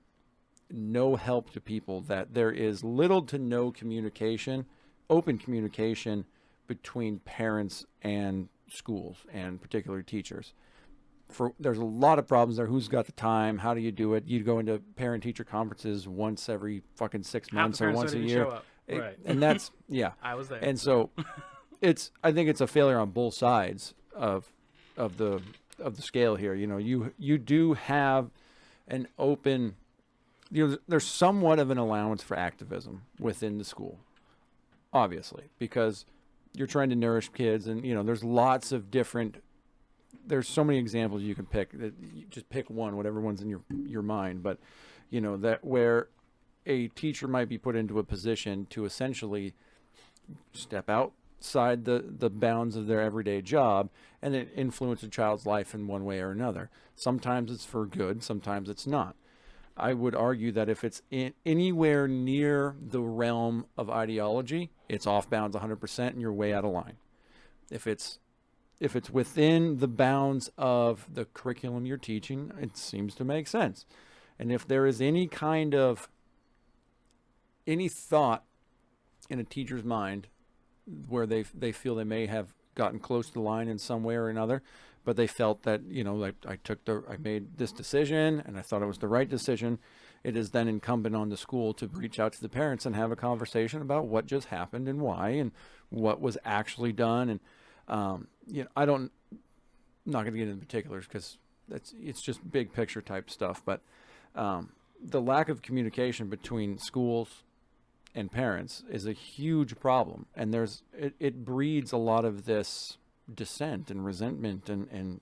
no help to people that there is little to no communication, open communication between parents and schools, and particularly teachers. There's a lot of problems there. Who's got the time? How do you do it? You go into parent-teacher conferences once every fucking 6 months or once a year. Right. And that's, yeah. I was there. And so I think it's a failure on both sides of the scale here. You know, you do have an open, you know, there's somewhat of an allowance for activism within the school, obviously, because you're trying to nourish kids, and, you know, there's lots of different, there's so many examples you can pick. That you just pick one, whatever one's in your mind. But, you know, that where a teacher might be put into a position to essentially step outside the bounds of their everyday job and it influence a child's life in one way or another. Sometimes it's for good, sometimes it's not. I would argue that if it's anywhere near the realm of ideology, it's off bounds 100% and you're way out of line. If it's within the bounds of the curriculum you're teaching, it seems to make sense. And if there is any thought in a teacher's mind where they feel they may have gotten close to the line in some way or another, but they felt that, you know, like I made this decision and I thought it was the right decision, it is then incumbent on the school to reach out to the parents and have a conversation about what just happened and why and what was actually done. And you know, I'm not going to get into particulars because it's just big picture type stuff, but the lack of communication between schools and parents is a huge problem, and it breeds a lot of this dissent and resentment and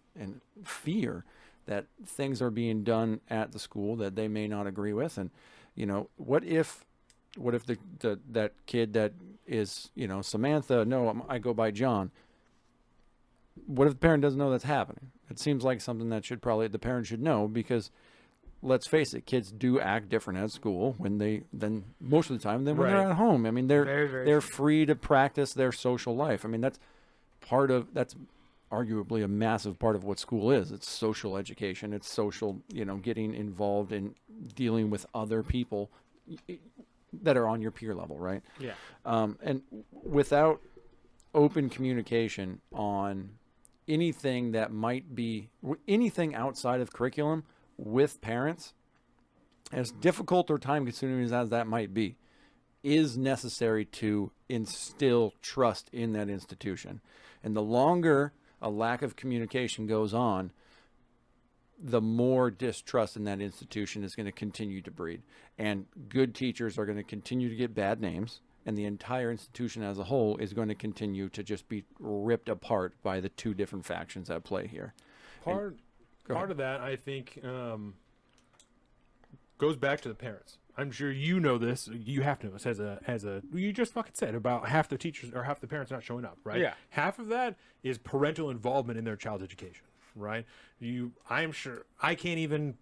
fear that things are being done at the school that they may not agree with. And, you know, what if that kid that is, you know, Samantha, no, I go by John. What if the parent doesn't know that's happening? It seems like something that the parent should know, because let's face it, kids do act different at school than most of the time than when they're at home. I mean, they're free to practice their social life. I mean, that's arguably a massive part of what school is. It's social education. It's social, you know, getting involved in dealing with other people that are on your peer level, right? Yeah. And without open communication on anything that might be anything outside of curriculum with parents, as difficult or time consuming as that might be, is necessary to instill trust in that institution. And the longer a lack of communication goes on, the more distrust in that institution is going to continue to breed. And good teachers are going to continue to get bad names, and the entire institution as a whole is going to continue to just be ripped apart by the two different factions at play here. Part of that, I think, goes back to the parents. I'm sure you know this. You have to know this as a you just fucking said about half the teachers or half the parents not showing up, right? Yeah. Half of that is parental involvement in their child's education, right? I'm sure I can't even.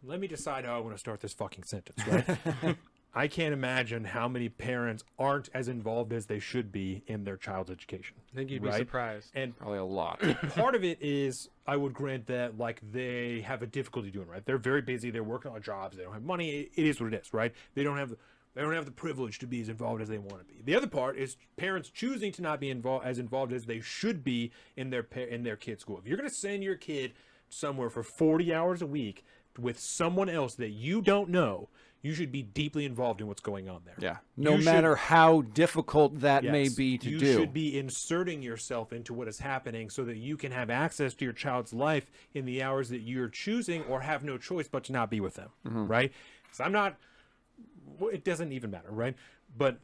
Let me decide how I want to start this fucking sentence, right? I can't imagine how many parents aren't as involved as they should be in their child's education. I think you'd be surprised. And Probably a lot. part of it is, I would grant that, like, they have a difficulty doing it, right? They're very busy. They're working on jobs. They don't have money. It is what it is, right? They don't have the privilege to be as involved as they want to be. The other part is parents choosing to not be involved as they should be in their kid's school. If you're going to send your kid somewhere for 40 hours a week with someone else that you don't know, you should be deeply involved in what's going on there. Yeah. No matter how difficult that may be to do. You should be inserting yourself into what is happening so that you can have access to your child's life in the hours that you're choosing, or have no choice but to not be with them, right? So it doesn't even matter, right? But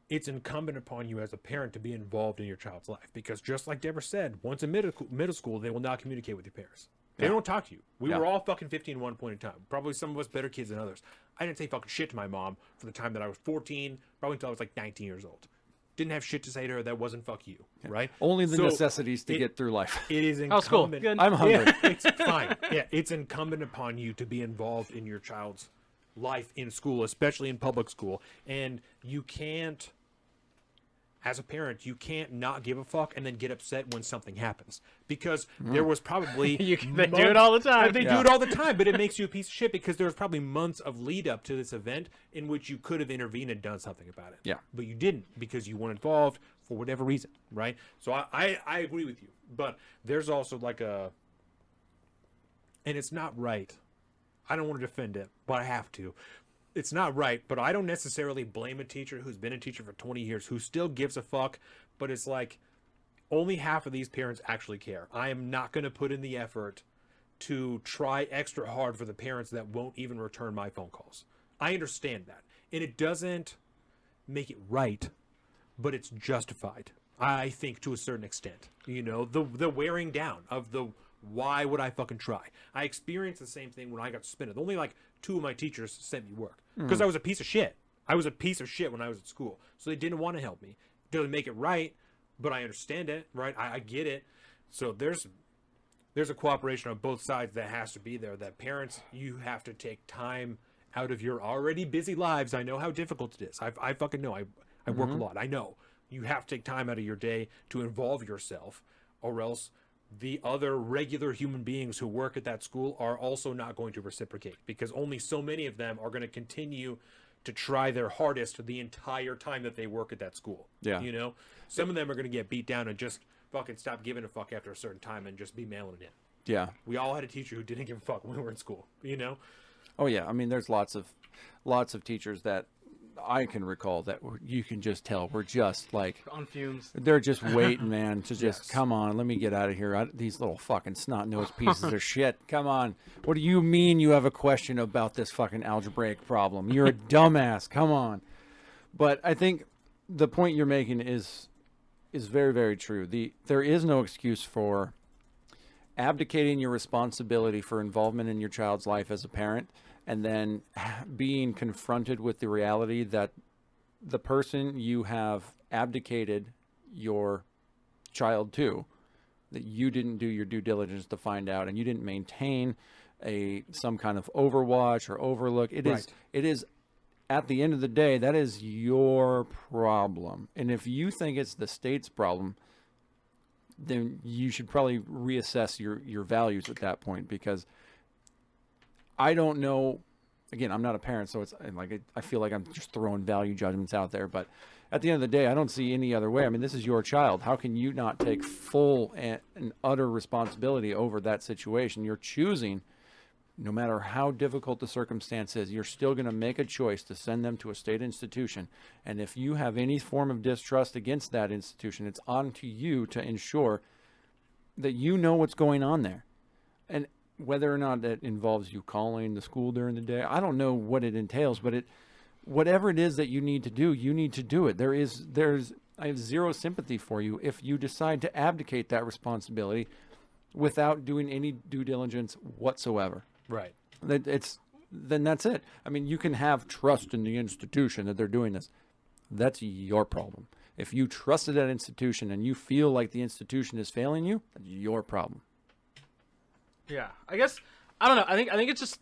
it's incumbent upon you as a parent to be involved in your child's life, because just like Deborah said, once in middle school, they will not communicate with your parents. They don't talk to you. We were all fucking 15 at one point in time. Probably some of us better kids than others. I didn't say fucking shit to my mom for the time that I was 14, probably until I was like 19 years old. Didn't have shit to say to her that wasn't fuck you, right? Only the necessities to get through life. It is How's school? incumbent. Good. I'm hungry. Yeah, it's fine. Yeah, it's incumbent upon you to be involved in your child's life in school, especially in public school. And you can't, as a parent, you can't not give a fuck and then get upset when something happens. Because there was probably... They do it all the time. They do it all the time, but it makes you a piece of shit because there was probably months of lead up to this event in which you could have intervened and done something about it. Yeah. But you didn't because you weren't involved for whatever reason, right? So I agree with you. But there's also like a... And it's not right. I don't want to defend it, but I have to. It's not right, but I don't necessarily blame a teacher who's been a teacher for 20 years who still gives a fuck, but it's like only half of these parents actually care. I am not going to put in the effort to try extra hard for the parents that won't even return my phone calls. I understand that. And it doesn't make it right, but it's justified, I think, to a certain extent. You know, the wearing down of the why would I fucking try? I experienced the same thing when I got suspended. Only like 2 of my teachers sent me work because I was a piece of shit. I was a piece of shit when I was at school. So they didn't want to help me. Doesn't make it right, but I understand it, right? I get it. So there's a cooperation on both sides that has to be there. That parents, you have to take time out of your already busy lives. I know how difficult it is. I fucking know. I work a lot. I know. You have to take time out of your day to involve yourself, or else the other regular human beings who work at that school are also not going to reciprocate, because only so many of them are going to continue to try their hardest the entire time that they work at that school. Yeah. You know, some of them are going to get beat down and just fucking stop giving a fuck after a certain time and just be mailing it in. Yeah. We all had a teacher who didn't give a fuck when we were in school, you know? Oh yeah. I mean, there's lots of teachers that I can recall that you can just tell we're just like On fumes. they're just waiting, man, to just come on, let me get out of here. These little fucking snot-nosed pieces of shit. Come on. What do you mean you have a question about this fucking algebraic problem? You're a dumbass. Come on. But I think the point you're making is very, very true. There is no excuse for abdicating your responsibility for involvement in your child's life as a parent, and then being confronted with the reality that the person you have abdicated your child to, that you didn't do your due diligence to find out, and you didn't maintain some kind of overwatch or overlook. It is at the end of the day, that is your problem. And if you think it's the state's problem, then you should probably reassess your values at that point, because I don't know. Again, I'm not a parent, so it's like I feel like I'm just throwing value judgments out there. But at the end of the day, I don't see any other way. I mean, this is your child. How can you not take full and utter responsibility over that situation? You're choosing, no matter how difficult the circumstance is, you're still going to make a choice to send them to a state institution. And if you have any form of distrust against that institution, it's on to you to ensure that you know what's going on there. And whether or not that involves you calling the school during the day, I don't know what it entails, but whatever it is that you need to do, you need to do it. I have zero sympathy for you if you decide to abdicate that responsibility without doing any due diligence whatsoever. Right. Then that's it. I mean, you can have trust in the institution that they're doing this. That's your problem. If you trusted that institution and you feel like the institution is failing you, that's your problem. Yeah, I guess I don't know. I think it's just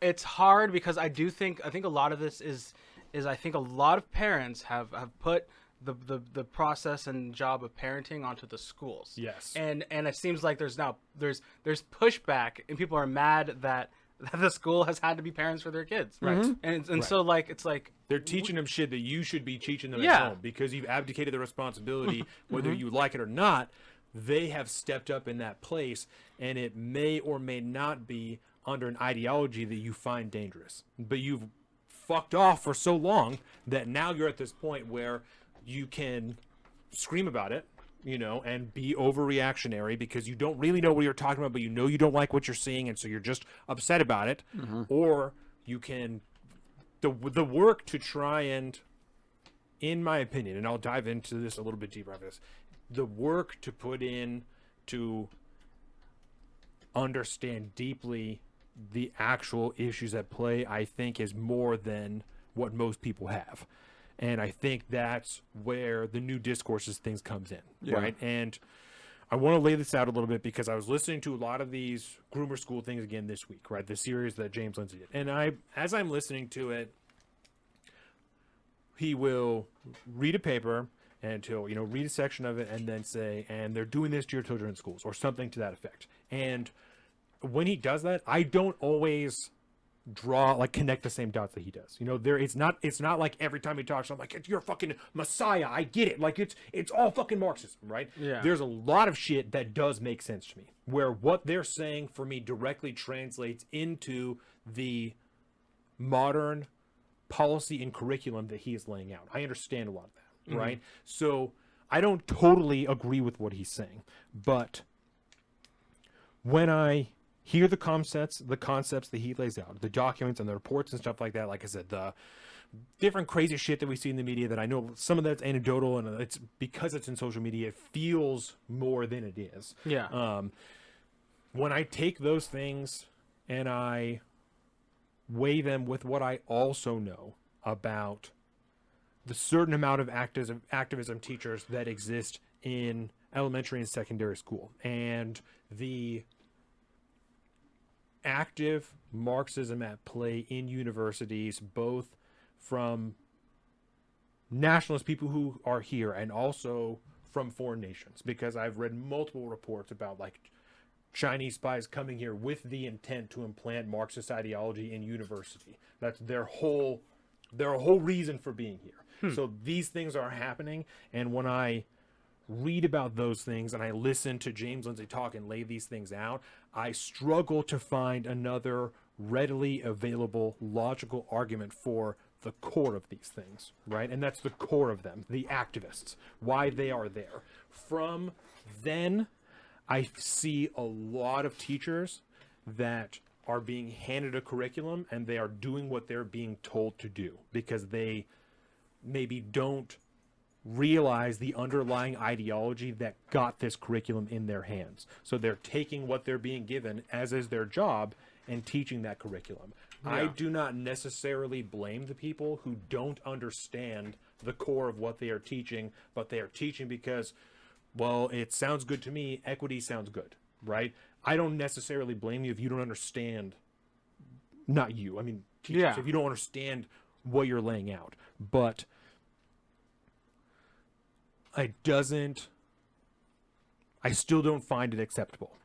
it's hard because I think a lot of this is I think a lot of parents have put the process and job of parenting onto the schools. Yes. And it seems like there's pushback and people are mad that the school has had to be parents for their kids. Right. And Right. so like it's like they're teaching them shit that you should be teaching them Yeah. at home, because you've abdicated the responsibility, whether you like it or not. They have stepped up in that place, and it may or may not be under an ideology that you find dangerous. But you've fucked off for so long that now you're at this point where you can scream about it, you know, and be overreactionary because you don't really know what you're talking about, but you know you don't like what you're seeing, and so you're just upset about it. Or you can the work to try and in my opinion, and I'll dive into this a little bit deeper after this, the work to put in to understand deeply the actual issues at play, I think, is more than what most people have. And I think that's where the new discourses things comes in, right? And I want to lay this out a little bit because I was listening to a lot of these groomer school things again this week, right? The series that James Lindsay did. And as I'm listening to it, he will read a paper and he'll, read a section of it and then say, and they're doing this to your children in schools or something to that effect. And when he does that, I don't always connect the same dots that he does. It's not like every time he talks, I'm like, you're a fucking messiah. I get it. Like it's all fucking Marxism, right? Yeah. There's a lot of shit that does make sense to me, where what they're saying for me directly translates into the modern policy and curriculum that he is laying out. I understand a lot of that, right? So I don't totally agree with what he's saying, but when I hear the concepts that he lays out, the documents and the reports and stuff like that, like I said, the different crazy shit that we see in the media that I know some of that's anecdotal, and it's because it's in social media, it feels more than it is. Yeah. When I take those things and I weigh them with what I also know about the certain amount of activism teachers that exist in elementary and secondary school, and the active Marxism at play in universities, both from nationalist people who are here and also from foreign nations, because I've read multiple reports about Chinese spies coming here with the intent to implant Marxist ideology in university. That's their whole reason for being here. So these things are happening, and when I read about those things and I listen to James Lindsay talk and lay these things out, I struggle to find another readily available logical argument for the core of these things, right? And that's the core of them, the activists, why they are there. From then, I see a lot of teachers that are being handed a curriculum and they are doing what they're being told to do because they maybe don't realize the underlying ideology that got this curriculum in their hands. So they're taking what they're being given, as is their job, and teaching that curriculum. Yeah. I do not necessarily blame the people who don't understand the core of what they are teaching, but they are teaching because, well, it sounds good to me. Equity sounds good, right? I don't necessarily blame you if you don't understand. Not you. I mean, teachers, Yeah. if you don't understand what you're laying out. But I still don't find it acceptable,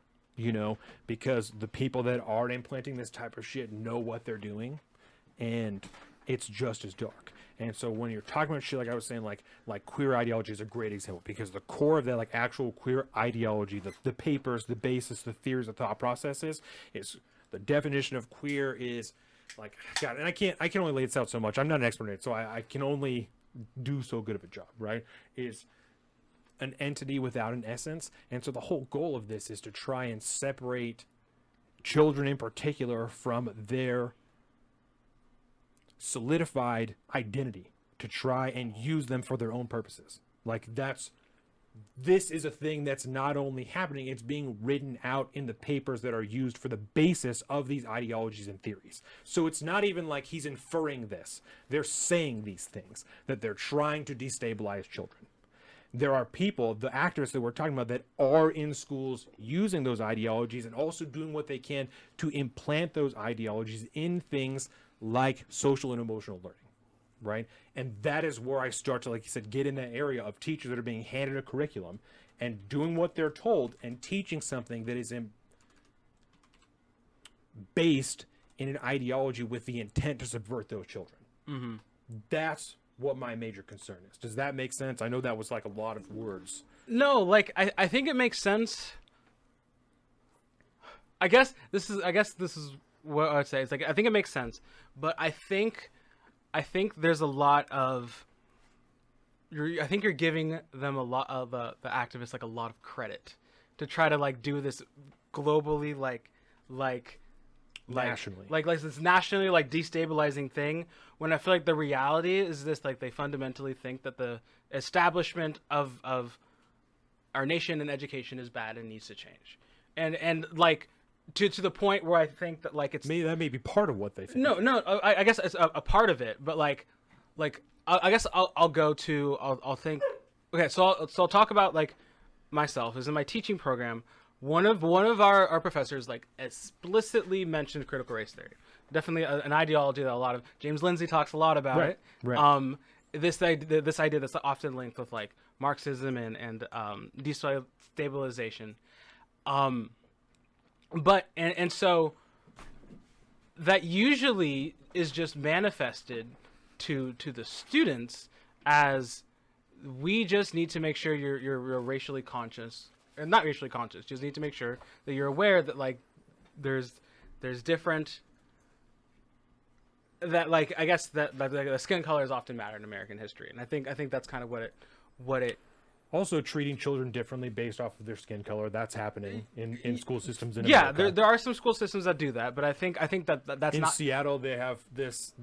because the people that are implanting this type of shit know what they're doing, and it's just as dark. And so when you're talking about shit, like I was saying, like queer ideology is a great example, because the core of that, actual queer ideology, the papers, the basis, the theories, the thought processes, is the definition of queer is God, and I can only lay this out so much. I'm not an expert in it, so I can only do so good of a job, right? Is an entity without an essence. And so the whole goal of this is to try and separate children in particular from their solidified identity, to try and use them for their own purposes. This is a thing that's not only happening, it's being written out in the papers that are used for the basis of these ideologies and theories. So it's not even like he's inferring this. They're saying these things, that they're trying to destabilize children. There are people, the activists that we're talking about, that are in schools using those ideologies and also doing what they can to implant those ideologies in things like social and emotional learning, right? And that is where I start to, like you said, get in that area of teachers that are being handed a curriculum and doing what they're told and teaching something that is based in an ideology with the intent to subvert those children. Mm-hmm. That's what my major concern is. Does that make sense? I know that was a lot of words. No, I think it makes sense. I guess this is what I would say. It's I think it makes sense, but I think there's a lot of I think you're giving them a lot of the activists a lot of credit to try to do this globally Nationally. like this nationally like destabilizing thing, when I feel like the reality is this, like they fundamentally think that the establishment of our nation and education is bad and needs to change, and like to the point where I think that like it's Maybe that may be part of what they think. no I guess it's a part of it, but like I guess I'll think. Okay, so I'll talk about like myself. Is in my teaching program, one of our professors like explicitly mentioned critical race theory. Definitely an ideology that a lot of James Lindsay talks a lot about Right, it. right. This idea that's often linked with like Marxism and destabilization. But so that usually is just manifested to the students as, we just need to make sure you're racially conscious, or not racially conscious. Just need to make sure that you're aware that like there's different, that like I guess that the skin colors often matter in American history, and I think that's kind of what it. Also, treating children differently based off of their skin color, that's happening in school systems in Yeah, America. there are some school systems that do that, but I think that's in not. Seattle, they have this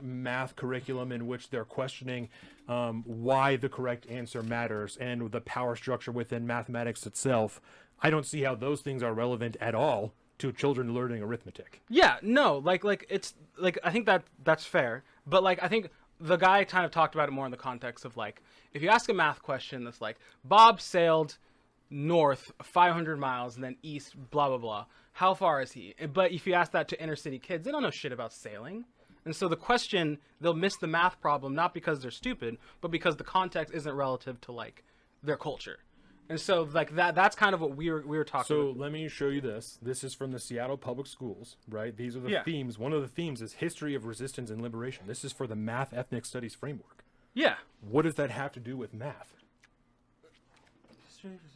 math curriculum in which they're questioning why the correct answer matters and the power structure within mathematics itself. I don't see how those things are relevant at all to children learning arithmetic. Yeah, no, like it's like I think that's fair, but like I think the guy kind of talked about it more in the context of like, if you ask a math question that's like, Bob sailed north 500 miles and then east blah blah blah, how far is he? But if you ask that to inner city kids, they don't know shit about sailing, and so the question, they'll miss the math problem not because they're stupid, but because the context isn't relative to like their culture. And so like that's kind of what we were talking So about. let me show you this. This is from the Seattle Public Schools, right? These are the Yeah. themes. One of the themes is history of resistance and liberation. This is for the math ethnic studies framework. Yeah. What does that have to do with math?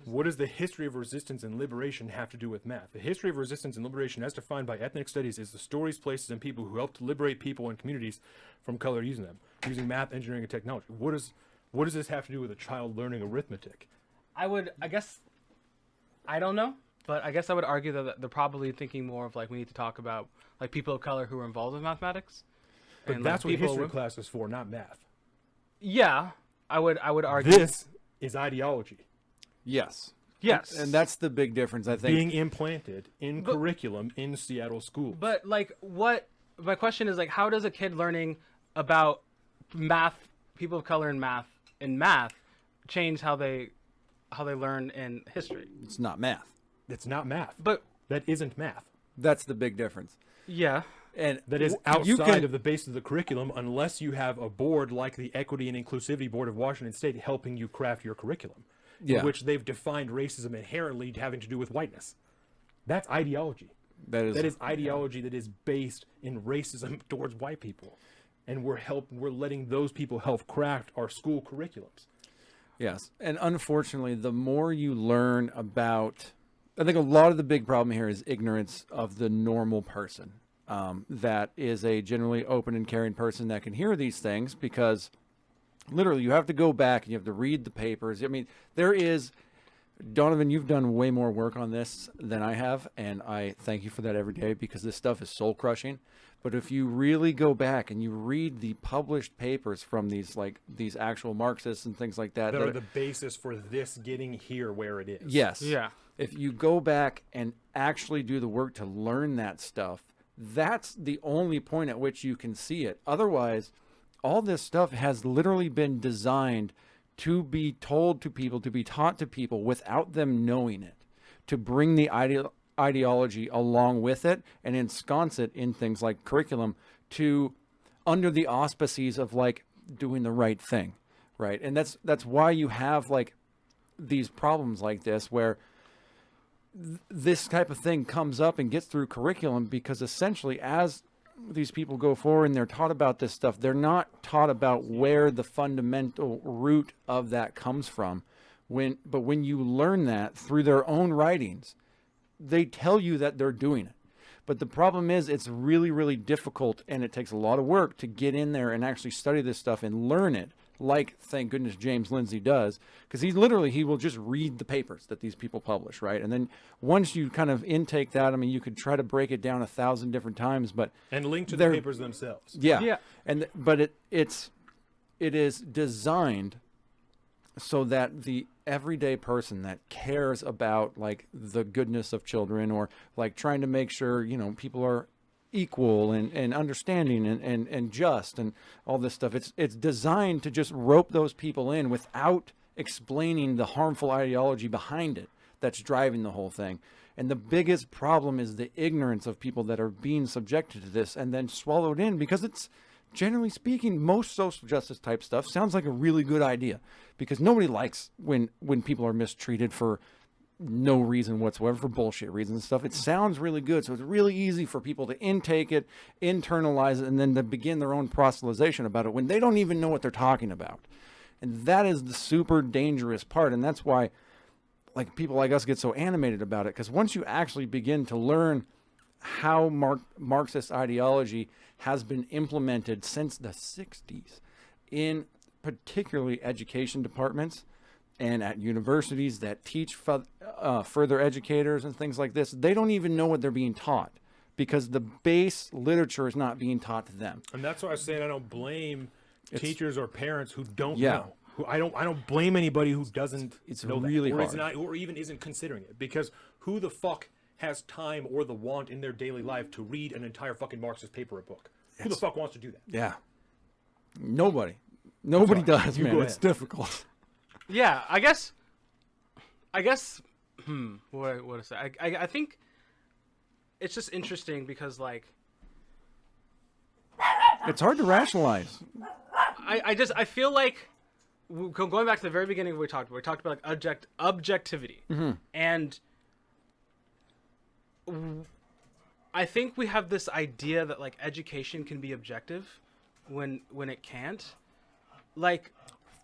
What does the history of resistance and liberation have to do with math? The history of resistance and liberation, as defined by ethnic studies, is the stories, places, and people who helped liberate people and communities from color using them, using math, engineering, and technology. What does this have to do with a child learning arithmetic? I don't know, but I guess I would argue that they're probably thinking more of like, we need to talk about like people of color who are involved with mathematics. But and, that's like, what people history with- class is for, not math. Yeah, I would argue. This is ideology Yes. Yes. And that's the big difference, I think. being implanted in curriculum in Seattle schools. But like, what my question is like, how does a kid learning about math, people of color in math, change how they learn in history? It's not math. It's not math. But That isn't math. That's the big difference. yeah, And That is you outside can- of the base of the curriculum, unless you have a board like the Equity and Inclusivity Board of Washington State helping you craft your curriculum, Yeah. in which they've defined racism inherently having to do with whiteness. That's ideology. that is Ideology that is based in racism towards white people, and we're letting those people help craft our school curriculums. Yes. And unfortunately, the more you learn about, I think a lot of the big problem here is ignorance of the normal person. That is a generally open and caring person that can hear these things, because literally you have to go back and you have to read the papers. I mean, there is, Donovan, you've done way more work on this than I have, and I thank you for that every day, because this stuff is soul crushing. But if you really go back and you read the published papers from these actual Marxists and things like that, That are the basis for this getting here where it is. yes, yeah, if you go back and actually do the work to learn that stuff, that's the only point at which you can see it. Otherwise, all this stuff has literally been designed to be told to people, to be taught to people without them knowing it, to bring the ideology along with it and ensconce it in things like curriculum, to under the auspices of like doing the right thing, right? And that's why you have like these problems like this, where this type of thing comes up and gets through curriculum, because essentially as these people go forward and they're taught about this stuff, they're not taught about where the fundamental root of that comes from. But when you learn that through their own writings, they tell you that they're doing it. But the problem is it's really, really difficult, and it takes a lot of work to get in there and actually study this stuff and learn it like, thank goodness, James Lindsay does, because he will just read the papers that these people publish, right? And then once you kind of intake that, I mean, you could try to break it down 1,000 different times, but And link to the papers themselves. yeah, Yeah. but it is designed so that the everyday person that cares about like the goodness of children, or like trying to make sure, you know, people are equal and understanding and just and all this stuff, it's designed to just rope those people in without explaining the harmful ideology behind it that's driving the whole thing. And the biggest problem is the ignorance of people that are being subjected to this and then swallowed in, because it's, generally speaking, most social justice type stuff sounds like a really good idea, because nobody likes when people are mistreated for no reason whatsoever, for bullshit reasons and stuff. It sounds really good, so it's really easy for people to intake it, internalize it, and then to begin their own proselytization about it when they don't even know what they're talking about. And that is the super dangerous part, and that's why like people like us get so animated about it, because once you actually begin to learn how Marxist ideology has been implemented since the 60s in particularly education departments and at universities that teach further educators and things like this, they don't even know what they're being taught, because the base literature is not being taught to them. And that's why I was saying I don't blame teachers or parents who don't Yeah. know. Who I don't blame anybody who doesn't know really that, or, is hard. not, or even isn't considering it, because who the fuck has time or the want in their daily life to read an entire fucking Marxist paper or book? Who the fuck wants to do that? Yeah. Nobody does, You man. go It's ahead. difficult. Yeah, I guess. What to say? I think it's just interesting because like It's hard to rationalize. I feel like going back to the very beginning of what we talked about like objectivity, and I think we have this idea that like education can be objective when it can't. Like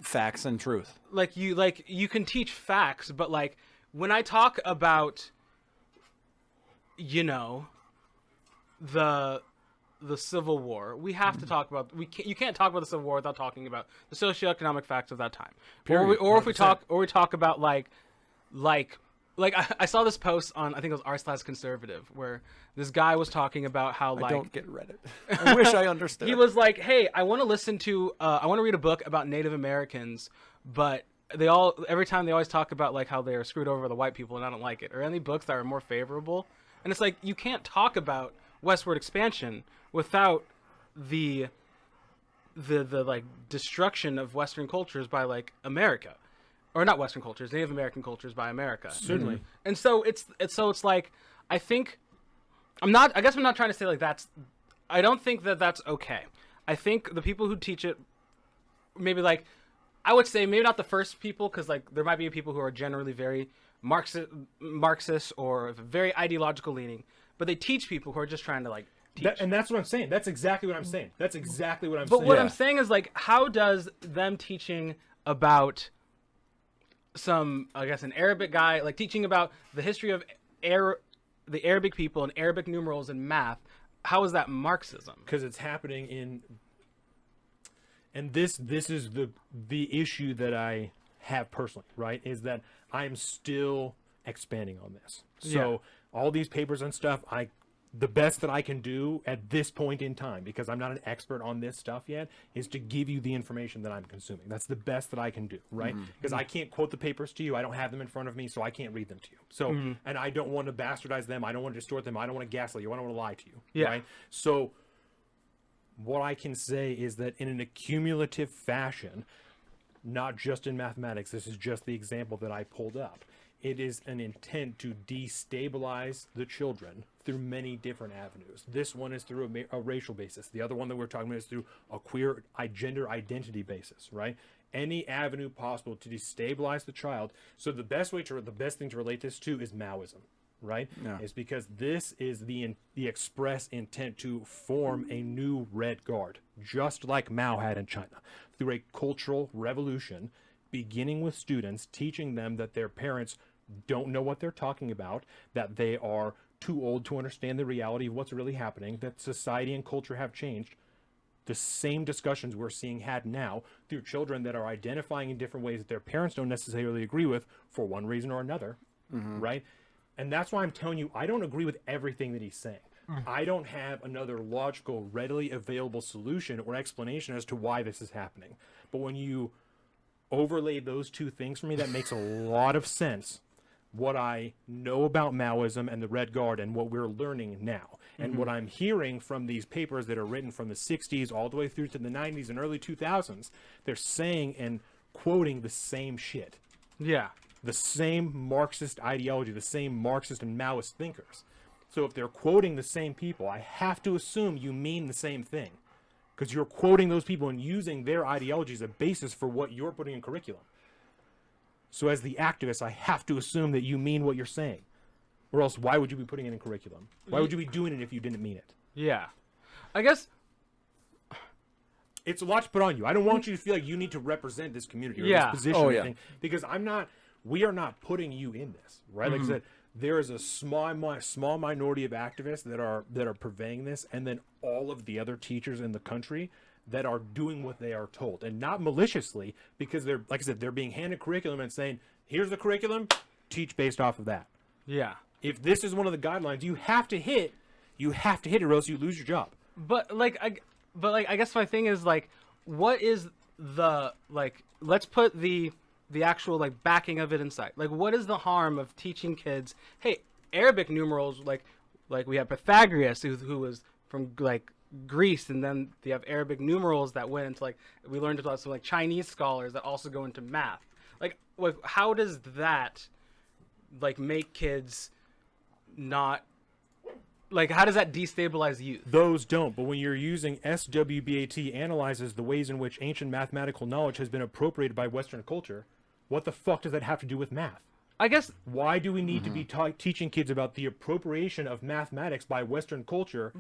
Facts and truth. you can teach facts, but like when I talk about, you know, the Civil War, we have to talk about you can't talk about the Civil War without talking about the socioeconomic facts of that time. Period. Or if we talk about like I saw this post on, I think it was r/conservative, where this guy was talking about how like I don't get Reddit. I wish I understood. he was like, hey, I want to read a book about Native Americans, but every time they always talk about like how they're screwed over by the white people, and I don't like it. Or any books that are more favorable. And it's like, you can't talk about westward expansion without the like destruction of Western cultures by like America, or not Western cultures, Native American cultures by America. Certainly. And so it's like, I guess I'm not trying to say like I don't think that that's okay. I think the people who teach it, maybe like, I would say maybe not the first people, because like there might be people who are generally very Marxist or very ideological leaning, but they teach people who are just trying to like teach. And that's what I'm saying. That's exactly what I'm saying. But But saying. what I'm saying is like, how does them teaching about some, I guess, an Arabic guy, like teaching about the history of the Arabic people and Arabic numerals and math, how is that Marxism? Because it's happening in, and this is the issue that I have personally, right? Is that I'm still expanding on this. So all these papers and stuff, the best that I can do at this point in time, because I'm not an expert on this stuff yet, is to give you the information that I'm consuming. That's the best that I can do, right? Because I can't quote the papers to you. I don't have them in front of me, so I can't read them to you. So, and I don't want to bastardize them. I don't want to distort them. I don't want to gaslight you. I don't want to lie to you, right? So what I can say is that in an accumulative fashion, not just in mathematics, this is just the example that I pulled up, it is an intent to destabilize the children through many different avenues. This one is through a racial basis. The other one that we're talking about is through a queer gender identity basis, right? Any avenue possible to destabilize the child. So the best thing to relate this to is Maoism, right? Yeah. Is because this is the express intent to form a new Red Guard, just like Mao had in China, through a cultural revolution, beginning with students, teaching them that their parents don't know what they're talking about, that they are too old to understand the reality of what's really happening, that society and culture have changed. the same discussions we're seeing had now through children that are identifying in different ways that their parents don't necessarily agree with for one reason or another, right? And that's why I'm telling you, I don't agree with everything that he's saying. I don't have another logical, readily available solution or explanation as to why this is happening. But when you overlay those two things for me, that makes a lot of sense. What I know about Maoism and the Red Guard and what we're learning now. And what I'm hearing from these papers that are written from the 60s all the way through to the 90s and early 2000s, they're saying and quoting the same shit. Yeah. The same Marxist ideology, the same Marxist and Maoist thinkers. So if they're quoting the same people, I have to assume you mean the same thing. Because you're quoting those people and using their ideology as a basis for what you're putting in curriculum. So as the activist, I have to assume that you mean what you're saying. Or else why would you be putting it in curriculum? Why would you be doing it if you didn't mean it? Yeah. I guess It's a lot to put on you. I don't want you to feel like you need to represent this community or Yeah. this position Oh, or yeah. anything. Because we are not putting you in this, right? Like I said, there is a small minority of activists that are purveying this, and then all of the other teachers in the country that are doing what they are told, and not maliciously, because they're, like I said, they're being handed curriculum and saying, here's the curriculum, teach based off of that. yeah. If this is one of the guidelines, you have to hit it, or else you lose your job. But I guess my thing is like, what is the like? Let's put the actual like backing of it inside. Like, what is the harm of teaching kids? Hey, Arabic numerals, like we have Pythagoras who was from like Greece, and then you have Arabic numerals that went into like we learned about some like Chinese scholars that also go into math. Like how does that like make kids not like, how does that destabilize youth? Those don't, but when you're using SWBAT analyzes the ways in which ancient mathematical knowledge has been appropriated by Western culture, what the fuck does that have to do with math? I guess Why do we need to be teaching kids about the appropriation of mathematics by Western culture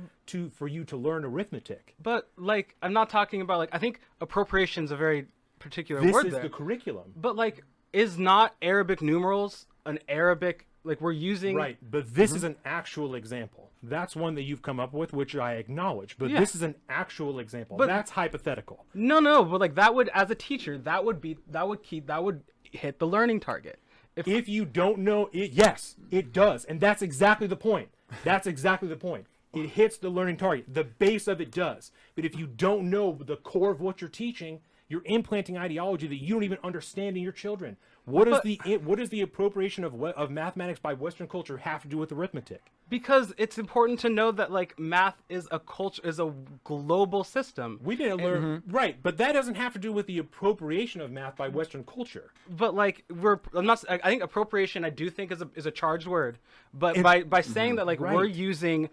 for you to learn arithmetic? but like I'm not talking about like I think appropriation is a very particular This word is there. the curriculum. But like is not Arabic numerals an Arabic like we're using Right, but this is an actual example. That's one that you've come up with, which I acknowledge. But Yeah. this is an actual example. But- That's hypothetical. No, but like that would as a teacher that would hit the learning target. If you don't know it, yes, it does. And that's exactly the point. That's exactly the point. It hits the learning target. The base of it does. But if you don't know the core of what you're teaching, you're implanting ideology that you don't even understand in your children. What does the appropriation of mathematics by Western culture have to do with arithmetic? Because it's important to know that like math is a culture is a global system. We didn't learn right, but that doesn't have to do with the appropriation of math by Western culture. But like I think appropriation I do think is a charged word. But by saying that like we're Right. using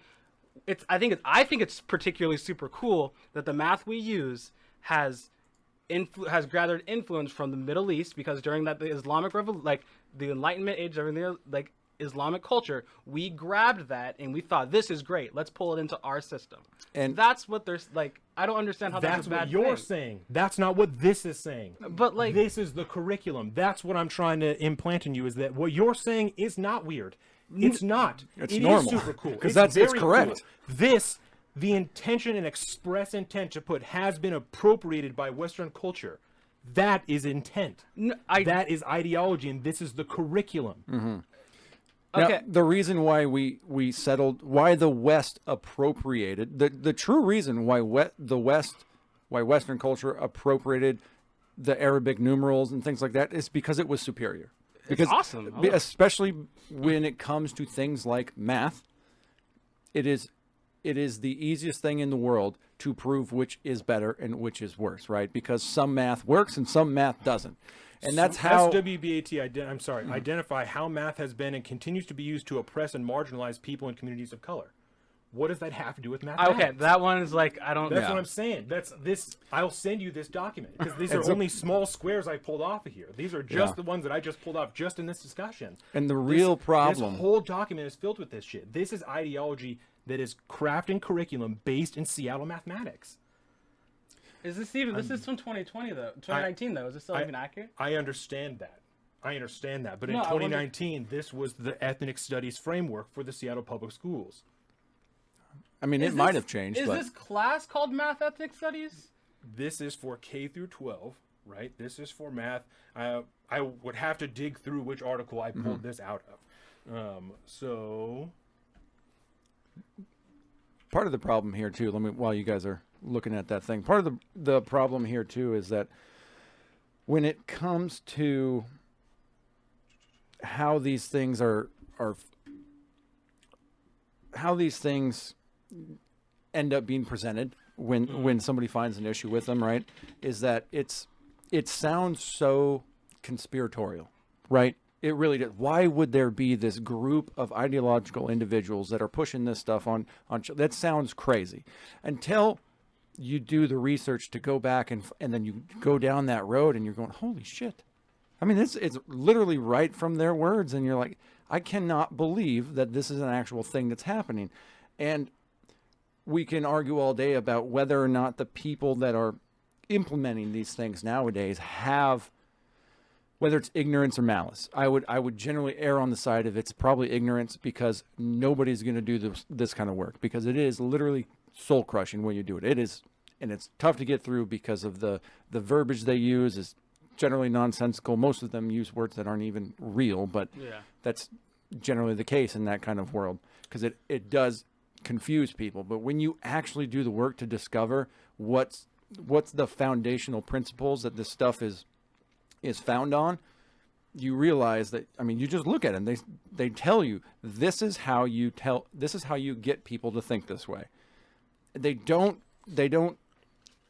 I think it's particularly super cool that the math we use has gathered influence from the Middle East, because during that the Islamic like the Enlightenment age, everything like Islamic culture, we grabbed that and we thought this is great. Let's pull it into our system. And That's what there's like. I don't understand how That's that's a bad what you're thing. saying. That's not what this is saying. But like This is the curriculum. That's what I'm trying to implant in you, is that what you're saying is not weird. It's not. It's It is normal. super cool. 'Cause it's very correct. cool. The intention and express intent to put has been appropriated by Western culture. That is intent. That is ideology, and this is the curriculum. Now, Okay. the reason why we settled, why the West appropriated, the true reason why why Western culture appropriated the Arabic numerals and things like that is because it was superior. Because awesome. I love it. especially when it comes to things like math, it is the easiest thing in the world to prove which is better and which is worse, right? Because some math works and some math doesn't. And that's how SWBAT, identify how math has been and continues to be used to oppress and marginalize people and communities of color. What does that have to do with mathematics? Okay, that one is like I don't. That's what I'm saying. That's this. I'll send you this document because these are only small squares I pulled off of here. These are just the ones that I just pulled off just in this discussion. And the real problem, This whole document is filled with this shit. This is ideology that is crafting curriculum based in Seattle mathematics. Is this even? This is from 2020 though. 2019 though. Is this still even accurate? I understand that. But in No, I wonder- 2019, this was the ethnic studies framework for the Seattle public schools. I mean, it might have changed. Is but this class called Math Ethnic Studies? This is for K through 12, right? This is for math. I would have to dig through which article I pulled this out of. So part of the problem here too, while you guys are looking at that thing, part of the problem here too is that when it comes to how these things how these things end up being presented when somebody finds an issue with them, right, is that it sounds so conspiratorial, right? It really does. Why would there be this group of ideological individuals that are pushing this stuff on that sounds crazy until you do the research to go back and then you go down that road and you're going, holy shit. I mean, it's literally right from their words. And you're like, I cannot believe that this is an actual thing that's happening. And we can argue all day about whether or not the people that are implementing these things nowadays have, whether it's ignorance or malice. I would generally err on the side of it's probably ignorance, because nobody's going to do this kind of work, because it is literally soul crushing when you do it. It is, and it's tough to get through because of the verbiage they use is generally nonsensical. Most of them use words that aren't even real, but that's generally the case in that kind of world, because it does confuse people. But when you actually do the work to discover what's the foundational principles that this stuff is found on, you realize that, I mean, you just look at it and they tell you this is how you get people to think this way. They don't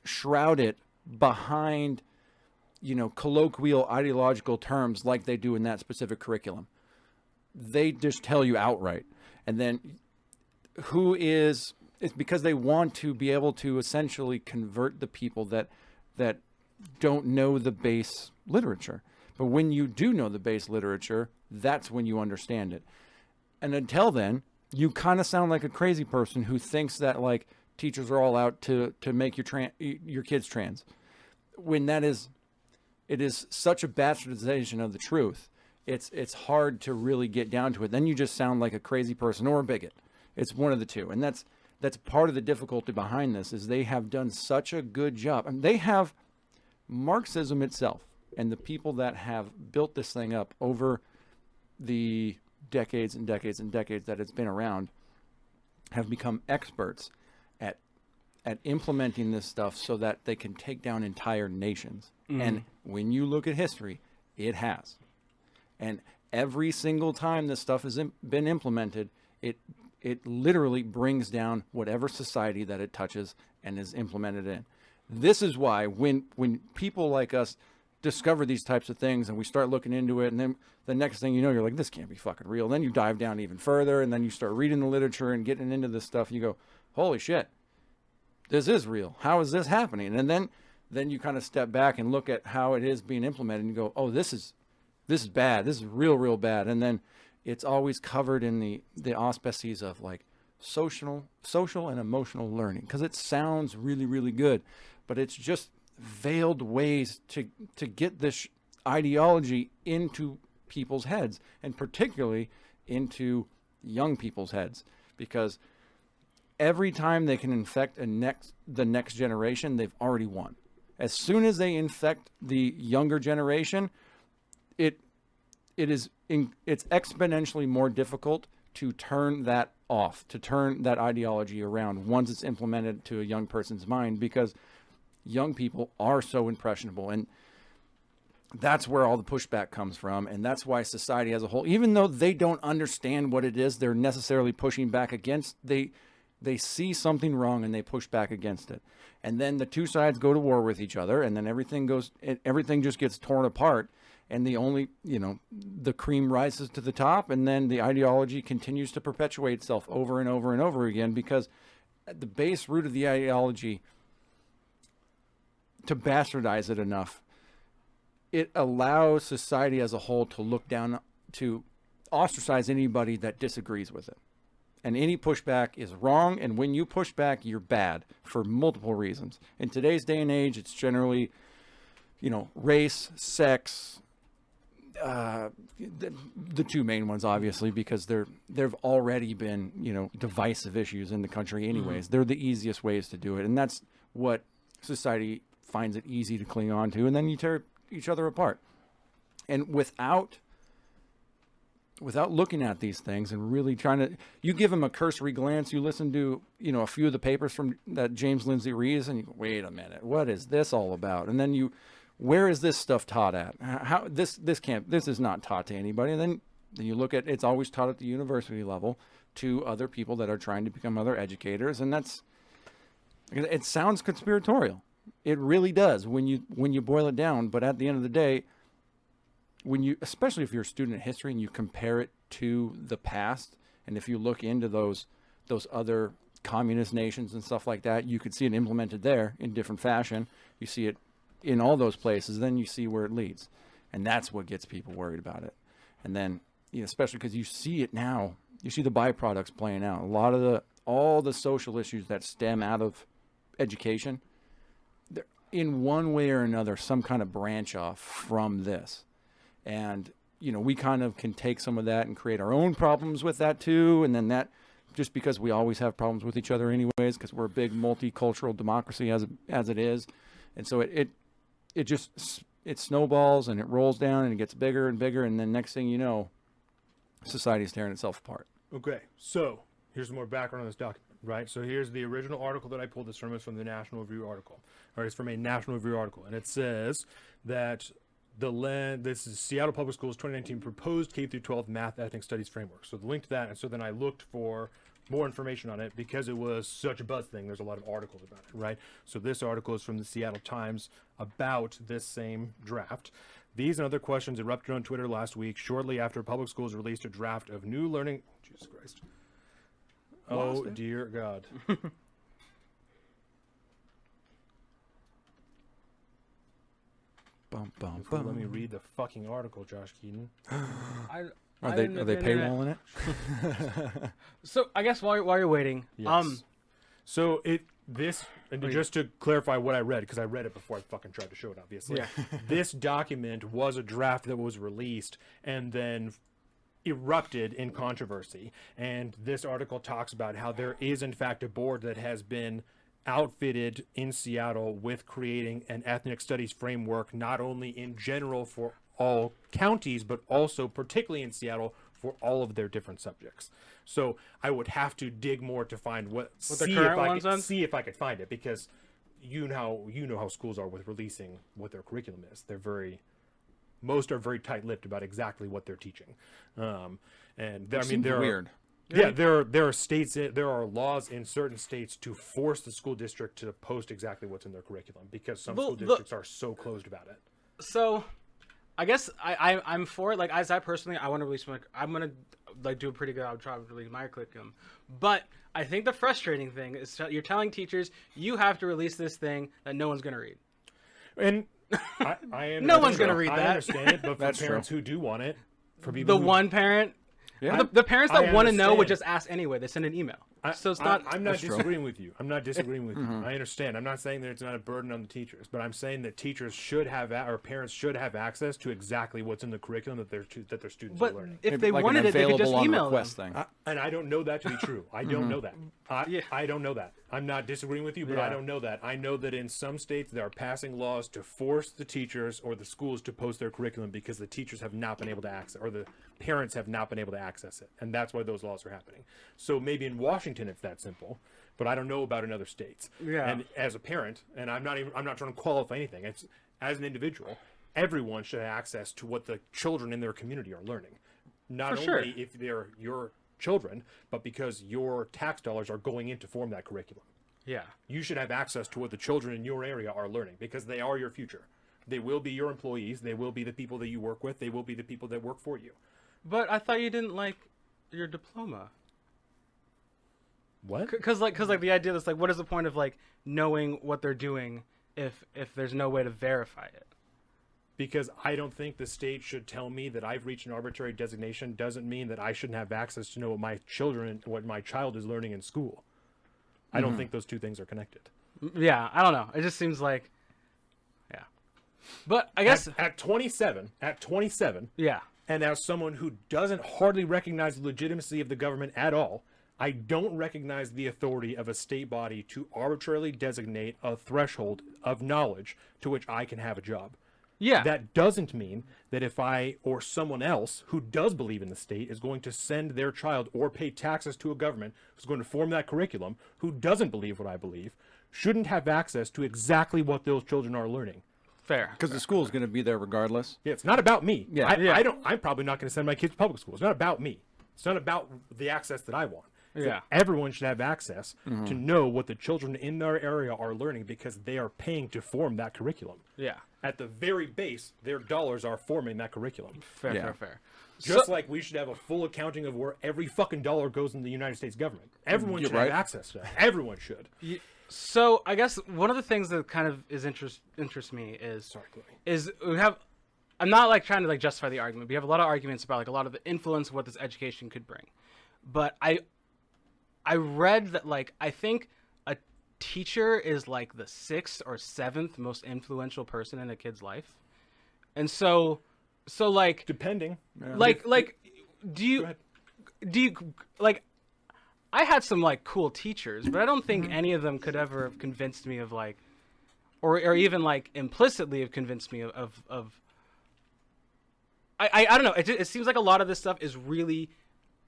shroud it behind, colloquial ideological terms like they do in that specific curriculum. They just tell you outright. And then it's because they want to be able to essentially convert the people that don't know the base literature. But when you do know the base literature, that's when you understand it. And until then, you kind of sound like a crazy person who thinks that like teachers are all out to make your kids trans, when it is such a bastardization of the truth. It's hard to really get down to it. Then you just sound like a crazy person or a bigot. It's one of the two. And that's part of the difficulty behind this, is they have done such a good job. I mean, they have Marxism itself, and the people that have built this thing up over the decades and decades and decades that it's been around have become experts at implementing this stuff so that they can take down entire nations. And when you look at history, it has. And every single time this stuff has been implemented, it literally brings down whatever society that it touches and is implemented in. This is why when people like us discover these types of things and we start looking into it, and then the next thing you know, you're like, this can't be fucking real. Then you dive down even further, and then you start reading the literature and getting into this stuff. You go, holy shit, this is real. How is this happening? And then you kind of step back and look at how it is being implemented and you go, oh, this is bad. This is real bad. And then it's always covered in the auspices of like social and emotional learning, because it sounds really, really good, but it's just veiled ways to get this ideology into people's heads, and particularly into young people's heads, because every time they can infect the next generation, they've already won. As soon as they infect the younger generation, it's exponentially more difficult to turn that off, to turn that ideology around once it's implemented to a young person's mind, because young people are so impressionable. And that's where all the pushback comes from. And that's why society as a whole, even though they don't understand what it is they're necessarily pushing back against, they see something wrong and they push back against it. And then the two sides go to war with each other, and then everything just gets torn apart. And the cream rises to the top, and then the ideology continues to perpetuate itself over and over and over again, because at the base root of the ideology, to bastardize it enough, it allows society as a whole to look down, to ostracize anybody that disagrees with it. And any pushback is wrong, and when you push back, you're bad for multiple reasons. In today's day and age, it's generally, race, sex, The two main ones, obviously, because there've already been, divisive issues in the country anyways. They're the easiest ways to do it. And that's what society finds it easy to cling on to. And then you tear each other apart. And without looking at these things and really trying to, you give them a cursory glance, you listen to, a few of the papers from that James Lindsay reads, and you go, wait a minute, what is this all about? And then where is this stuff taught at? How this is not taught to anybody. And then you look at, it's always taught at the university level to other people that are trying to become other educators. And it sounds conspiratorial. It really does when you boil it down. But at the end of the day, especially if you're a student of history and you compare it to the past, and if you look into those other communist nations and stuff like that, you could see it implemented there in different fashion. You see it in all those places, then you see where it leads. And that's what gets people worried about it. And then, especially because you see it now, you see the byproducts playing out. All the social issues that stem out of education, they're in one way or another, some kind of branch off from this. And, we kind of can take some of that and create our own problems with that too. And then that, just because we always have problems with each other anyways, because we're a big multicultural democracy as it is. And so it snowballs and it rolls down and it gets bigger and bigger. And then next thing you know, society's tearing itself apart. Okay, so here's more background on this document, right? So here's the original article that I pulled this from. It's from the National Review article. Or it's from a National Review article. And it says that this is Seattle Public Schools 2019 proposed K-12 math ethnic studies framework. So the link to that, and so then I looked for more information on it because it was such a buzz thing. There's a lot of articles about it, right? So this article is from the Seattle Times about this same draft. These and other questions erupted on Twitter last week, shortly after public schools released a draft of new learning. Jesus Christ. Oh, dear God. Bum, bum, Let bum. me read the fucking article, Josh Keaton. Are they paywalling it? So I guess while you're waiting, Yes. So just to clarify what I read, because I read it before I fucking tried to show it, obviously. Yeah. This document was a draft that was released and then erupted in controversy. And this article talks about how there is, in fact, a board that has been outfitted in Seattle with creating an ethnic studies framework, not only in general for all counties, but also particularly in Seattle for all of their different subjects. So I would have to dig more to find see if I could find it, because you know how schools are with releasing what their curriculum is. Most are very tight-lipped about exactly what they're teaching. They're weird. Yeah, there are states, there are laws in certain states to force the school district to post exactly what's in their curriculum, because some school districts are so closed about it. So, I guess I'm for it. Like, as I personally, I want to release I'm gonna do a pretty good job trying to release my curriculum. But I think the frustrating thing is you're telling teachers you have to release this thing that no one's gonna read. And I no one's gonna read that. I understand it, but for parents who do want it, for people one parent. Yeah. The parents that want to know would understand. just ask anyway. They send an email. So it's not. I'm not disagreeing with you. I'm not disagreeing with you. I understand. I'm not saying that it's not a burden on the teachers, but I'm saying that teachers should have, or parents should have access to exactly what's in the curriculum that their students are learning. If they Like wanted an it, they could just available on email request them. thing. And I don't know that to be true. I don't know that. I don't know that. I'm not disagreeing with you, but I don't know that. I know that in some states they are passing laws to force the teachers or the schools to post their curriculum because the teachers have not been able to access, or the parents have not been able to access it. And that's why those laws are happening. So maybe in Washington it's that simple, but I don't know about in other states. Yeah. And as a parent, and I'm not trying to qualify anything. It's, as an individual, everyone should have access to what the children in their community are learning. Not only if they're your children, but because your tax dollars are going in to form that curriculum. Yeah. You should have access to what the children in your area are learning, because they are your future. They will be your employees. They will be the people that you work with. They will be the people that work for you. But I thought you didn't like your diploma. What? Because the idea is like, what is the point of like knowing what they're doing if there's no way to verify it? Because I don't think the state should tell me that I've reached an arbitrary designation doesn't mean that I shouldn't have access to know what my child is learning in school. I don't think those two things are connected. Yeah, I don't know. It just seems like, yeah. But I guess at 27, yeah. and as someone who doesn't hardly recognize the legitimacy of the government at all, I don't recognize the authority of a state body to arbitrarily designate a threshold of knowledge to which I can have a job. Yeah. That doesn't mean that if I or someone else who does believe in the state is going to send their child or pay taxes to a government who's going to form that curriculum, who doesn't believe what I believe, shouldn't have access to exactly what those children are learning. Fair. Because the school is going to be there regardless. Yeah, it's not about me. Yeah. I'm probably not going to send my kids to public school. It's not about me. It's not about the access that I want. Yeah. Everyone should have access to know what the children in their area are learning because they are paying to form that curriculum. Yeah. At the very base, their dollars are forming that curriculum. Fair. Just like we should have a full accounting of where every fucking dollar goes in the United States government. Everyone should have access to that. Everyone should. So I guess one of the things that kind of interests me is we have. I'm not like trying to like justify the argument. We have a lot of arguments about like a lot of the influence of what this education could bring, but I read that like I think a teacher is like the 6th or 7th most influential person in a kid's life, and so like depending, like do you like I had some like cool teachers, but I don't think any of them could ever have convinced me of like, or even like implicitly have convinced me of I don't know. It seems like a lot of this stuff is really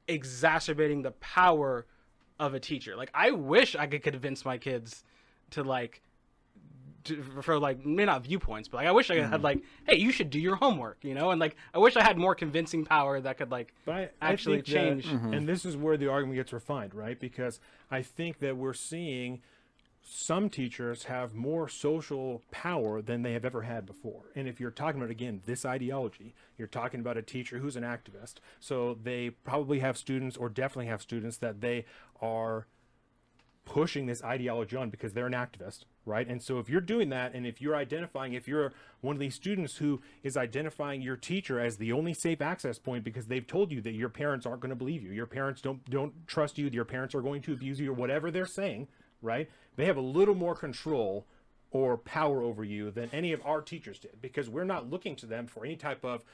exacerbating the power of a teacher. Like I wish I could convince my kids to like for like maybe not viewpoints, but like I wish I had like, hey, you should do your homework, you know, and like I wish I had more convincing power that could like actually change. And this is where the argument gets refined, right? Because I think that we're seeing some teachers have more social power than they have ever had before. And if you're talking about, again, this ideology, you're talking about a teacher who's an activist. So they probably have students, or definitely have students, that they are pushing this ideology on because they're an activist, right? And so if you're doing that, and if you're identifying, if you're one of these students who is identifying your teacher as the only safe access point because they've told you that your parents aren't going to believe you, your parents don't trust you, your parents are going to abuse you, or whatever they're saying, right? They have a little more control or power over you than any of our teachers did, because we're not looking to them for any type of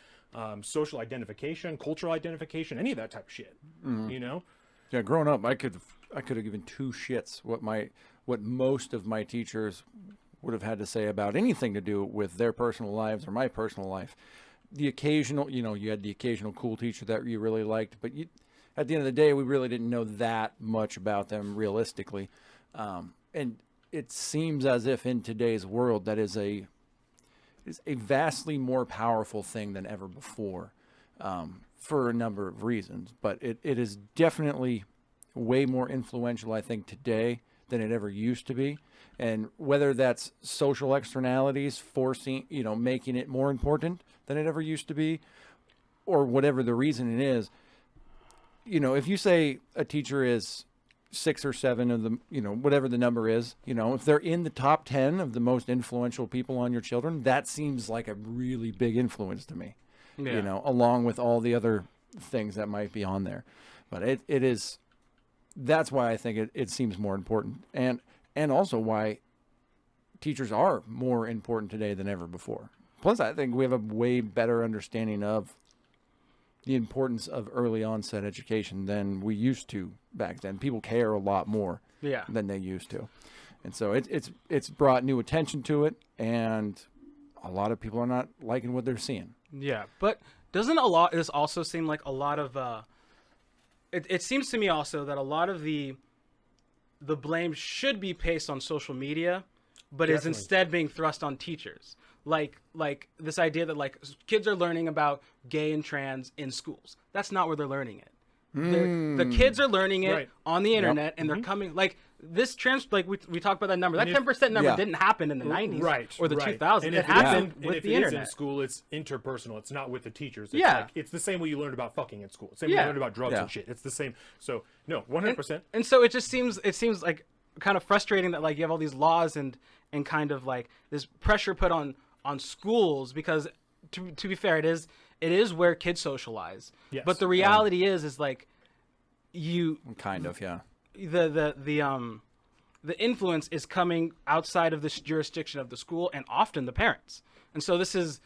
social identification, cultural identification, any of that type of shit. You know? Yeah, growing up, I could have given two shits what most of my teachers would have had to say about anything to do with their personal lives or my personal life. The occasional, you had the occasional cool teacher that you really liked, but at the end of the day, we really didn't know that much about them realistically. And it seems as if in today's world that is a vastly more powerful thing than ever before, for a number of reasons. But it is definitely way more influential, I think, today than it ever used to be. And whether that's social externalities forcing, making it more important than it ever used to be, or whatever the reason it is, if you say a teacher is 6 or 7 of the, whatever the number is, if they're in the top 10 of the most influential people on your children, that seems like a really big influence to me, along with all the other things that might be on there. But that's why I think it seems more important. And also why teachers are more important today than ever before. Plus, I think we have a way better understanding of the importance of early onset education than we used to back then. People care a lot more than they used to. And so it's brought new attention to it, and a lot of people are not liking what they're seeing. Yeah, but doesn't this also seem like a lot of it seems to me also that a lot of the blame should be placed on social media, but is instead being thrust on teachers. Like this idea that like kids are learning about gay and trans in schools. That's not where they're learning it. The kids are learning it on the internet, and they're coming like this like we talked about that number. That 10% number didn't happen in the 90s or the 2000s. It happened with the internet. In school, it's interpersonal. It's not with the teachers. It's like, it's the same way you learned about fucking in school. Same way you learned about drugs and shit. It's the same. So no, 100%. And so it seems like kind of frustrating that like you have all these laws and kind of like this pressure put on schools, because to be fair, it is where kids socialize. Yes. But the reality is like the influence is coming outside of this jurisdiction of the school, and often the parents. And so this is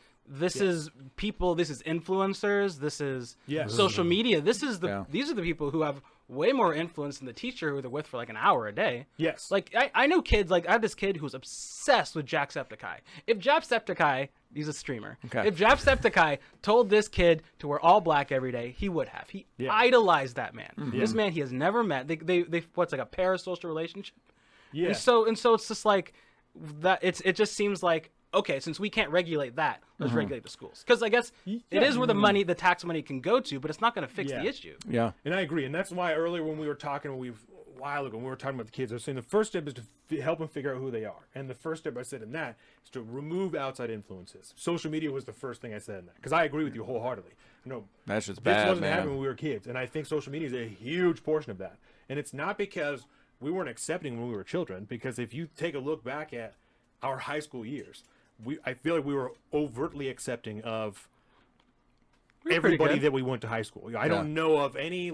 people, this is influencers, this is Yes. social media. This is Yeah. these are the people who have way more influence than the teacher who they're with for like an hour a day. Yes. Like I know kids, like I have this kid who's obsessed with Jacksepticeye. If Jacksepticeye, he's a streamer. Okay. If Jacksepticeye told this kid to wear all black every day, he would have. He idolized that man. This man he has never met. They what's like a parasocial relationship. Yeah. And so it's just like that. It just seems like, okay, since we can't regulate that, let's regulate the schools. Because I guess it is where the tax money can go to, but it's not going to fix the issue. Yeah. And I agree. And that's why earlier when we were talking, a while ago, when we were talking about the kids, I was saying the first step is to help them figure out who they are. And the first step I said in that is to remove outside influences. Social media was the first thing I said in that. Because I agree with you wholeheartedly. No, That's just this bad, wasn't man. happening when we were kids. And I think social media is a huge portion of that. And it's not because we weren't accepting when we were children. Because if you take a look back at our high school years, I feel like we were overtly accepting of everybody that we went to high school. I don't know of any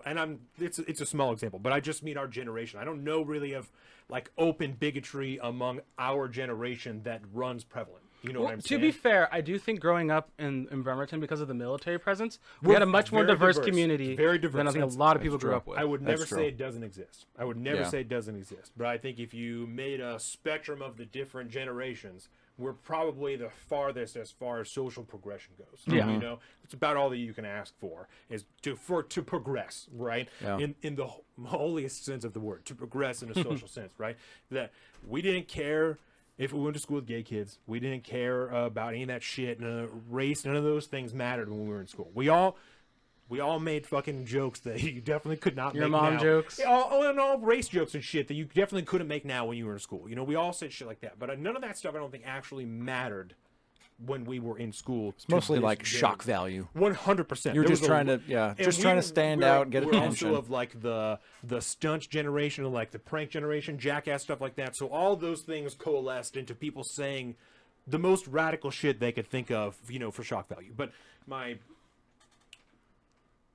and it's a small example, but I just mean our generation. I don't know really of like open bigotry among our generation that runs prevalent. You know what I'm saying? To be fair, I do think growing up in Bremerton, because of the military presence, we had a much more diverse community very diverse. than I think a lot of people grew up with. I would never That's true. say it doesn't exist. I would never say it doesn't exist. But I think if you made a spectrum of the different generations, we're probably the farthest as far as social progression goes. Yeah. You know, it's about all that you can ask for is to progress, right? Yeah. In the holiest sense of the word, to progress in a social sense, right? That we didn't care if we went to school with gay kids. We didn't care about any of that shit. Race, none of those things mattered when we were in school. We all made fucking jokes that you definitely could not Your make mom now. jokes? Yeah, all race jokes and shit that you definitely couldn't make now when you were in school. You know, we all said shit like that. But none of that stuff I don't think actually mattered when we were in school. It's mostly like shock value. 100%. You're just trying to stand out and get attention. We're also of like the stunt generation, and like the prank generation, jackass stuff like that. So all those things coalesced into people saying the most radical shit they could think of, you know, for shock value. But my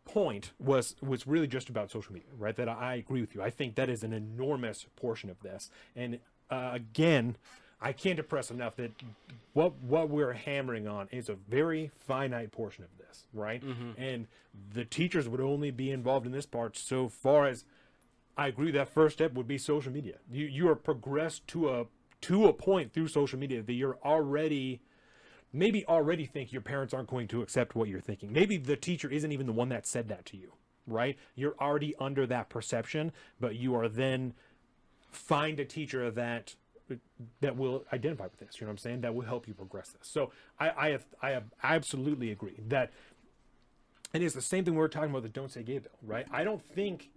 point was really just about social media, right? That I agree with you. I think that is an enormous portion of this. And again, I can't impress enough that what we're hammering on is a very finite portion of this, right? And the teachers would only be involved in this part so far as I agree that first step would be social media. You are progressed to a point through social media that you're already think your parents aren't going to accept what you're thinking. Maybe the teacher isn't even the one that said that to you, right? You're already under that perception, but you are then find a teacher that will identify with this, you know what I'm saying? That will help you progress this. So I absolutely agree that it is the same thing we were talking about the Don't Say Gay bill, right? I don't think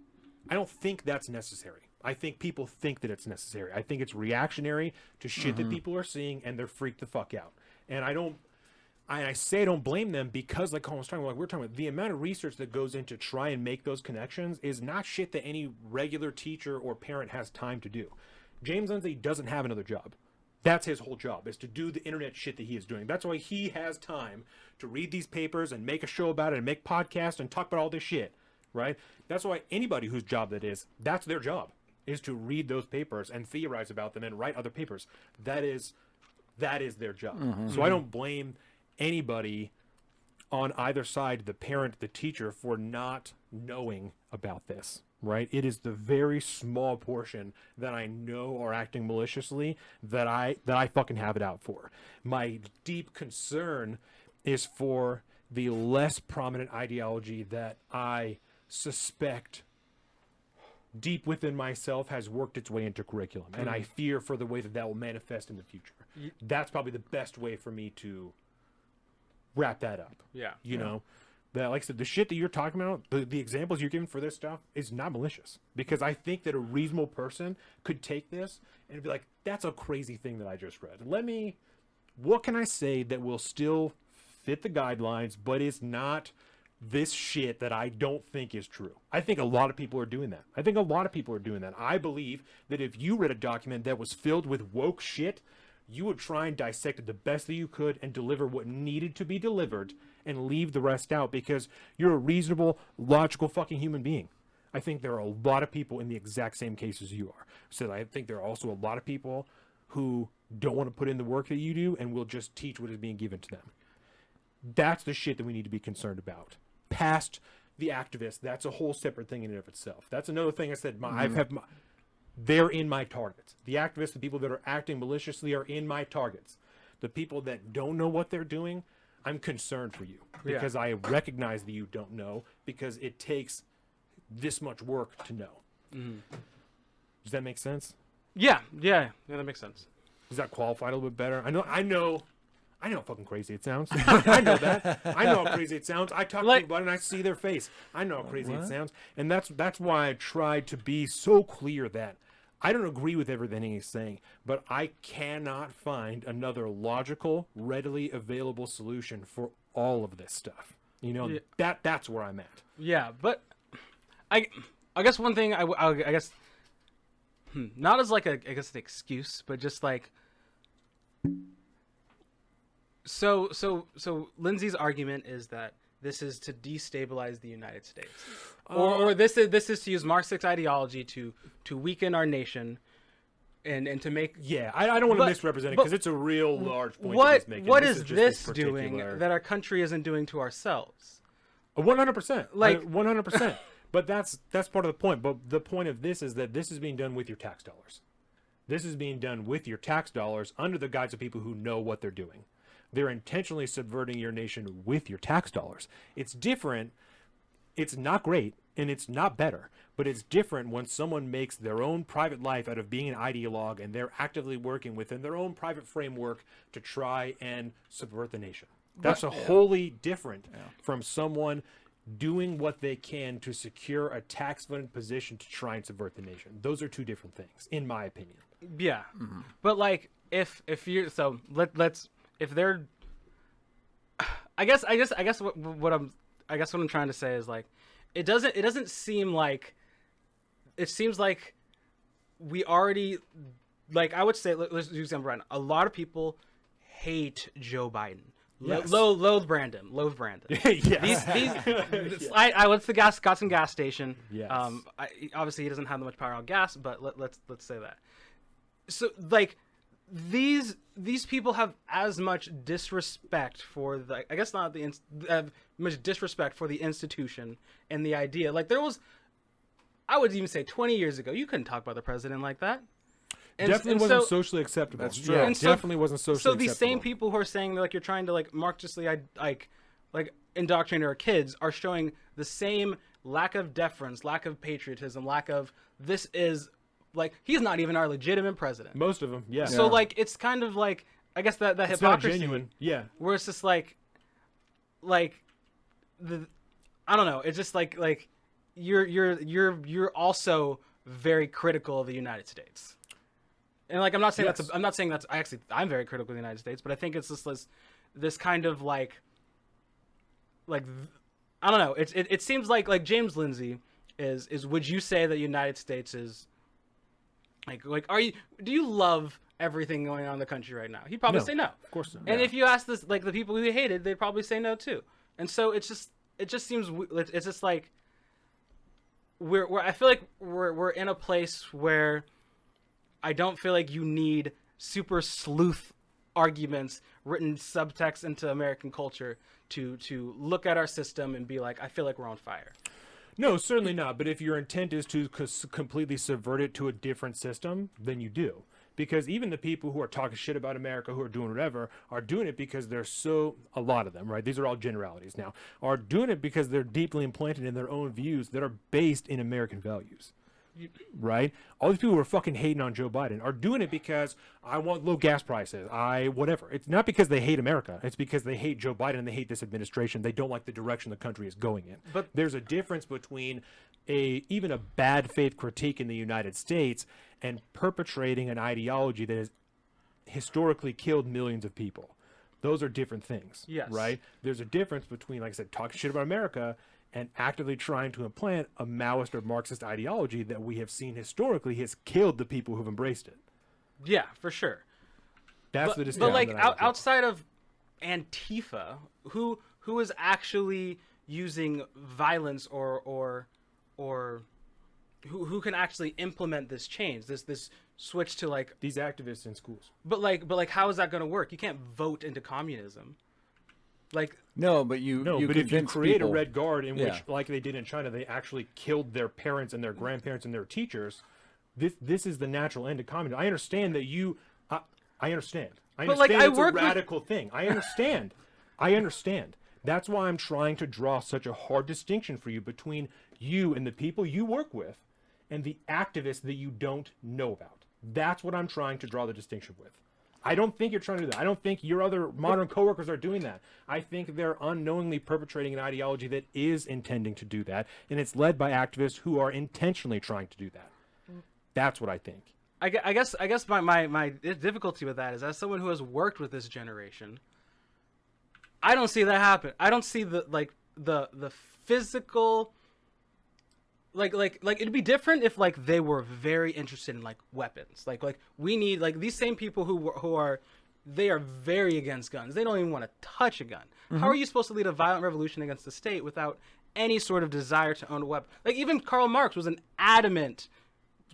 that's necessary. I think people think that it's necessary. I think it's reactionary to shit that people are seeing, and they're freaked the fuck out. And I don't blame them, because like Colin was talking about, like we're talking about, the amount of research that goes into try and make those connections is not shit that any regular teacher or parent has time to do. James Lindsay doesn't have another job. That's his whole job, is to do the internet shit that he is doing. That's why he has time to read these papers and make a show about it and make podcasts and talk about all this shit, right? That's why anybody whose job that is, that's their job, is to read those papers and theorize about them and write other papers. That is their job. So I don't blame anybody on either side, the parent, the teacher, for not knowing about this, right? It is the very small portion that I know are acting maliciously that I fucking have it out for. My deep concern is for the less prominent ideology that I suspect deep within myself has worked its way into curriculum, and I fear for the way that will manifest in the future. That's probably the best way for me to wrap that up. Yeah. You know, that, like I said, the shit that you're talking about, the examples you're giving for this stuff is not malicious, because I think that a reasonable person could take this and be like, that's a crazy thing that I just read. What can I say that will still fit the guidelines, but is not this shit that I don't think is true? I think a lot of people are doing that. I believe that if you read a document that was filled with woke shit, you would try and dissect it the best that you could and deliver what needed to be delivered and leave the rest out, because you're a reasonable, logical fucking human being. I think there are a lot of people in the exact same case as you are. So I think there are also a lot of people who don't want to put in the work that you do and will just teach what is being given to them. That's the shit that we need to be concerned about. Past the activists, that's a whole separate thing in and of itself. That's another thing I said. They're in my targets. The activists, the people that are acting maliciously, are in my targets. The people that don't know what they're doing, I'm concerned for you because I recognize that you don't know, because it takes this much work to know. Mm-hmm. Does that make sense? Yeah, that makes sense. Does that qualify a little bit better? I know how fucking crazy it sounds. I know that. I know how crazy it sounds. I talk to people about it and I see their face. I know how crazy it sounds. And that's why I tried to be so clear that I don't agree with everything he's saying, but I cannot find another logical, readily available solution for all of this stuff. You know, that's where I'm at. Yeah, but I guess one thing I guess not as like an excuse, but just like so Lindsay's argument is that this is to destabilize the United States, or this is to use Marxist ideology to weaken our nation, and to make. Yeah, I don't want to misrepresent it because it's a real large point that he's making. What is this doing that our country isn't doing to ourselves? 100%, like 100%. But that's part of the point. But the point of this is that this is being done with your tax dollars. This is being done with your tax dollars under the guise of people who know what they're doing. They're intentionally subverting your nation with your tax dollars. It's different. It's not great and it's not better, but it's different when someone makes their own private life out of being an ideologue and they're actively working within their own private framework to try and subvert the nation. That's wholly different from someone doing what they can to secure a tax-funded position to try and subvert the nation. Those are two different things, in my opinion. Yeah, but like if you're let's if they're, I guess what I'm trying to say is like it doesn't seem like, it seems like we already, like I would say, let's use example right now. A lot of people hate Joe Biden. Yes. Loathe Brandon. Yes. I went to the got some gas station. Yes. Obviously he doesn't have that much power on gas, but let's say that. So like these people have as much disrespect for the, I guess not the much disrespect for the institution and the idea. Like there was, I would even say 20 years ago, you couldn't talk about the president like that. Definitely wasn't socially acceptable. That's true. Yeah, And definitely wasn't socially acceptable. So these same people who are saying like you're trying to like Marxistly like indoctrinate our kids are showing the same lack of deference, lack of patriotism, lack of, this is like, he's not even our legitimate president. Most of them, yeah. So like it's kind of like, I guess that it's hypocrisy. not genuine. Yeah. Where it's just like the, I don't know. It's just like you're also very critical of the United States. And like I'm not saying I'm very critical of the United States, but I think it's just this kind of like I don't know. It seems like James Lindsay is would you say that the United States is like do you love everything going on in the country right now? He'd probably say no. Of course not. And if you ask this like the people who he hated, they'd probably say no too. And so it just seems it's just like I feel like we're in a place where I don't feel like you need super sleuth arguments written subtext into American culture to look at our system and be like, I feel like we're on fire. No, certainly not. But if your intent is to completely subvert it to a different system, then you do. Because even the people who are talking shit about America, who are doing whatever, are doing it because they're a lot of them, right? These are all generalities now, are doing it because they're deeply implanted in their own views that are based in American values. Right? All these people who are fucking hating on Joe Biden are doing it because I want low gas prices. Whatever. It's not because they hate America. It's because they hate Joe Biden and they hate this administration. They don't like the direction the country is going in. But there's a difference between even a bad faith critique in the United States and perpetrating an ideology that has historically killed millions of people. Those are different things. Yes. Right? There's a difference between, like I said, talking shit about America and actively trying to implant a Maoist or Marxist ideology that we have seen historically has killed the people who've embraced it. Yeah, for sure. That's the distinction. But like outside of Antifa, who is actually using violence or who can actually implement this change, this switch to like These activists in schools. but like how is that going to work? You can't vote into communism. Like No, but you But if you convince create people, a red guard in which, Yeah. like they did in China, they actually killed their parents and their grandparents and their teachers, this is the natural end of communism. I understand that I understand. I But, like, understand I it's work a with- radical thing. I understand. I understand. That's why I'm trying to draw such a hard distinction for you between you and the people you work with and the activists that you don't know about. That's what I'm trying to draw the distinction with. I don't think you're trying to do that. I don't think your other modern coworkers are doing that. I think they're unknowingly perpetrating an ideology that is intending to do that, and it's led by activists who are intentionally trying to do that. That's what I think. I guess my difficulty with that is, as someone who has worked with this generation, I don't see that happen. I don't see the physical like it'd be different if like they were very interested in like weapons. Like we need like these same people who are they are very against guns. They don't even want to touch a gun. How are you supposed to lead a violent revolution against the state without any sort of desire to own a weapon? Like even Karl Marx was an adamant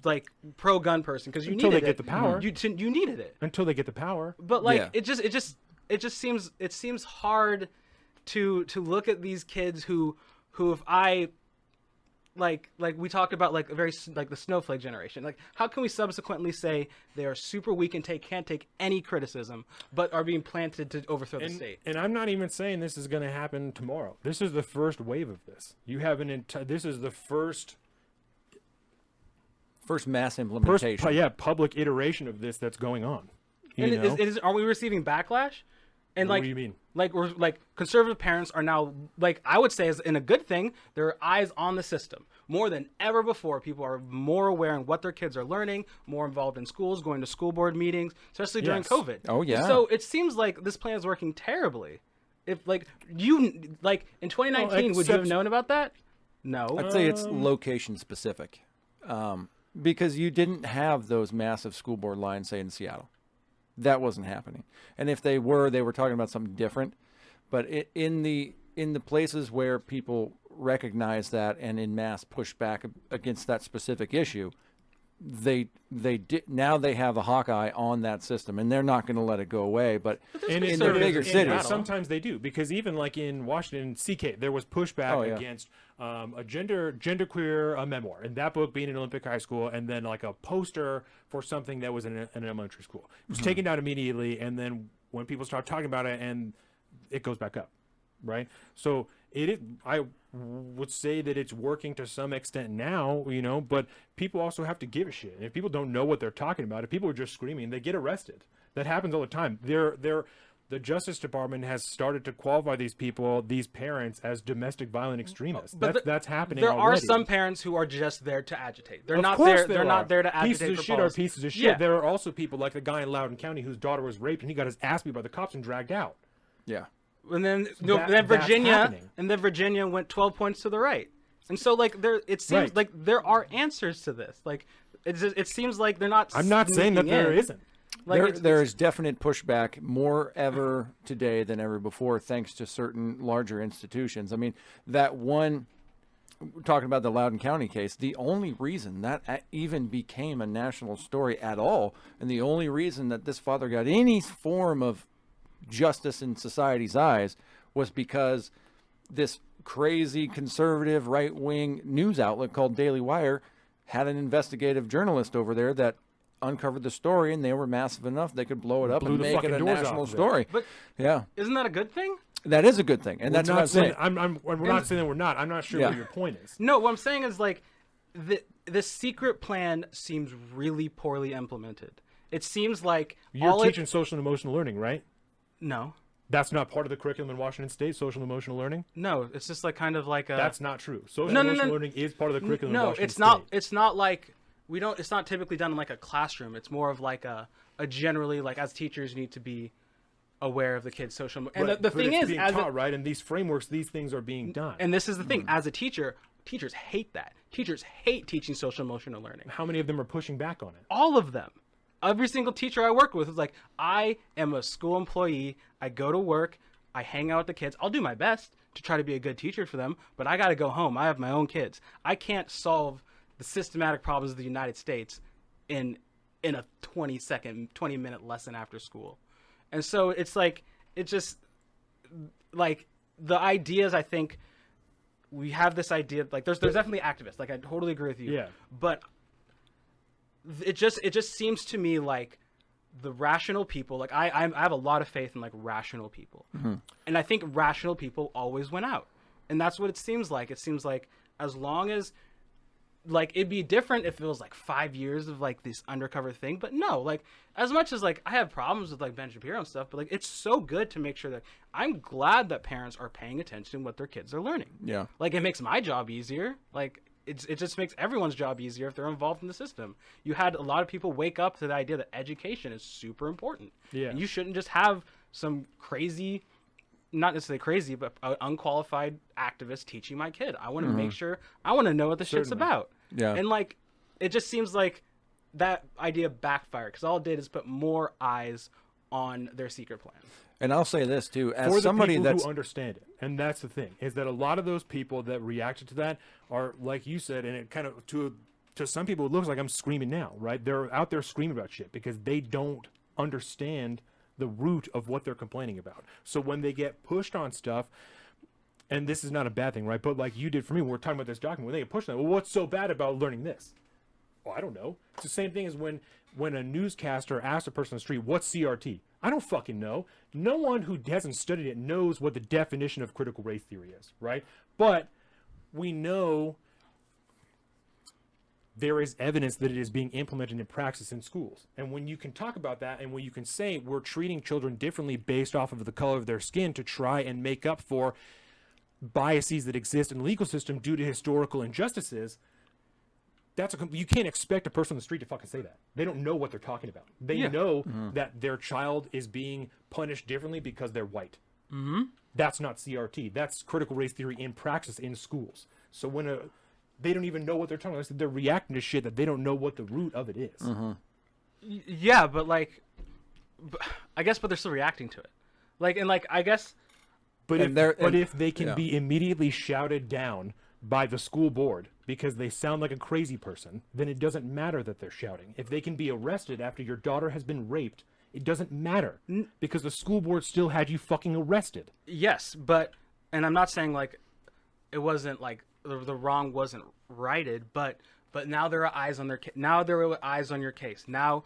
like pro-gun person because you Until needed they get the power. You needed it. Until they get the power. But like Yeah. it just seems hard to look at these kids who if I like we talked about like a very like the snowflake generation, like how can we subsequently say they are super weak and can't take any criticism but are being planted to overthrow the state? And I'm not even saying this is going to happen tomorrow. This is the first wave of this. You have this is the first mass implementation. public iteration of this that's going on. And You know? are we receiving backlash? And What like, do you mean? Like we're like conservative parents are now like I would say is in a good thing. There are eyes on the system more than ever before. People are more aware on what their kids are learning, more involved in schools, going to school board meetings, especially during Yes. COVID. Oh, yeah. So it seems like this plan is working terribly. If like you like in 2019, would you have except- known about that? No. I'd say it's location specific, because you didn't have those massive school board lines, say in Seattle. That wasn't happening. And if they were talking about something different. But in the places where people recognize that and in mass push back against that specific issue, they did. Now they have a hawkeye on that system, and they're not going to let it go away. But And in the bigger cities, sometimes they do, because even like in Washington, CK, there was pushback Oh, yeah. against a genderqueer memoir, and that book being in Olympic High School, and then like a poster for something that was in an elementary school. It was taken down immediately, and then when people start talking about it, and it goes back up, right? So it is. I would say that it's working to some extent now, you know, but people also have to give a shit. And if people don't know what they're talking about, if people are just screaming, they get arrested. That happens all the time. The Justice Department has started to qualify these people, these parents, as domestic violent extremists. But That's happening There already. are some parents who are just there to agitate. They're Of not course there. there They're not are. there to agitate Pieces for of shit policy. are pieces of shit. Yeah. There are also people like the guy in Loudoun County whose daughter was raped and he got his ass beat by the cops and dragged out. yeah. And then that's then Virginia went 12 points to the right. And so like it seems Right. like there are answers to this. Like it seems like they're not. I'm not saying that sneaking there in. isn't. Like There is definite pushback more ever today than ever before, thanks to certain larger institutions. I mean, that one, we're talking about the Loudoun County case, the only reason that even became a national story at all, and the only reason that this father got any form of justice in society's eyes was because this crazy conservative right-wing news outlet called Daily Wire had an investigative journalist over there that uncovered the story, and they were massive enough they could blow it up Blew and the make it fucking a doors national off of it. story. But Yeah, isn't that a good thing? that is a good thing, and that's We're what not I'm saying. saying. We're not saying that we're not. I'm not sure Yeah. what your point is. No, what I'm saying is like the secret plan seems really poorly implemented. It seems like You're all teaching social and emotional learning, right? no. That's not part of the curriculum in Washington State, social and emotional learning? No, it's just like kind of like a That's not true. Social No, and no, emotional no. learning is part of the curriculum in No, Washington it's not. State. It's not like we don't. It's not typically done in like a classroom. It's more of like a generally like as teachers you need to be aware of the kids' social. And Right, the but thing it's is, being as taught, right? And these frameworks, these things are being done. and this is the thing, as a teacher, teachers hate that. Teachers hate teaching social emotional learning. How many of them are pushing back on it? All of them. Every single teacher I work with is like, I am a school employee. I go to work. I hang out with the kids. I'll do my best to try to be a good teacher for them, but I got to go home. I have my own kids. I can't solve the systematic problems of the United States in a 20-minute lesson after school. And so it's like, it just, like, the ideas, I think, we have this idea, like, there's definitely activists, like, I totally agree with you. Yeah. But it just seems to me like the rational people, like, I have a lot of faith in, like, rational people. And I think rational people always win out. And that's what it seems like. It seems like as long as, like, it'd be different if it was like 5 years of like this undercover thing, but no, like, as much as like I have problems with like Ben Shapiro and stuff, but like it's so good to make sure that I'm glad that parents are paying attention to what their kids are learning. Yeah. Like, it makes my job easier. Like, it just makes everyone's job easier if they're involved in the system. You had a lot of people wake up to the idea that education is super important. Yeah. And you shouldn't just have some crazy, not necessarily crazy, but an unqualified activist teaching my kid. I want to make sure, I want to know what the shit's Certainly. about. Yeah. And like, it just seems like that idea backfired because all it did is put more eyes on their secret plan. And I'll say this too, as For the somebody people that's who understand it, and that's the thing, is that a lot of those people that reacted to that are, like you said, and it kind of to some people it looks like I'm screaming now, right? They're out there screaming about shit because they don't understand the root of what they're complaining about. So when they get pushed on stuff, and this is not a bad thing, right? But like you did for me, when we're talking about this document, when they get pushed on, well, what's so bad about learning this? Well, I don't know. It's the same thing as when a newscaster asks a person on the street, what's CRT? I don't fucking know. No one who hasn't studied it knows what the definition of critical race theory is, right? But we know there is evidence that it is being implemented in praxis in schools. And when you can talk about that, and when you can say we're treating children differently based off of the color of their skin to try and make up for biases that exist in the legal system due to historical injustices, you can't expect a person on the street to fucking say that. They don't know what they're talking about. They know that their child is being punished differently because they're white. That's not CRT. That's critical race theory in praxis in schools. So when they don't even know what they're talking about, they're reacting to shit that they don't know what the root of it is. Yeah, but like, I guess, but they're still reacting to it. Like, and like, I guess. But if they can yeah. be immediately shouted down by the school board because they sound like a crazy person, then it doesn't matter that they're shouting. If they can be arrested after your daughter has been raped, it doesn't matter because the school board still had you fucking arrested. Yes, but, and I'm not saying like it wasn't like the wrong wasn't righted, but now there are eyes on your case. Now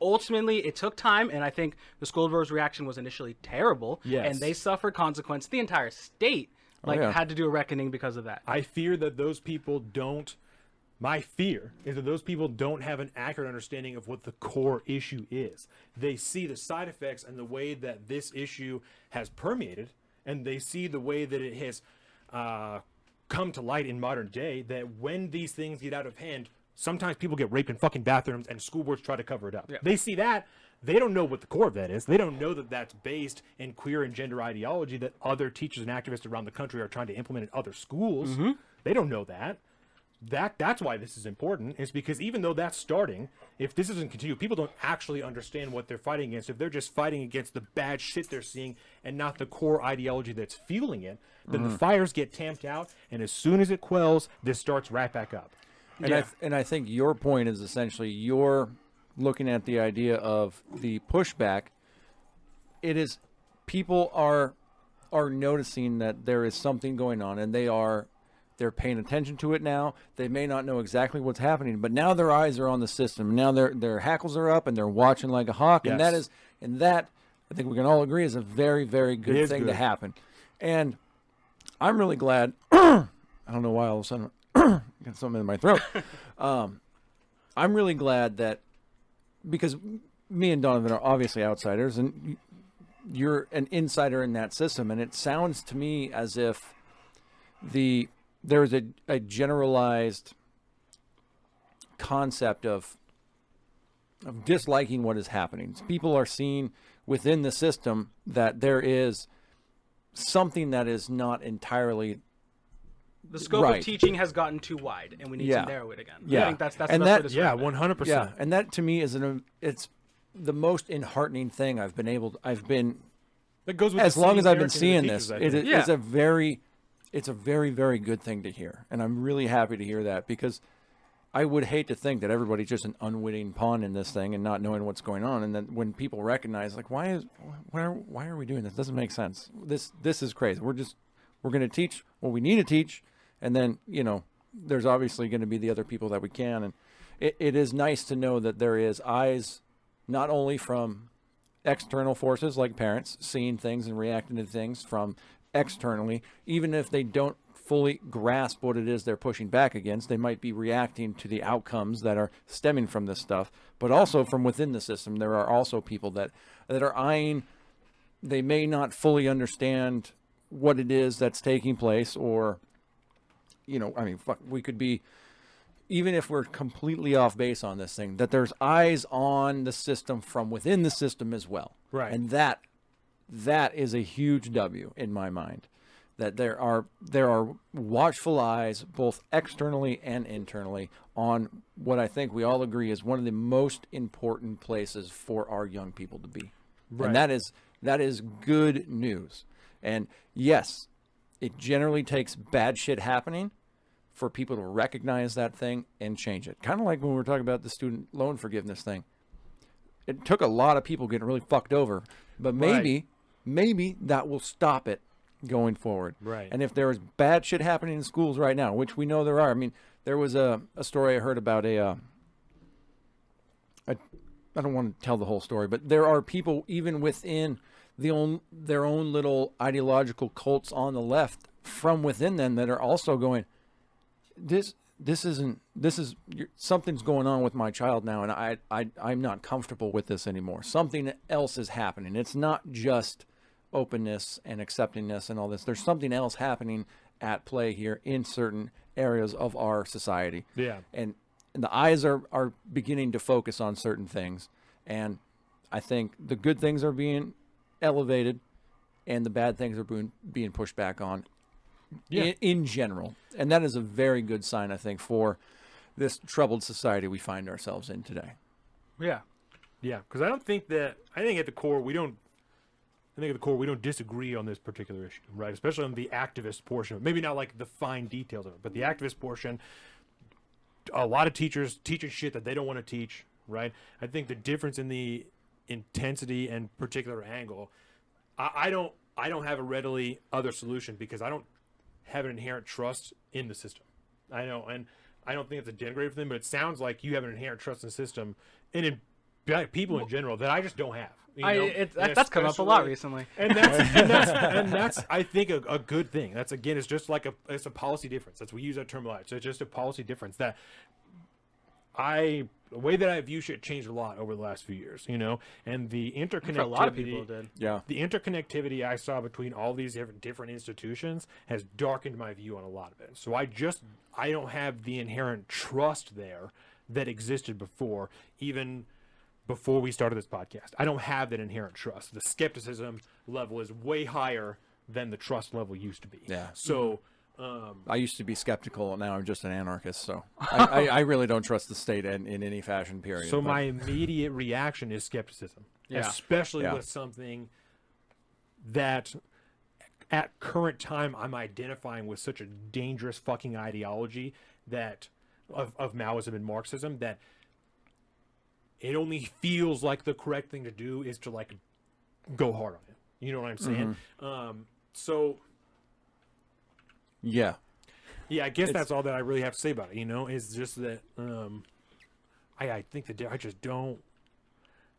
ultimately it took time, and I think the school board's reaction was initially terrible. Yes. And they suffered consequence. The entire state had to do a reckoning because of that. I fear that those people don't. My fear is that those people don't have an accurate understanding of what the core issue is. They see the side effects and the way that this issue has permeated, and they see the way that it has come to light in modern day, that when these things get out of hand, sometimes people get raped in fucking bathrooms and school boards try to cover it up. Yeah. They see that. They don't know what the core of that is. They don't know that that's based in queer and gender ideology that other teachers and activists around the country are trying to implement in other schools. They don't know that. That's why this is important, is because even though that's starting, if this doesn't continue, people don't actually understand what they're fighting against. If they're just fighting against the bad shit they're seeing and not the core ideology that's fueling it, then the fires get tamped out, and as soon as it quells, this starts right back up. And I think your point is essentially you're looking at the idea of the pushback. It is people are noticing that there is something going on, and they're paying attention to it now. They may not know exactly what's happening, but now their eyes are on the system. Now their hackles are up and they're watching like a hawk. Yes. And that I think we can all agree is a very, very good thing to happen. And I'm really glad. I don't know why all of a sudden I got something in my throat. I'm really glad that, because me and Donovan are obviously outsiders and you're an insider in that system. And it sounds to me as if there's a generalized concept of disliking what is happening. People are seeing within the system that there is something that is not entirely The scope right. of teaching has gotten too wide, and we need to narrow it again. Yeah. I think that's And the that- best way to Yeah, describe it. 100%. Yeah, and that to me is it's the most enheartening thing I've been That goes with as the long same as I've been parenting seeing that this. teachers, I think. It's a very, very good thing to hear, and I'm really happy to hear that, because I would hate to think that everybody's just an unwitting pawn in this thing and not knowing what's going on. And then when people recognize, like, why are we doing this? It doesn't make sense. This is crazy. We're going to teach what we need to teach. And then, you know, there's obviously going to be the other people that we can. And it is nice to know that there is eyes, not only from external forces like parents seeing things and reacting to things from externally, even if they don't fully grasp what it is they're pushing back against, they might be reacting to the outcomes that are stemming from this stuff, but also from within the system. There are also people that are eyeing, they may not fully understand what it is that's taking place, or, you know, I mean, fuck, we could be, even if we're completely off base on this thing, that there's eyes on the system from within the system as well. Right. And that is a huge W in my mind. That there are watchful eyes, both externally and internally, on what I think we all agree is one of the most important places for our young people to be. Right. And that is good news. And yes, it generally takes bad shit happening for people to recognize that thing and change it. Kind of like when we were talking about the student loan forgiveness thing. It took a lot of people getting really fucked over, but maybe that will stop it going forward. Right. And if there is bad shit happening in schools right now, which we know there are, I mean, there was a story I heard about I don't want to tell the whole story, but there are people even within their own little ideological cults on the left from within them that are also going, something's going on with my child now, and I'm not comfortable with this anymore. Something else is happening. It's not just openness and acceptingness and all this. There's something else happening at play here in certain areas of our society. Yeah. And the eyes are beginning to focus on certain things. And I think the good things are being elevated and the bad things are being pushed back on in general. And that is a very good sign, I think, for this troubled society we find ourselves in today. Yeah. Yeah. Because I think at the core, we don't disagree on this particular issue, right? Especially on the activist portion of it. Maybe not like the fine details of it, but the activist portion, a lot of teachers teaching shit that they don't want to teach, right? I think the difference in the intensity and particular angle, I don't have a readily other solution because I don't have an inherent trust in the system. I know, and I don't think it's a denigrative thing, but it sounds like you have an inherent trust in the system and in people in general that I just don't have. That's come up a lot recently, and that's I think a good thing. That's again, it's just like it's a policy difference. That's we use that term a lot. So it's just a policy difference that the way that I view shit changed a lot over the last few years, you know, and the interconnectivity. For a lot of people did. Yeah. The interconnectivity I saw between all these different institutions has darkened my view on a lot of it. So I don't have the inherent trust there that existed before, even before we started this podcast. I don't have that inherent trust. The skepticism level is way higher than the trust level used to be. Yeah. So I used to be skeptical, and now I'm just an anarchist. So I really don't trust the state in any fashion, period. So my immediate reaction is skepticism, especially with something that at current time I'm identifying with such a dangerous fucking ideology that of Maoism and Marxism that it only feels like the correct thing to do is to like go hard on it. You know what I'm saying? So yeah, I guess that's all that I really have to say about it. You know, is just that I think that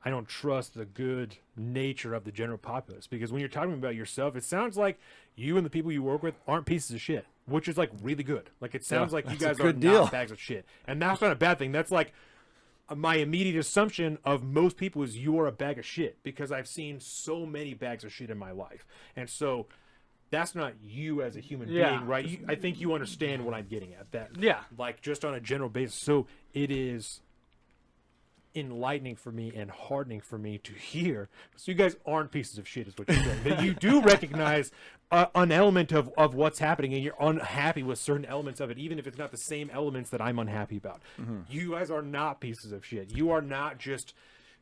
I don't trust the good nature of the general populace, because when you're talking about yourself, it sounds like you and the people you work with aren't pieces of shit, which is like really good. Like it sounds like you guys are not bags of shit, and that's not a bad thing. That's like my immediate assumption of most people is you are a bag of shit, because I've seen so many bags of shit in my life. And so that's not you as a human being, right? I think you understand what I'm getting at. That, like just on a general basis. So it is enlightening for me and hardening for me to hear. So you guys aren't pieces of shit is what you're saying. That you do recognize an element of what's happening, and you're unhappy with certain elements of it, even if it's not the same elements that I'm unhappy about. You guys are not pieces of shit. You are not just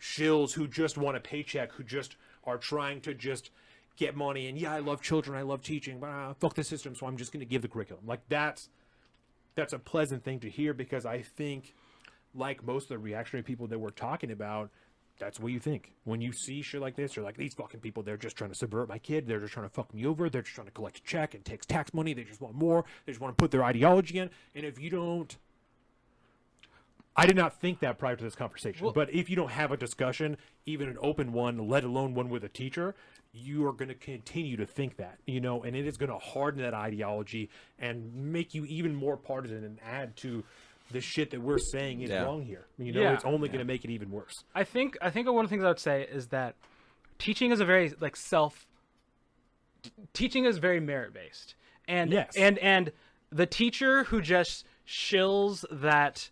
shills who just want a paycheck, who just are trying to just get money. And I love children, I love teaching, but fuck the system, so I'm just going to give the curriculum. Like that's that's a pleasant thing to hear, because I think, like most of the reactionary people that we're talking about, that's what you think. When you see shit like this, you're like, these fucking people, they're just trying to subvert my kid. They're just trying to fuck me over. They're just trying to collect a check and take tax money. They just want more. They just want to put their ideology in. And if you don't... I did not think that prior to this conversation. Well, but if you don't have a discussion, even an open one, let alone one with a teacher, you are going to continue to think that, you know, and it is going to harden that ideology and make you even more partisan and add to the shit that we're saying is wrong here. You know, it's only going to make it even worse. I think one of the things I would say is that teaching is a very teaching is very merit based, and and the teacher who just shills that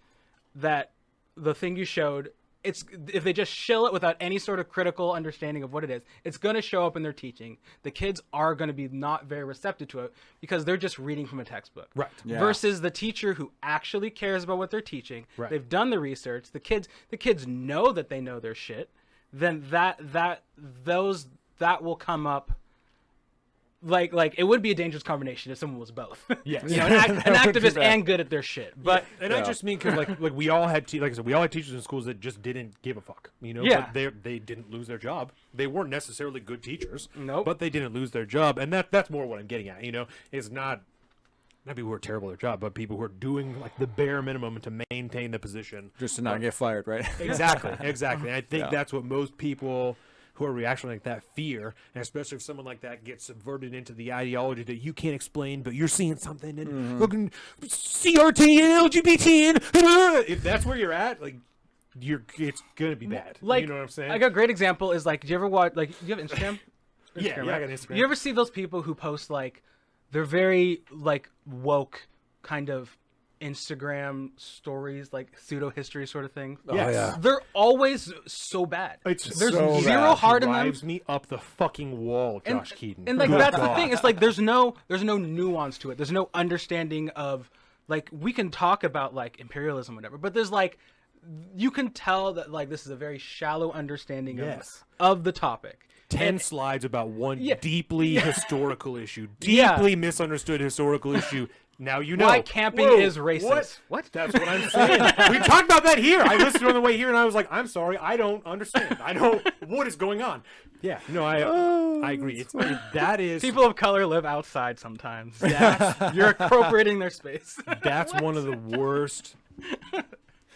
the thing you showed, if they just shill it without any sort of critical understanding of what it is, it's going to show up in their teaching. The kids are going to be not very receptive to it because they're just reading from a textbook. Right. Yeah. Versus the teacher who actually cares about what they're teaching. Right. They've done the research. The kids know that they know their shit. Then that will come up. Like it would be a dangerous combination if someone was both. Yes. You know, an activist and good at their shit. But I just mean because like we all had like I said, we all had teachers in schools that just didn't give a fuck. You know, but they didn't lose their job. They weren't necessarily good teachers. Nope. But they didn't lose their job, and that's more what I'm getting at. You know, it's not people who are terrible at their job, but people who are doing like the bare minimum to maintain the position, just to not get fired, right? Exactly. And I think that's what most people who are reactionary like that fear, and especially if someone like that gets subverted into the ideology that you can't explain, but you're seeing something and looking CRT and LGBT, and if that's where you're at, like it's gonna be bad. Like, you know what I'm saying? Like a great example is like, do you ever watch do you have Instagram? Yeah, right? I got Instagram. You ever see those people who post like they're very like woke kind of Instagram stories, like pseudo history sort of thing? Yes. Oh, yeah. They're always so bad. There's so zero heart in them. Drives me up the fucking wall, Josh Keaton. And like that's the thing. It's like there's no nuance to it. There's no understanding of, like, we can talk about like imperialism, or whatever, but there's like, you can tell that like this is a very shallow understanding of the topic. 10 slides about one deeply historical issue, deeply misunderstood historical issue. Now you know. Why camping is racist. What? That's what I'm saying. We talked about that here. I listened on the way here, and I was like, I'm sorry, I don't understand. I don't. What is going on? Yeah, no, I agree. That is... People of color live outside sometimes. You're appropriating their space. That's one of the worst...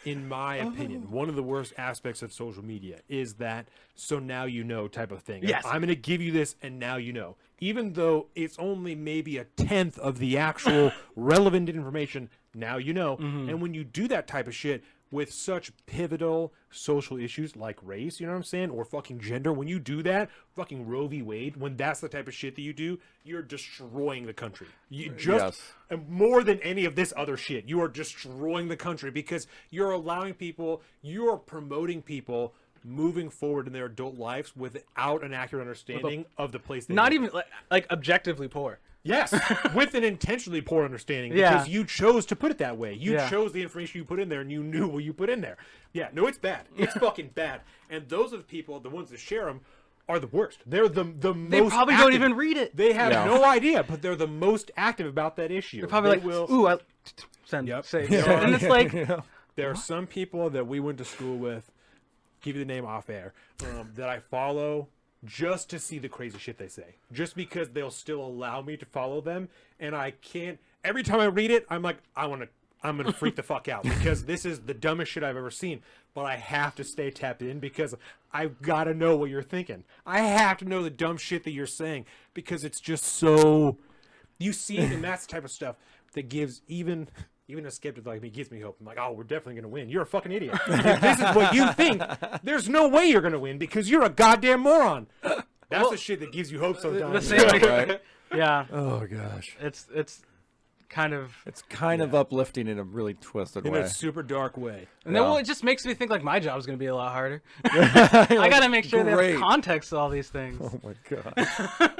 In my opinion, one of the worst aspects of social media is that so now you know type of thing. Yes. I'm going to give you this and now you know. Even though it's only maybe a tenth of the actual relevant information, now you know. Mm-hmm. And when you do that type of shit with such pivotal social issues like race, you know what I'm saying? Or fucking gender, when you do that, fucking Roe v. Wade, when that's the type of shit that you do, you're destroying the country. You just, and more than any of this other shit, you are destroying the country because you're allowing people, you're promoting people moving forward in their adult lives without an accurate understanding of the place they not live. even like objectively poor. Yes, with an intentionally poor understanding because you chose to put it that way. You chose the information you put in there and you knew what you put in there. Yeah, no, it's bad. It's fucking bad. And those are the people, the ones that share them, are the worst. They're the most They probably active. don't even read it. They have no idea, but they're the most active about that issue. They're probably ooh, I'll send. Say. And it's like... There are some people that we went to school with, give you the name off air, that I follow just to see the crazy shit they say, just because they'll still allow me to follow them, and I can't. Every time I read it, I'm like, I'm gonna freak the fuck out because this is the dumbest shit I've ever seen. But I have to stay tapped in because I've got to know what you're thinking. I have to know the dumb shit that you're saying because it's just so. You see it, and that's the type of stuff that gives even a skeptic like me gives me hope. I'm like, oh, we're definitely going to win. You're a fucking idiot. If this is what you think, there's no way you're going to win because you're a goddamn moron. That's the shit that gives you hope sometimes. The same, right? Yeah. Oh, gosh. It's kind of... It's kind of uplifting in a really twisted way. In a super dark way. And then, it just makes me think like my job is going to be a lot harder. I got to make sure they have context to all these things. Oh, my God.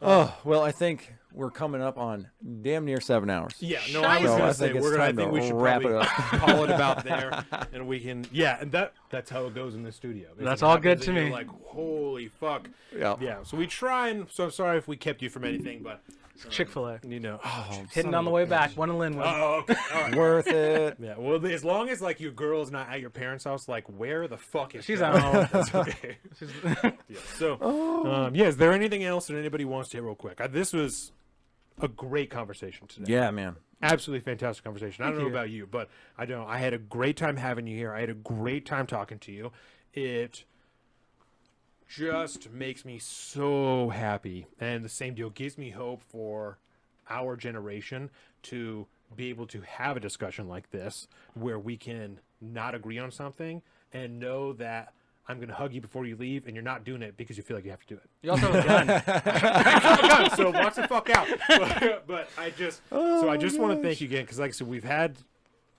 Oh, well, I think we're coming up on damn near 7 hours. Yeah, no, I was going to say, I think we should wrap probably it up. call it about there, and we can, and that's how it goes in the studio. That's all good to me. Like, holy fuck. Yeah. Yeah, so we try and, so I'm sorry if we kept you from anything, but Chick-fil-A. You know, Hitting on the way back. One in Linwood. Oh, okay. All right. Worth it. Yeah, well, as long as like your girl's not at your parents' house, like where the fuck is She's she? at home. That's okay. Yeah. So, yeah, is there anything else that anybody wants to hit real quick? This was a great conversation today. Yeah, man. Absolutely fantastic conversation. I don't know you. about you, but I had a great time having you here. I had a great time talking to you. It just makes me so happy, and the same deal gives me hope for our generation to be able to have a discussion like this where we can not agree on something and know that I'm going to hug you before you leave, and you're not doing it because you feel like you have to do it. You also have a gun. I have a gun, so watch the fuck out. But I just want to thank you again, because like I said, we've had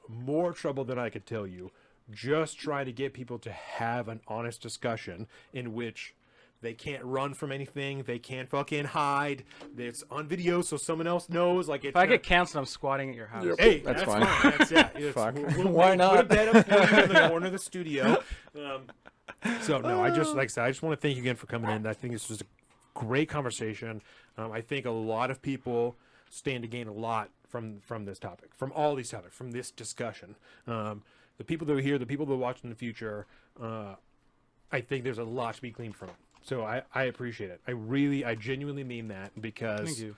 more trouble than I could tell you just trying to get people to have an honest discussion in which they can't run from anything. They can't fucking hide. It's on video, so someone else knows. Like, If I get canceled, I'm squatting at your house. hey, That's that's fine. fine. That's, yeah, it's, Fuck. Why not? Put a bed up for you in the corner of the studio. So no, I just like I said, I just want to thank you again for coming in. I think this was a great conversation. I think a lot of people stand to gain a lot from this topic, from all these topics, from this discussion. The people that are here, the people that will watch in the future, I think there's a lot to be gleaned from it. So I appreciate it. I genuinely mean that, because Thank you.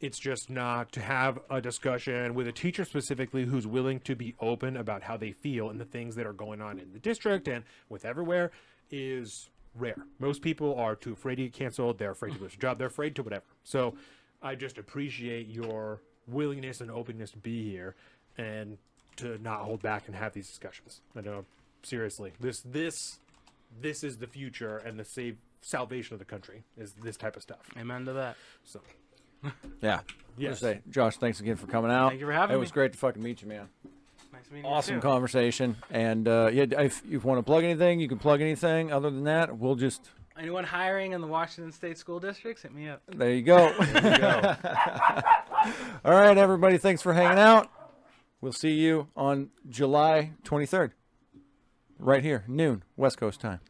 it's just not to have a discussion with a teacher specifically who's willing to be open about how they feel and the things that are going on in the district and with everywhere is rare. Most people are too afraid to get canceled. They're afraid to lose their job. They're afraid to whatever. So I just appreciate your willingness and openness to be here and to not hold back and have these discussions. I know, seriously, this is the future, and the salvation of the country is this type of stuff. Amen to that. So Yeah. yes. Say, Josh, thanks again for coming out. Thank you for having It me. was great to fucking meet you, man. Nice meeting Awesome you too. conversation. And yeah, if you want to plug anything, you can plug anything. Other than that, we'll just. Anyone hiring in the Washington State school districts, hit me up. There you go. All right, everybody. Thanks for hanging out. We'll see you on July 23rd. Right here, noon, West Coast time.